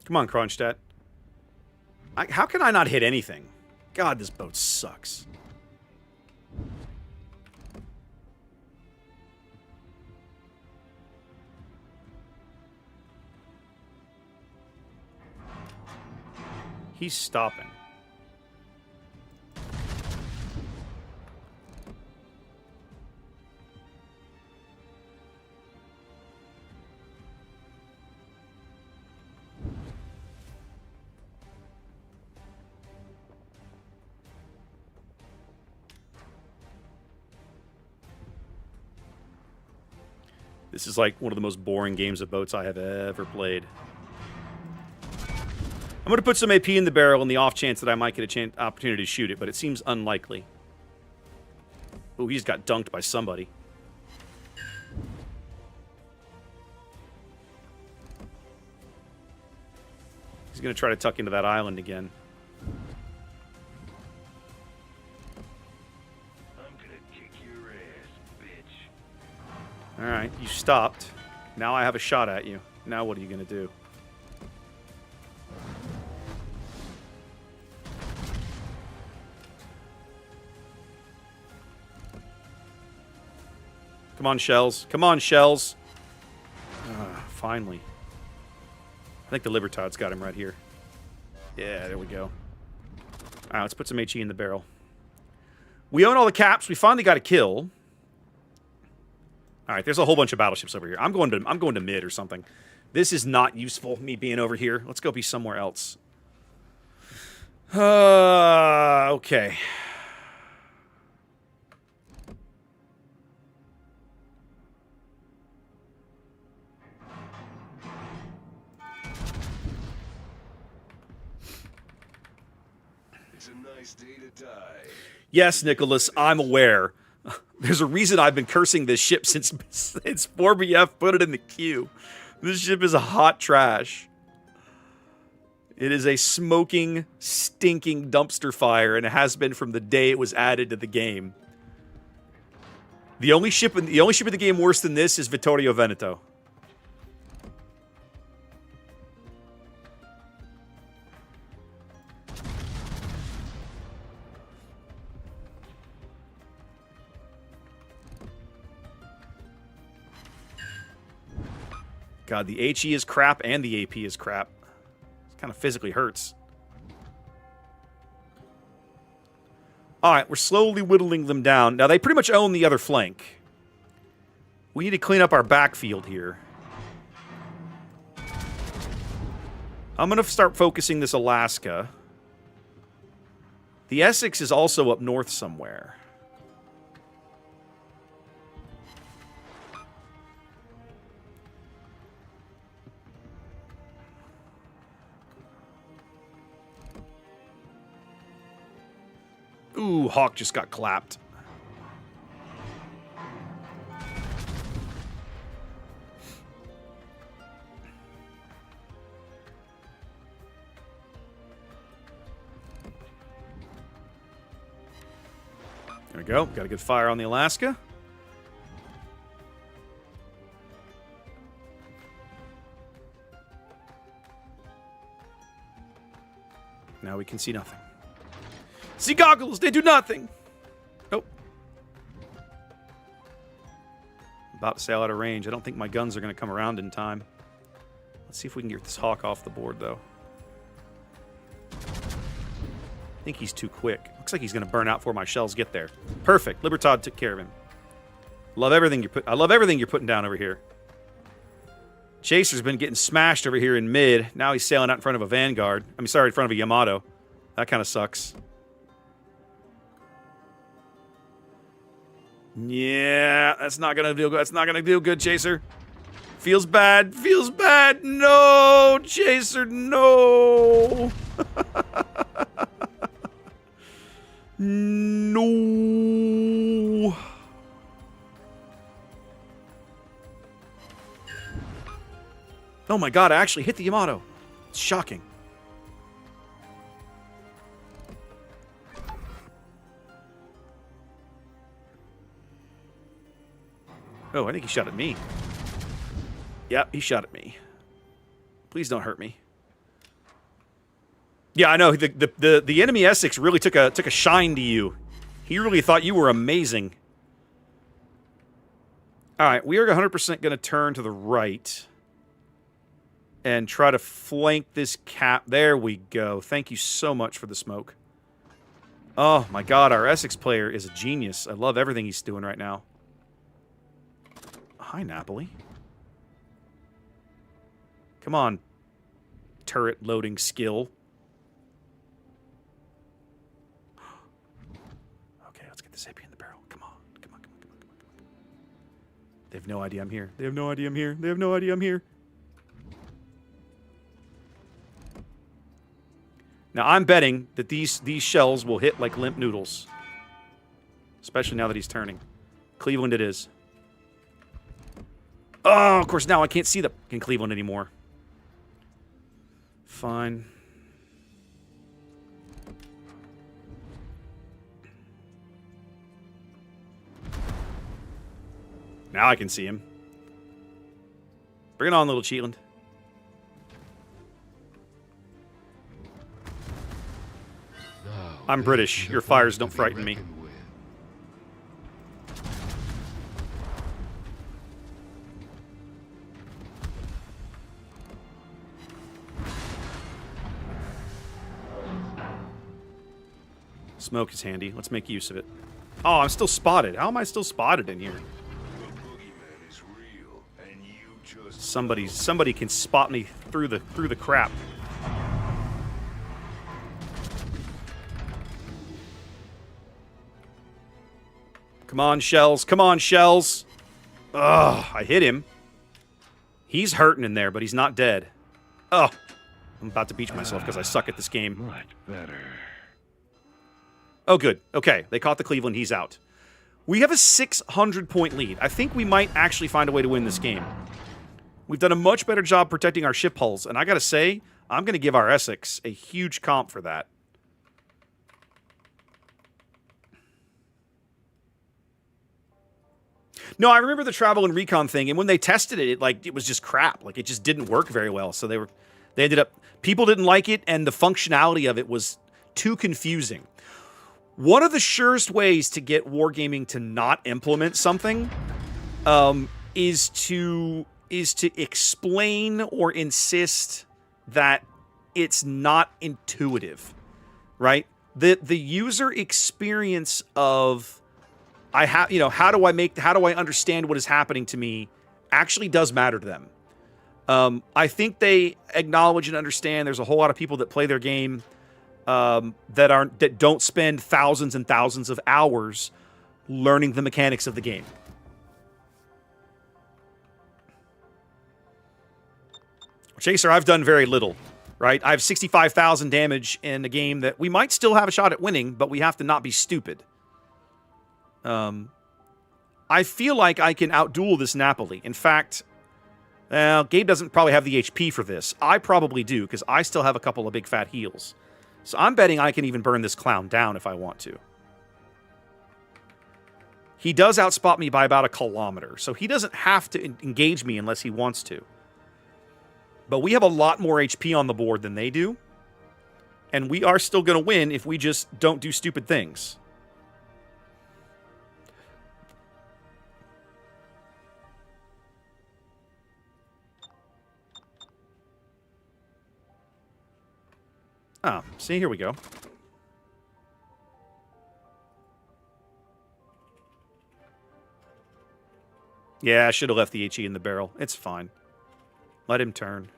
Come on, Kronstadt. How can I not hit anything? God, this boat sucks. He's stopping. This is like one of the most boring games of boats I have ever played. I'm going to put some AP in the barrel in the off chance that I might get a opportunity to shoot it, but it seems unlikely. Oh, he's got dunked by somebody. He's going to try to tuck into that island again. Alright, you stopped. Now I have a shot at you. Now what are you going to do? Come on, Shells. Come on, Shells. Finally. I think the Libertad's got him right here. Yeah, there we go. Alright, let's put some HE in the barrel. We own all the caps. We finally got a kill. All right, there's a whole bunch of battleships over here. I'm going to mid or something. This is not useful, me being over here. Let's go be somewhere else. Okay. It's a nice day to die. Yes, Nicholas, I'm aware. There's a reason I've been cursing this ship since 4BF put it in the queue. This ship is a hot trash. It is a smoking, stinking dumpster fire, and it has been from the day it was added to the game. The only ship in the game worse than this is Vittorio Veneto. God, the HE is crap and the AP is crap. It kind of physically hurts. Alright, we're slowly whittling them down. Now, they pretty much own the other flank. We need to clean up our backfield here. I'm going to start focusing this Alaska. The Essex is also up north somewhere. Ooh, Hawk just got clapped. There we go. Got a good fire on the Alaska. Now we can see nothing. See goggles, they do nothing. Nope. About to sail out of range. I don't think my guns are going to come around in time. Let's see if we can get this Hawk off the board, though. I think he's too quick. Looks like he's going to burn out before my shells get there. Perfect. Libertad took care of him. Love everything I love everything you're putting down over here. Chaser's been getting smashed over here in mid. Now he's sailing out in front of a Vanguard. I mean, sorry, in front of a Yamato. That kind of sucks. Yeah, that's not gonna do good. That's not gonna do good, Chaser. Feels bad. Feels bad. No, Chaser, no. No. Oh my god, I actually hit the Yamato. It's shocking. Oh, I think he shot at me. Yep, he shot at me. Please don't hurt me. Yeah, I know. The enemy Essex really took a shine to you. He really thought you were amazing. All right, we are 100% going to turn to the right and try to flank this cap. There we go. Thank you so much for the smoke. Oh my god, our Essex player is a genius. I love everything he's doing right now. Hi, Napoli. Come on, turret loading skill. Okay, let's get this AP in the barrel. Come on, come on, come on, come on, come on, come on. They have no idea I'm here. They have no idea I'm here. They have no idea I'm here. Now, I'm betting that these shells will hit like limp noodles. Especially now that he's turning. Cleveland it is. Oh, of course, now I can't see the in Cleveland anymore. Fine. Now I can see him. Bring it on, little Cheatland. I'm British. Your fires don't frighten me. Smoke is handy. Let's make use of it. Oh, I'm still spotted. How am I still spotted in here? Somebody can spot me through the crap. Come on, shells. Come on, shells. Ugh, I hit him. He's hurting in there, but he's not dead. Oh, I'm about to beach myself because I suck at this game. Much better. Oh, good. Okay, they caught the Cleveland. He's out. We have a 600-point lead. I think we might actually find a way to win this game. We've done a much better job protecting our ship hulls, and I gotta say, I'm gonna give our Essex a huge comp for that. No, I remember the travel and recon thing, and when they tested it, it was just crap. Like, it just didn't work very well. So they ended up, people didn't like it, and the functionality of it was too confusing. One of the surest ways to get wargaming to not implement something is to explain or insist that it's not intuitive, right? The user experience of how do I understand what is happening to me actually does matter to them. I think they acknowledge and understand there's a whole lot of people that play their game that don't spend thousands and thousands of hours learning the mechanics of the game. Chaser, I've done very little, right? I have 65,000 damage in a game that we might still have a shot at winning, but we have to not be stupid. I feel like I can outduel this Napoli. In fact, Gabe doesn't probably have the HP for this. I probably do, because I still have a couple of big fat heals. So I'm betting I can even burn this clown down if I want to. He does outspot me by about 1 kilometer, so he doesn't have to engage me unless he wants to. But we have a lot more HP on the board than they do. And we are still going to win if we just don't do stupid things. Oh, see, here we go. Yeah, I should have left the HE in the barrel. It's fine. Let him turn.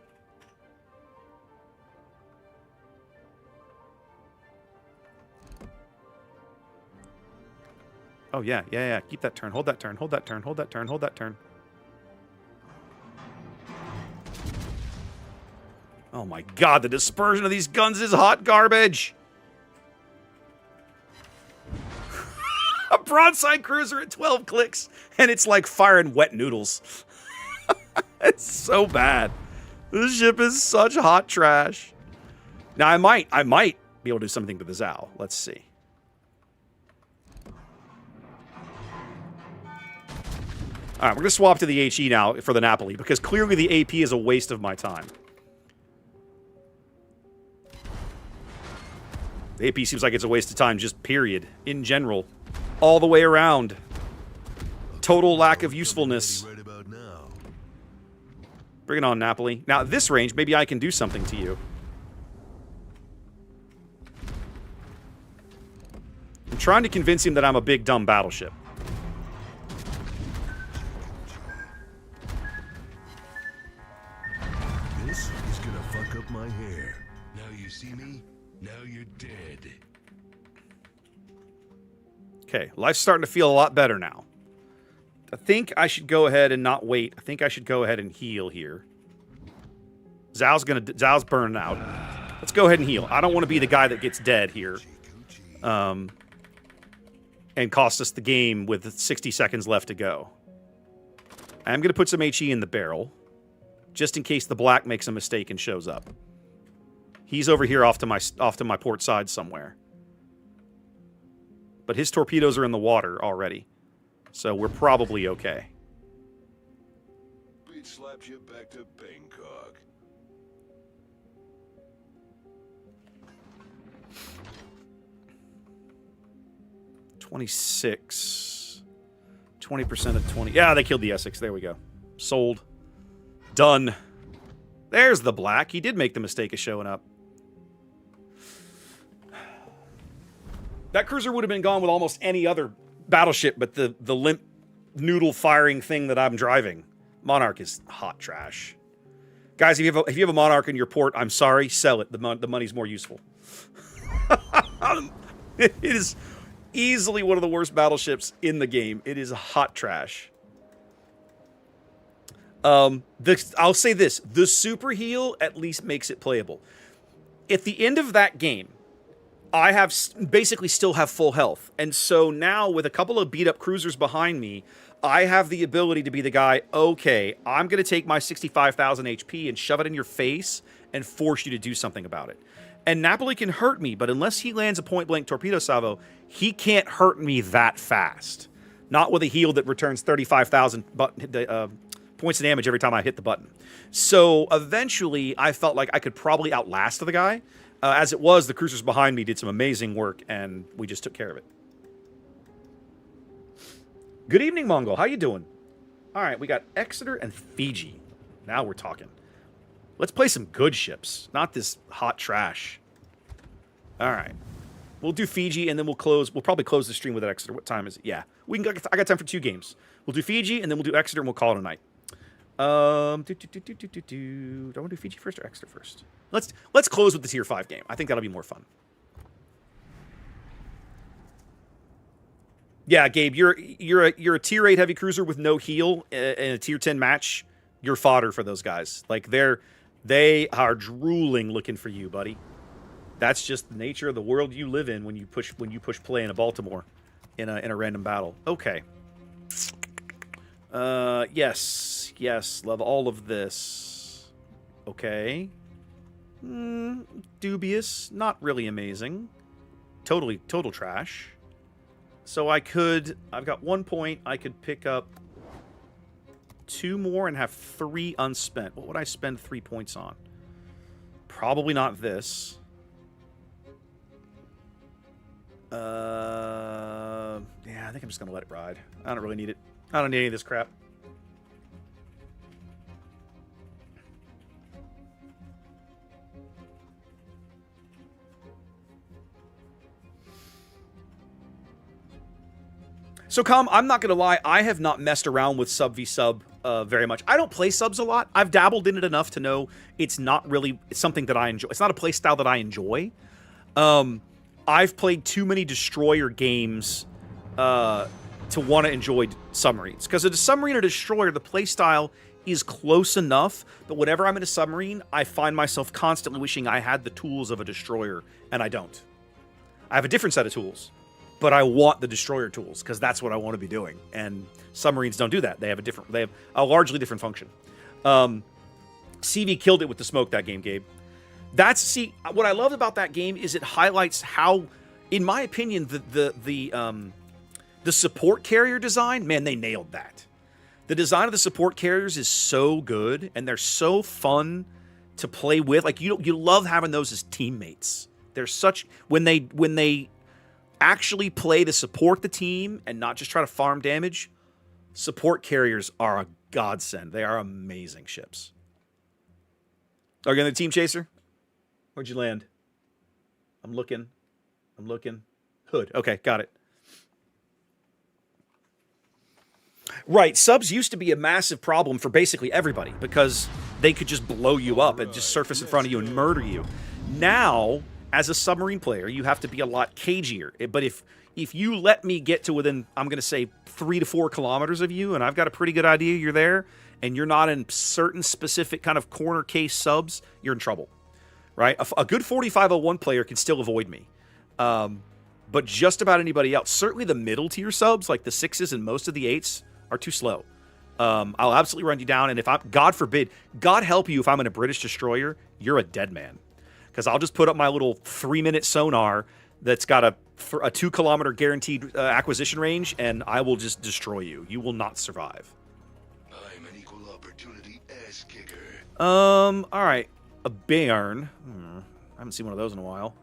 Oh, yeah. Keep that turn. Hold that turn. Hold that turn. Hold that turn. Hold that turn. Oh, my God. The dispersion of these guns is hot garbage. A broadside cruiser at 12 clicks, and it's like firing wet noodles. It's so bad. This ship is such hot trash. Now, I might be able to do something to the Zao. Let's see. All right, we're going to swap to the HE now for the Napoli, because clearly the AP is a waste of my time. The AP seems like it's a waste of time, just period. In general. All the way around. Total lack of usefulness. Right about now. Bring it on, Napoli. Now, at this range, maybe I can do something to you. I'm trying to convince him that I'm a big, dumb battleship. This is gonna fuck up my hair. Now you see me? Now you're dead. Okay, life's starting to feel a lot better now. I think I should go ahead and not wait. I think I should go ahead and heal here. Zhao's burning out. Let's go ahead and heal. I don't want to be the guy that gets dead here. And cost us the game with 60 seconds left to go. I'm going to put some HE in the barrel, just in case the black makes a mistake and shows up. He's over here off to my port side somewhere. But his torpedoes are in the water already. So we're probably okay. Beat slaps you back to Bangkok. $26. 20% of 20. Yeah, they killed the Essex. There we go. Sold. Done. There's the black. He did make the mistake of showing up. That cruiser would have been gone with almost any other battleship, but the limp noodle firing thing that I'm driving. Monarch is hot trash. Guys, if you have a Monarch in your port, I'm sorry, sell it. The money's more useful. It is easily one of the worst battleships in the game. It is hot trash. I'll say this. The super heal at least makes it playable. At the end of that game, I have basically still have full health. And so now with a couple of beat up cruisers behind me, I have the ability to be the guy, okay, I'm going to take my 65,000 HP and shove it in your face and force you to do something about it. And Napoli can hurt me, but unless he lands a point-blank torpedo salvo, he can't hurt me that fast. Not with a heal that returns 35,000 points of damage every time I hit the button. So eventually, I felt like I could probably outlast the guy. As it was, the cruisers behind me did some amazing work, and we just took care of it. Good evening, Mongol. How you doing? All right, we got Exeter and Fiji. Now we're talking. Let's play some good ships, not this hot trash. All right. We'll do Fiji, and then we'll probably close the stream with Exeter. What time is it? Yeah. I got time for 2 games. We'll do Fiji, and then we'll do Exeter, and we'll call it a night. Do I want to do Fiji first or Exeter first? Let's close with the tier 5 game. I think that'll be more fun. Yeah, Gabe, you're a tier 8 heavy cruiser with no heal in a tier 10 match. You're fodder for those guys. Like they are drooling looking for you, buddy. That's just the nature of the world you live in when you push play in a Baltimore in a random battle. Okay. Yes, love all of this. Okay. Dubious, not really amazing. Total trash. So I've got 1 point. I could pick up 2 more and have 3 unspent. What would I spend 3 points on? Probably not this. Yeah, I think I'm just gonna let it ride. I don't really need it. I don't need any of this crap. So, I'm not going to lie. I have not messed around with sub v sub very much. I don't play subs a lot. I've dabbled in it enough to know it's not really something that I enjoy. It's not a play style that I enjoy. I've played too many destroyer games to want to enjoy submarines. Because a submarine or destroyer, the play style is close enough, but whenever I'm in a submarine, I find myself constantly wishing I had the tools of a destroyer, and I don't. I have a different set of tools, but I want the destroyer tools because that's what I want to be doing. And submarines don't do that. They have a largely different function. CV killed it with the smoke that game, Gabe. What I loved about that game is it highlights how, in my opinion, the support carrier design, man, they nailed that. The design of the support carriers is so good, and they're so fun to play with. Like you love having those as teammates. They're such when they actually play to support the team and not just try to farm damage. Support carriers are a godsend. They are amazing ships. Are you on the team chaser? Where'd you land? I'm looking. Hood. Okay, got it. Right, subs used to be a massive problem for basically everybody because they could just blow you up and just surface in front of you and murder you. Now, as a submarine player, you have to be a lot cagier. But if you let me get to within, I'm going to say, 3 to 4 kilometers of you, and I've got a pretty good idea you're there, and you're not in certain specific kind of corner case subs, you're in trouble. Right? A good 4501 player can still avoid me. But just about anybody else, certainly the middle tier subs, like the 6s and most of the 8s, are too slow. I'll absolutely run you down, and if I'm, God forbid, God help you if I'm in a British destroyer, you're a dead man. Because I'll just put up my little 3-minute sonar that's got a 2-kilometer guaranteed acquisition range, and I will just destroy you. You will not survive. I'm an equal opportunity ass kicker. All right. A Bairn. I haven't seen one of those in a while.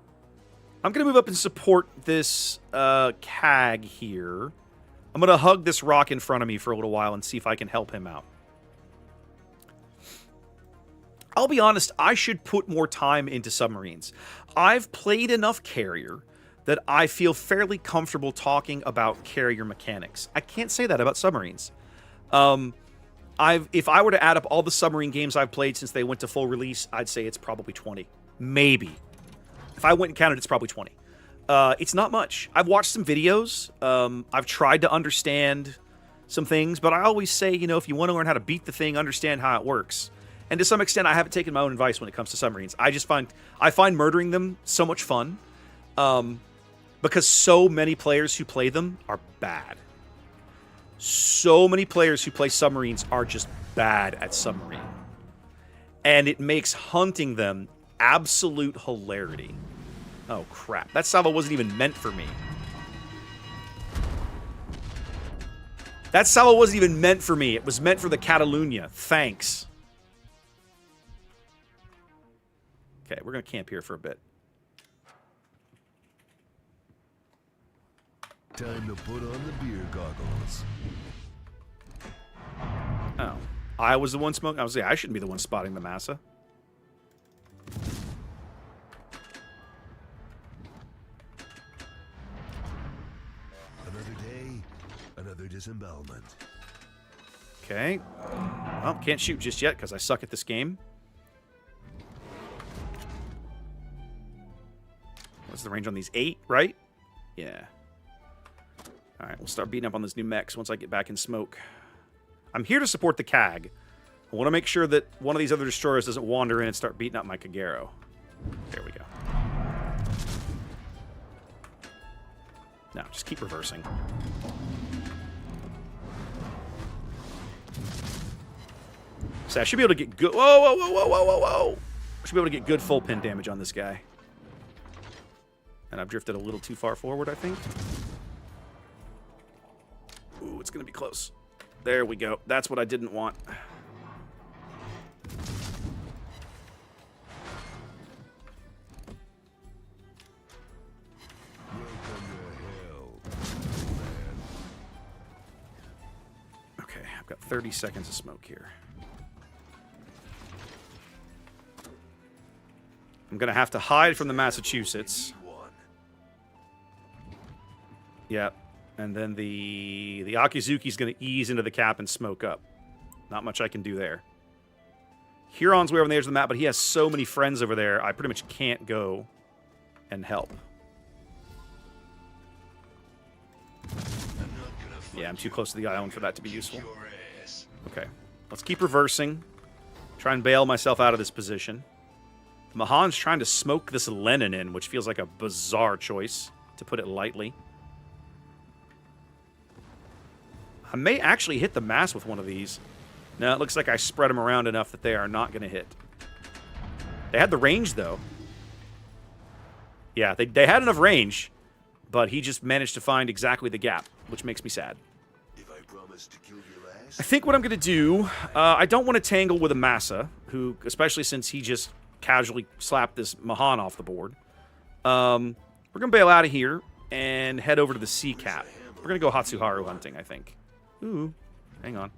I'm going to move up and support this CAG here. I'm going to hug this rock in front of me for a little while and see if I can help him out. I'll be honest, I should put more time into submarines. I've played enough carrier that I feel fairly comfortable talking about carrier mechanics. I can't say that about submarines. If I were to add up all the submarine games I've played since they went to full release, I'd say it's probably 20. Maybe. If I went and counted, it's probably 20. It's not much. I've watched some videos. I've tried to understand some things, but I always say, if you want to learn how to beat the thing, understand how it works. And to some extent, I haven't taken my own advice when it comes to submarines. I find murdering them so much fun, because so many players who play them are bad. So many players who play submarines are just bad at submarine. And it makes hunting them absolute hilarity. Oh, crap. That salvo wasn't even meant for me. That salvo wasn't even meant for me. It was meant for the Catalunya. Thanks. Okay, we're going to camp here for a bit. Time to put on the beer goggles. Oh. I was the one smoking? I shouldn't be the one spotting the massa. Another day, another disembowelment. Okay. Well, can't shoot just yet because I suck at this game. What's the range on these? 8, right? Yeah. Alright, we'll start beating up on this new mechs once I get back in smoke. I'm here to support the CAG. I want to make sure that one of these other destroyers doesn't wander in and start beating up my Kagero. There we go. Now, just keep reversing. So I should be able to get good... Whoa, whoa, whoa, whoa, whoa, whoa, whoa! I should be able to get good full pin damage on this guy. And I've drifted a little too far forward, I think. Ooh, it's going to be close. There we go. That's what I didn't want. Okay, I've got 30 seconds of smoke here. I'm going to have to hide from the Massachusetts. Yeah. And then the Akizuki's going to ease into the cap and smoke up. Not much I can do there. Huron's way over on the edge of the map, but he has so many friends over there, I pretty much can't go and help. Yeah, I'm too close to the island for that to be useful. Okay, let's keep reversing. Try and bail myself out of this position. Mahan's trying to smoke this Lenin in, which feels like a bizarre choice, to put it lightly. I may actually hit the mast with one of these. No, it looks like I spread them around enough that they are not going to hit. They had the range, though. Yeah, they had enough range, but he just managed to find exactly the gap, which makes me sad. If I promise to kill you last, I think what I'm going to do, I don't want to tangle with a Massa, who, especially since he just casually slapped this Mahan off the board. We're going to bail out of here and head over to the sea cap. We're going to go Hatsuharu hunting, I think. Ooh, hang on.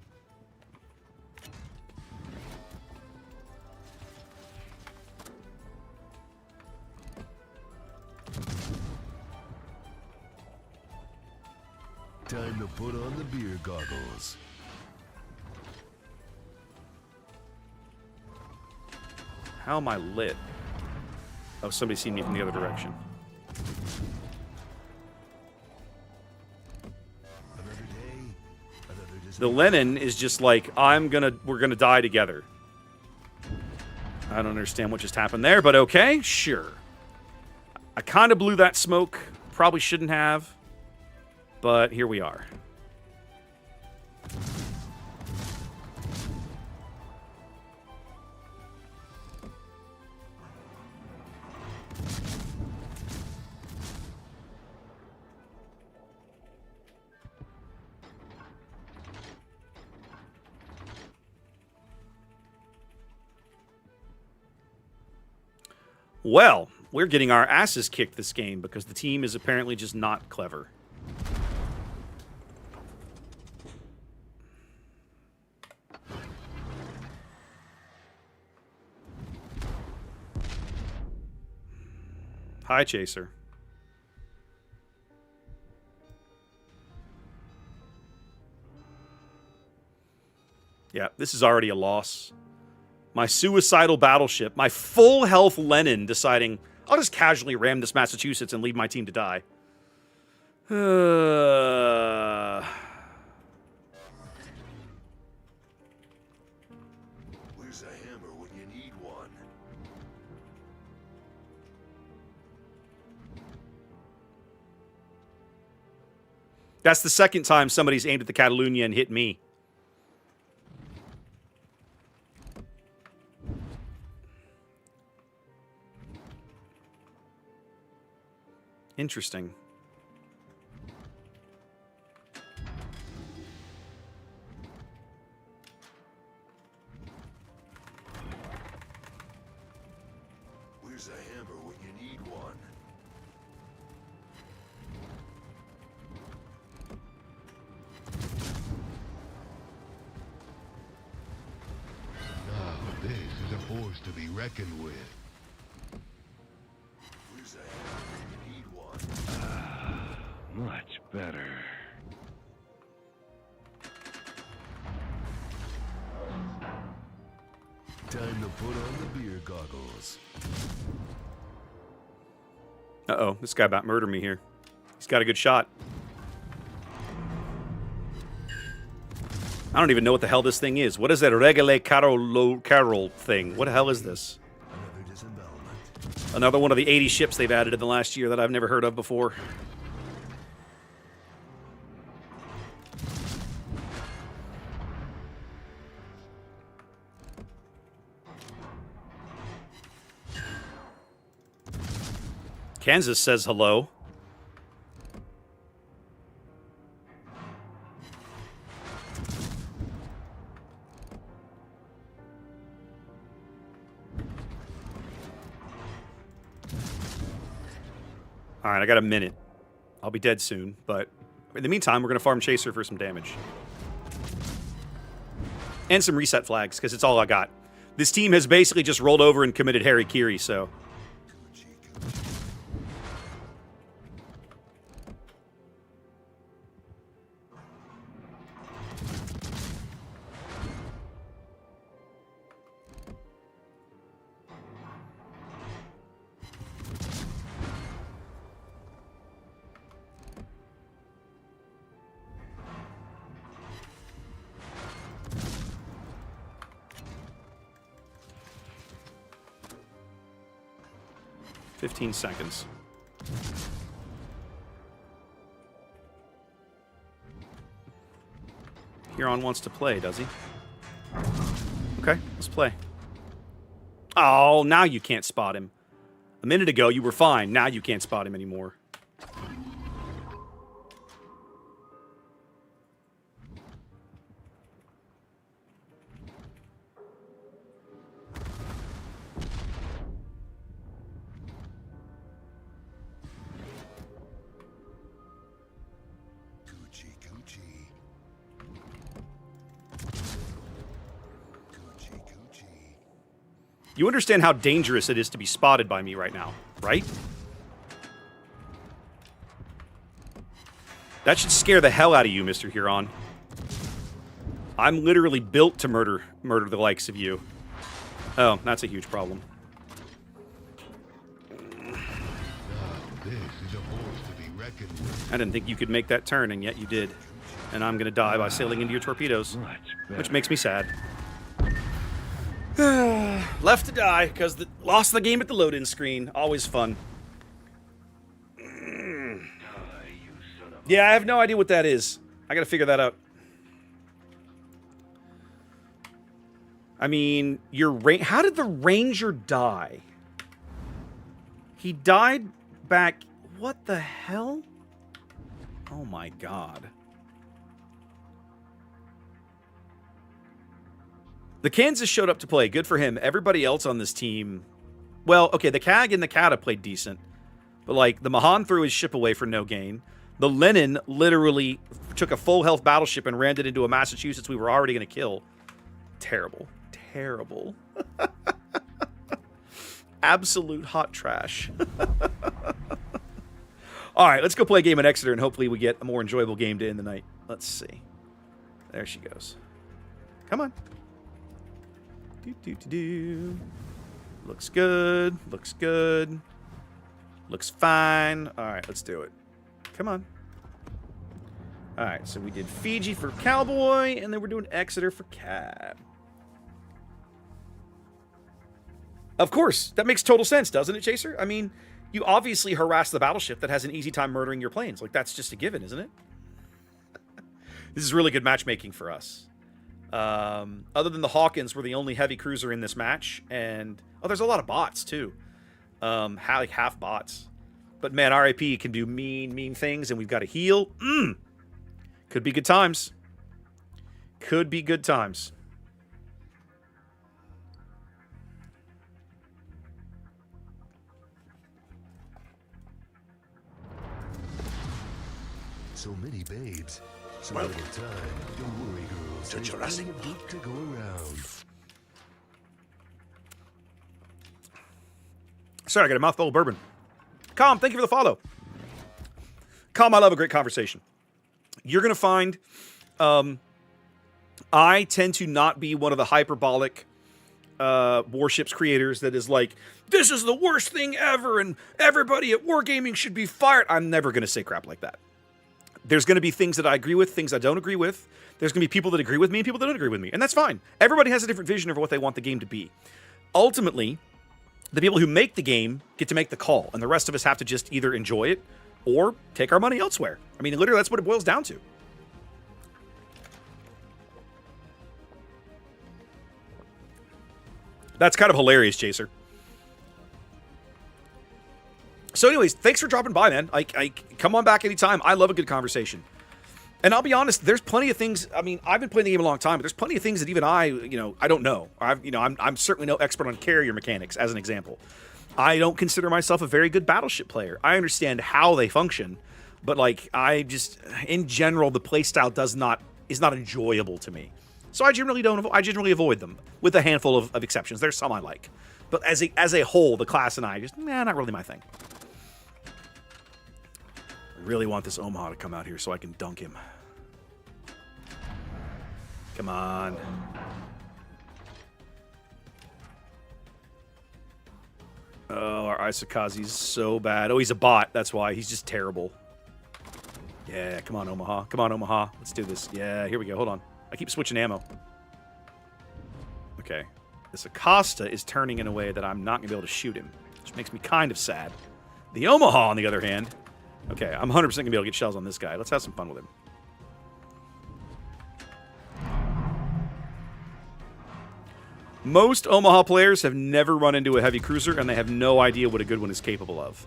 time to put on the beer goggles. How am I lit? Oh, somebody's seen me from the other direction. The Lenin is just like, we're gonna die together. I don't understand what just happened there, but okay, sure. I kind of blew that smoke. Probably shouldn't have. But here we are. Well, we're getting our asses kicked this game because the team is apparently just not clever. Hi, Chaser. Yeah, this is already a loss. My suicidal battleship, my full health Lenin deciding, I'll just casually ram this Massachusetts and leave my team to die. Where's a hammer when you need one? That's the second time somebody's aimed at the Catalunya and hit me. Interesting. Where's a hammer when you need one? Now, this is a force to be reckoned with. Where's a hammer when you need one? Much better. Time to put on the beer goggles. Uh-oh, this guy about murdered me here. He's got a good shot. I don't even know what the hell this thing is. What is that Regale Carol thing? What the hell is this? Another disembowelment. Another one of the 80 ships they've added in the last year that I've never heard of before. Kansas says hello. All right, I got a minute. I'll be dead soon, but in the meantime, we're going to farm Chaser for some damage. And some reset flags, because it's all I got. This team has basically just rolled over and committed Harikiri, so... 15 seconds. Huron wants to play, does he? Okay, let's play. Oh, now you can't spot him. A minute ago, you were fine. Now you can't spot him anymore. Coochie coochie. Coochie coochie. You understand how dangerous it is to be spotted by me right now, right? That should scare the hell out of you, Mr. Huron. I'm literally built to murder the likes of you. Oh, that's a huge problem. This is a force to be reckoned with. I didn't think you could make that turn, and yet you did. And I'm gonna die by sailing into your torpedoes, which makes me sad. Left to die, because lost the game at the load-in screen. Always fun. Yeah, I have no idea what that is. I gotta figure that out. I mean, how did the Ranger die? He died back... What the hell? Oh my god. The Kansas showed up to play. Good for him. Everybody else on this team... Well, okay, the CAG and the Kata played decent. But, like, the Mahan threw his ship away for no gain. The Lenin literally took a full health battleship and ran it into a Massachusetts we were already going to kill. Terrible. Terrible. Absolute hot trash. All right, let's go play a game in Exeter, and hopefully we get a more enjoyable game to end the night. Let's see. There she goes. Come on. Do. Looks good. Looks good. Looks fine. All right, let's do it. Come on. All right, so we did Fiji for Cowboy, and then we're doing Exeter for Cab. Of course. That makes total sense, doesn't it, Chaser? I mean, you obviously harass the battleship that has an easy time murdering your planes. Like, that's just a given, isn't it? This is really good matchmaking for us. Other than the Hawkins, we're the only heavy cruiser in this match. And, oh, there's a lot of bots, too. Like half bots. But, man, RIP can do mean things, and we've got to heal. Could be good times. Could be good times. So many babes. So little time. Don't worry, girls. to Jurassic There's plenty of Park. dick to go around. Sorry, I got a mouthful of bourbon. Calm, thank you for the follow. Calm, I love a great conversation. You're going to find I tend to not be one of the hyperbolic warships creators that is like, this is the worst thing ever and everybody at Wargaming should be fired. I'm never going to say crap like that. There's going to be things that I agree with, things I don't agree with. There's going to be people that agree with me and people that don't agree with me. And that's fine. Everybody has a different vision of what they want the game to be. Ultimately, the people who make the game get to make the call. And the rest of us have to just either enjoy it or take our money elsewhere. I mean, literally, that's what it boils down to. That's kind of hilarious, Chaser. So anyways, thanks for dropping by, man. Come on back anytime. I love a good conversation. And I'll be honest, there's plenty of things. I mean, I've been playing the game a long time, but there's plenty of things that even I don't know. I'm certainly no expert on carrier mechanics, as an example. I don't consider myself a very good battleship player. I understand how they function, but in general, the playstyle is not enjoyable to me. So I generally avoid them, with a handful of exceptions. There's some I like, but as a whole, the class and I not really my thing. I really want this Omaha to come out here so I can dunk him. Come on. Oh, our Isakazi's so bad. Oh, he's a bot. That's why. He's just terrible. Yeah, come on, Omaha. Come on, Omaha. Let's do this. Yeah, here we go. Hold on. I keep switching ammo. Okay. This Acosta is turning in a way that I'm not going to be able to shoot him. which makes me kind of sad. The Omaha, on the other hand... Okay, I'm 100% going to be able to get shells on this guy. Let's have some fun with him. Most Omaha players have never run into a heavy cruiser, and they have no idea what a good one is capable of.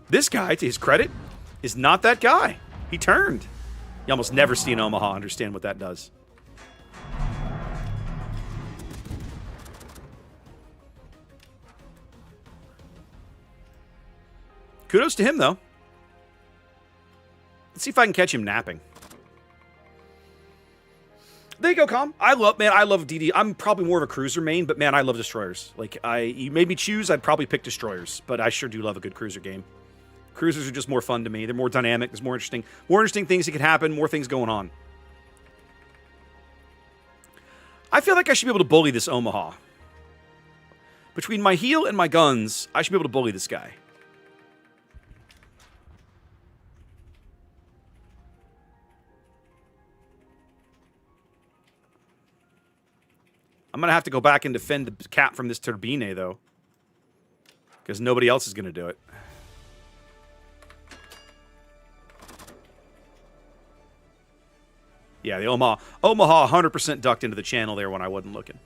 This guy, to his credit, is not that guy. He turned. You almost never see an Omaha understand what that does. Kudos to him, though. Let's see if I can catch him napping. There you go, Com. I love DD. I'm probably more of a cruiser main, but man, I love destroyers. Like, you made me choose, I'd probably pick destroyers, but I sure do love a good cruiser game. Cruisers are just more fun to me. They're more dynamic. There's more interesting things that can happen, more things going on. I feel like I should be able to bully this Omaha. Between my heal and my guns, I should be able to bully this guy. I'm going to have to go back and defend the cap from this Turbine, though. Because nobody else is going to do it. Yeah, the Omaha 100% ducked into the channel there when I wasn't looking.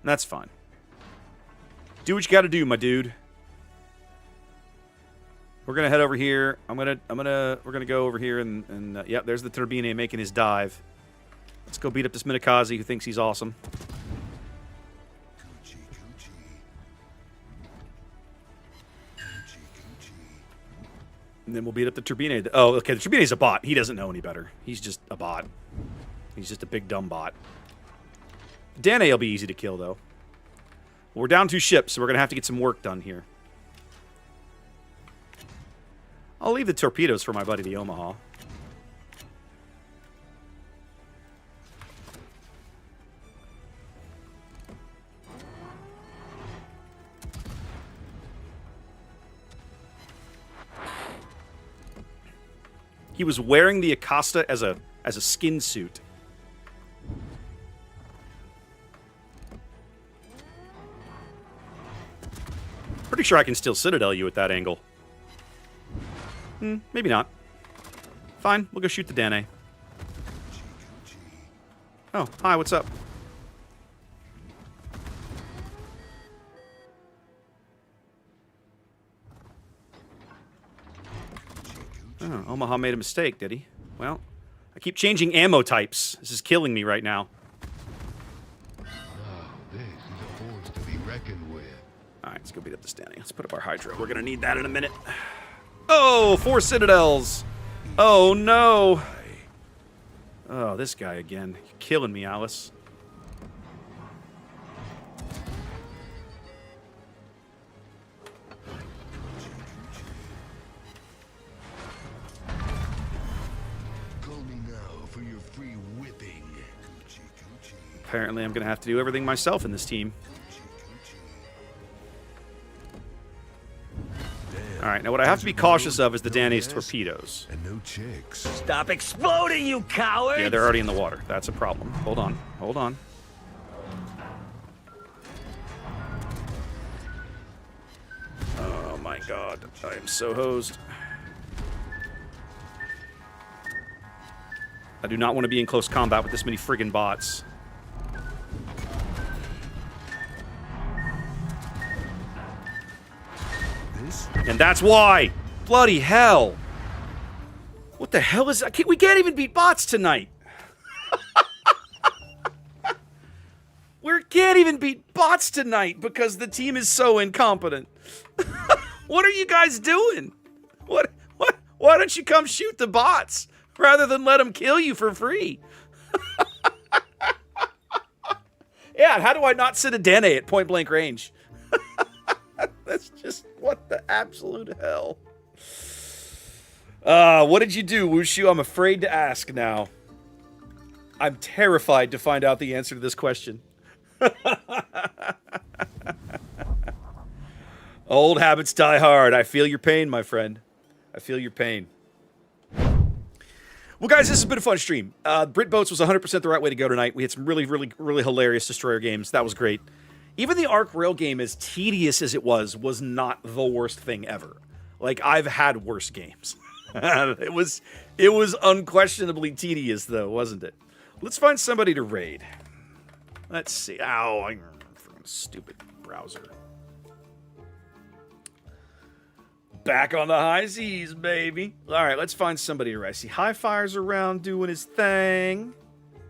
And that's fine. Do what you got to do, my dude. We're going to head over here. We're going to go over here and yeah, there's the Turbine making his dive. Let's go beat up this Minakaze who thinks he's awesome. And then we'll beat up the Turbine. Oh, okay, the Turbine's a bot. He doesn't know any better. He's just a bot. He's just a big dumb bot. Danae will be easy to kill, though. We're down 2 ships, so we're going to have to get some work done here. I'll leave the torpedoes for my buddy, the Omaha. He was wearing the Acosta as a skin suit. Pretty sure I can still Citadel you at that angle. Maybe not. Fine, we'll go shoot the Danae. Oh, hi, what's up? Oh, Omaha made a mistake, did he? Well, I keep changing ammo types. This is killing me right now. Oh, this is a force to be reckoned with. Alright, let's go beat up the Danae. Let's put up our Hydra. We're going to need that in a minute. Oh, 4 Citadels. Oh, no. Oh, this guy again. You're killing me, Alice. Apparently, I'm going to have to do everything myself in this team. All right, now what I have to be cautious of is the Danae's torpedoes. And no chicks. Stop exploding, you coward! Yeah, they're already in the water. That's a problem. Hold on. Hold on. Oh my god. I am so hosed. I do not want to be in close combat with this many friggin' bots. And that's why! Bloody hell! What the hell is that? We can't even beat bots tonight! We can't even beat bots tonight because the team is so incompetent. What are you guys doing? Why don't you come shoot the bots rather than let them kill you for free? Yeah, how do I not sit a Danae at point blank range? That's just, what the absolute hell? What did you do, Wushu? I'm afraid to ask now. I'm terrified to find out the answer to this question. Old habits die hard. I feel your pain, my friend. I feel your pain. Well, guys, this has been a fun stream. Brit Boats was 100% the right way to go tonight. We had some really, really, really hilarious Destroyer games. That was great. even the Arc Rail game, as tedious as it was not the worst thing ever. Like, I've had worse games. It was unquestionably tedious, though, wasn't it? Let's find somebody to raid. Let's see. Ow, I'm stupid browser. Back on the high seas, baby. All right, let's find somebody to raid. I see Hi-Fire's around doing his thing.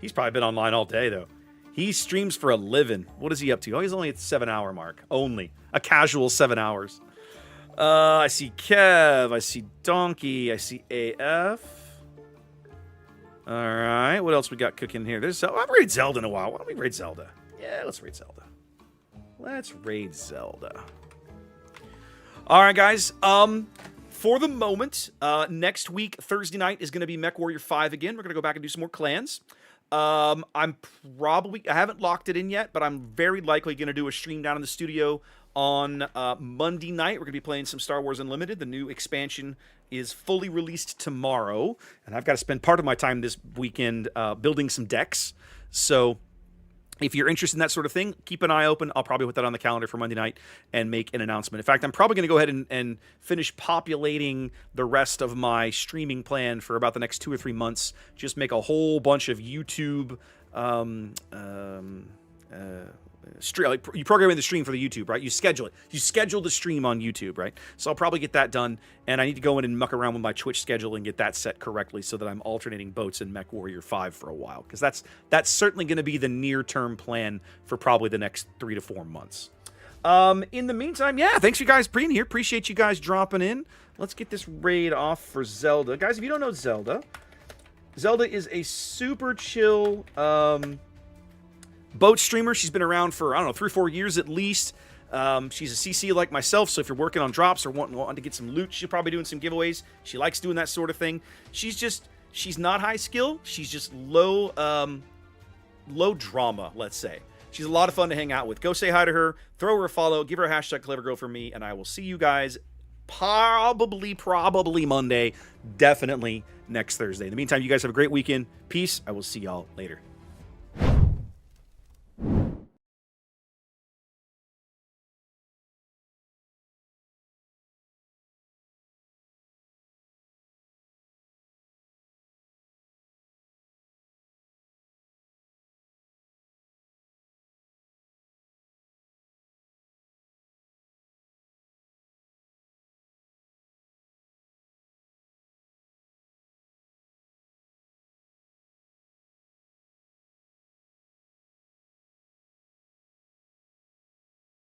He's probably been online all day, though. He streams for a living. What is he up to? Oh, he's only at the 7-hour mark. Only. A casual 7 hours. I see Kev. I see Donkey. I see AF. All right. What else we got cooking here? I've raided Zelda in a while. Why don't we raid Zelda? Yeah, let's raid Zelda. Let's raid Zelda. All right, guys. For the moment, next week, Thursday night, is going to be MechWarrior 5 again. We're going to go back and do some more clans. I haven't locked it in yet, but I'm very likely going to do a stream down in the studio on Monday night. We're going to be playing some Star Wars Unlimited. The new expansion is fully released tomorrow, and I've got to spend part of my time this weekend building some decks. So if you're interested in that sort of thing, keep an eye open. I'll probably put that on the calendar for Monday night and make an announcement. In fact, I'm probably going to go ahead and finish populating the rest of my streaming plan for about the next 2 or 3 months. Just make a whole bunch of YouTube like you program in the stream for the YouTube, right? You schedule it. You schedule the stream on YouTube, right? So I'll probably get that done, and I need to go in and muck around with my Twitch schedule and get that set correctly so that I'm alternating boats in MechWarrior 5 for a while, because that's certainly going to be the near-term plan for probably the next 3 to 4 months. In the meantime, yeah, thanks you guys for being here. Appreciate you guys dropping in. Let's get this raid off for Zelda. Guys, if you don't know Zelda is a super chill boat streamer. She's been around for, 3 or 4 years at least. She's a CC like myself, so if you're working on drops or wanting to get some loot, she'll probably doing some giveaways. She likes doing that sort of thing. She's not high skill. She's just low drama, let's say. She's a lot of fun to hang out with. Go say hi to her, throw her a follow, give her a hashtag #CleverGirl for me, and I will see you guys probably Monday, definitely next Thursday. In the meantime, you guys have a great weekend. Peace. I will see y'all later.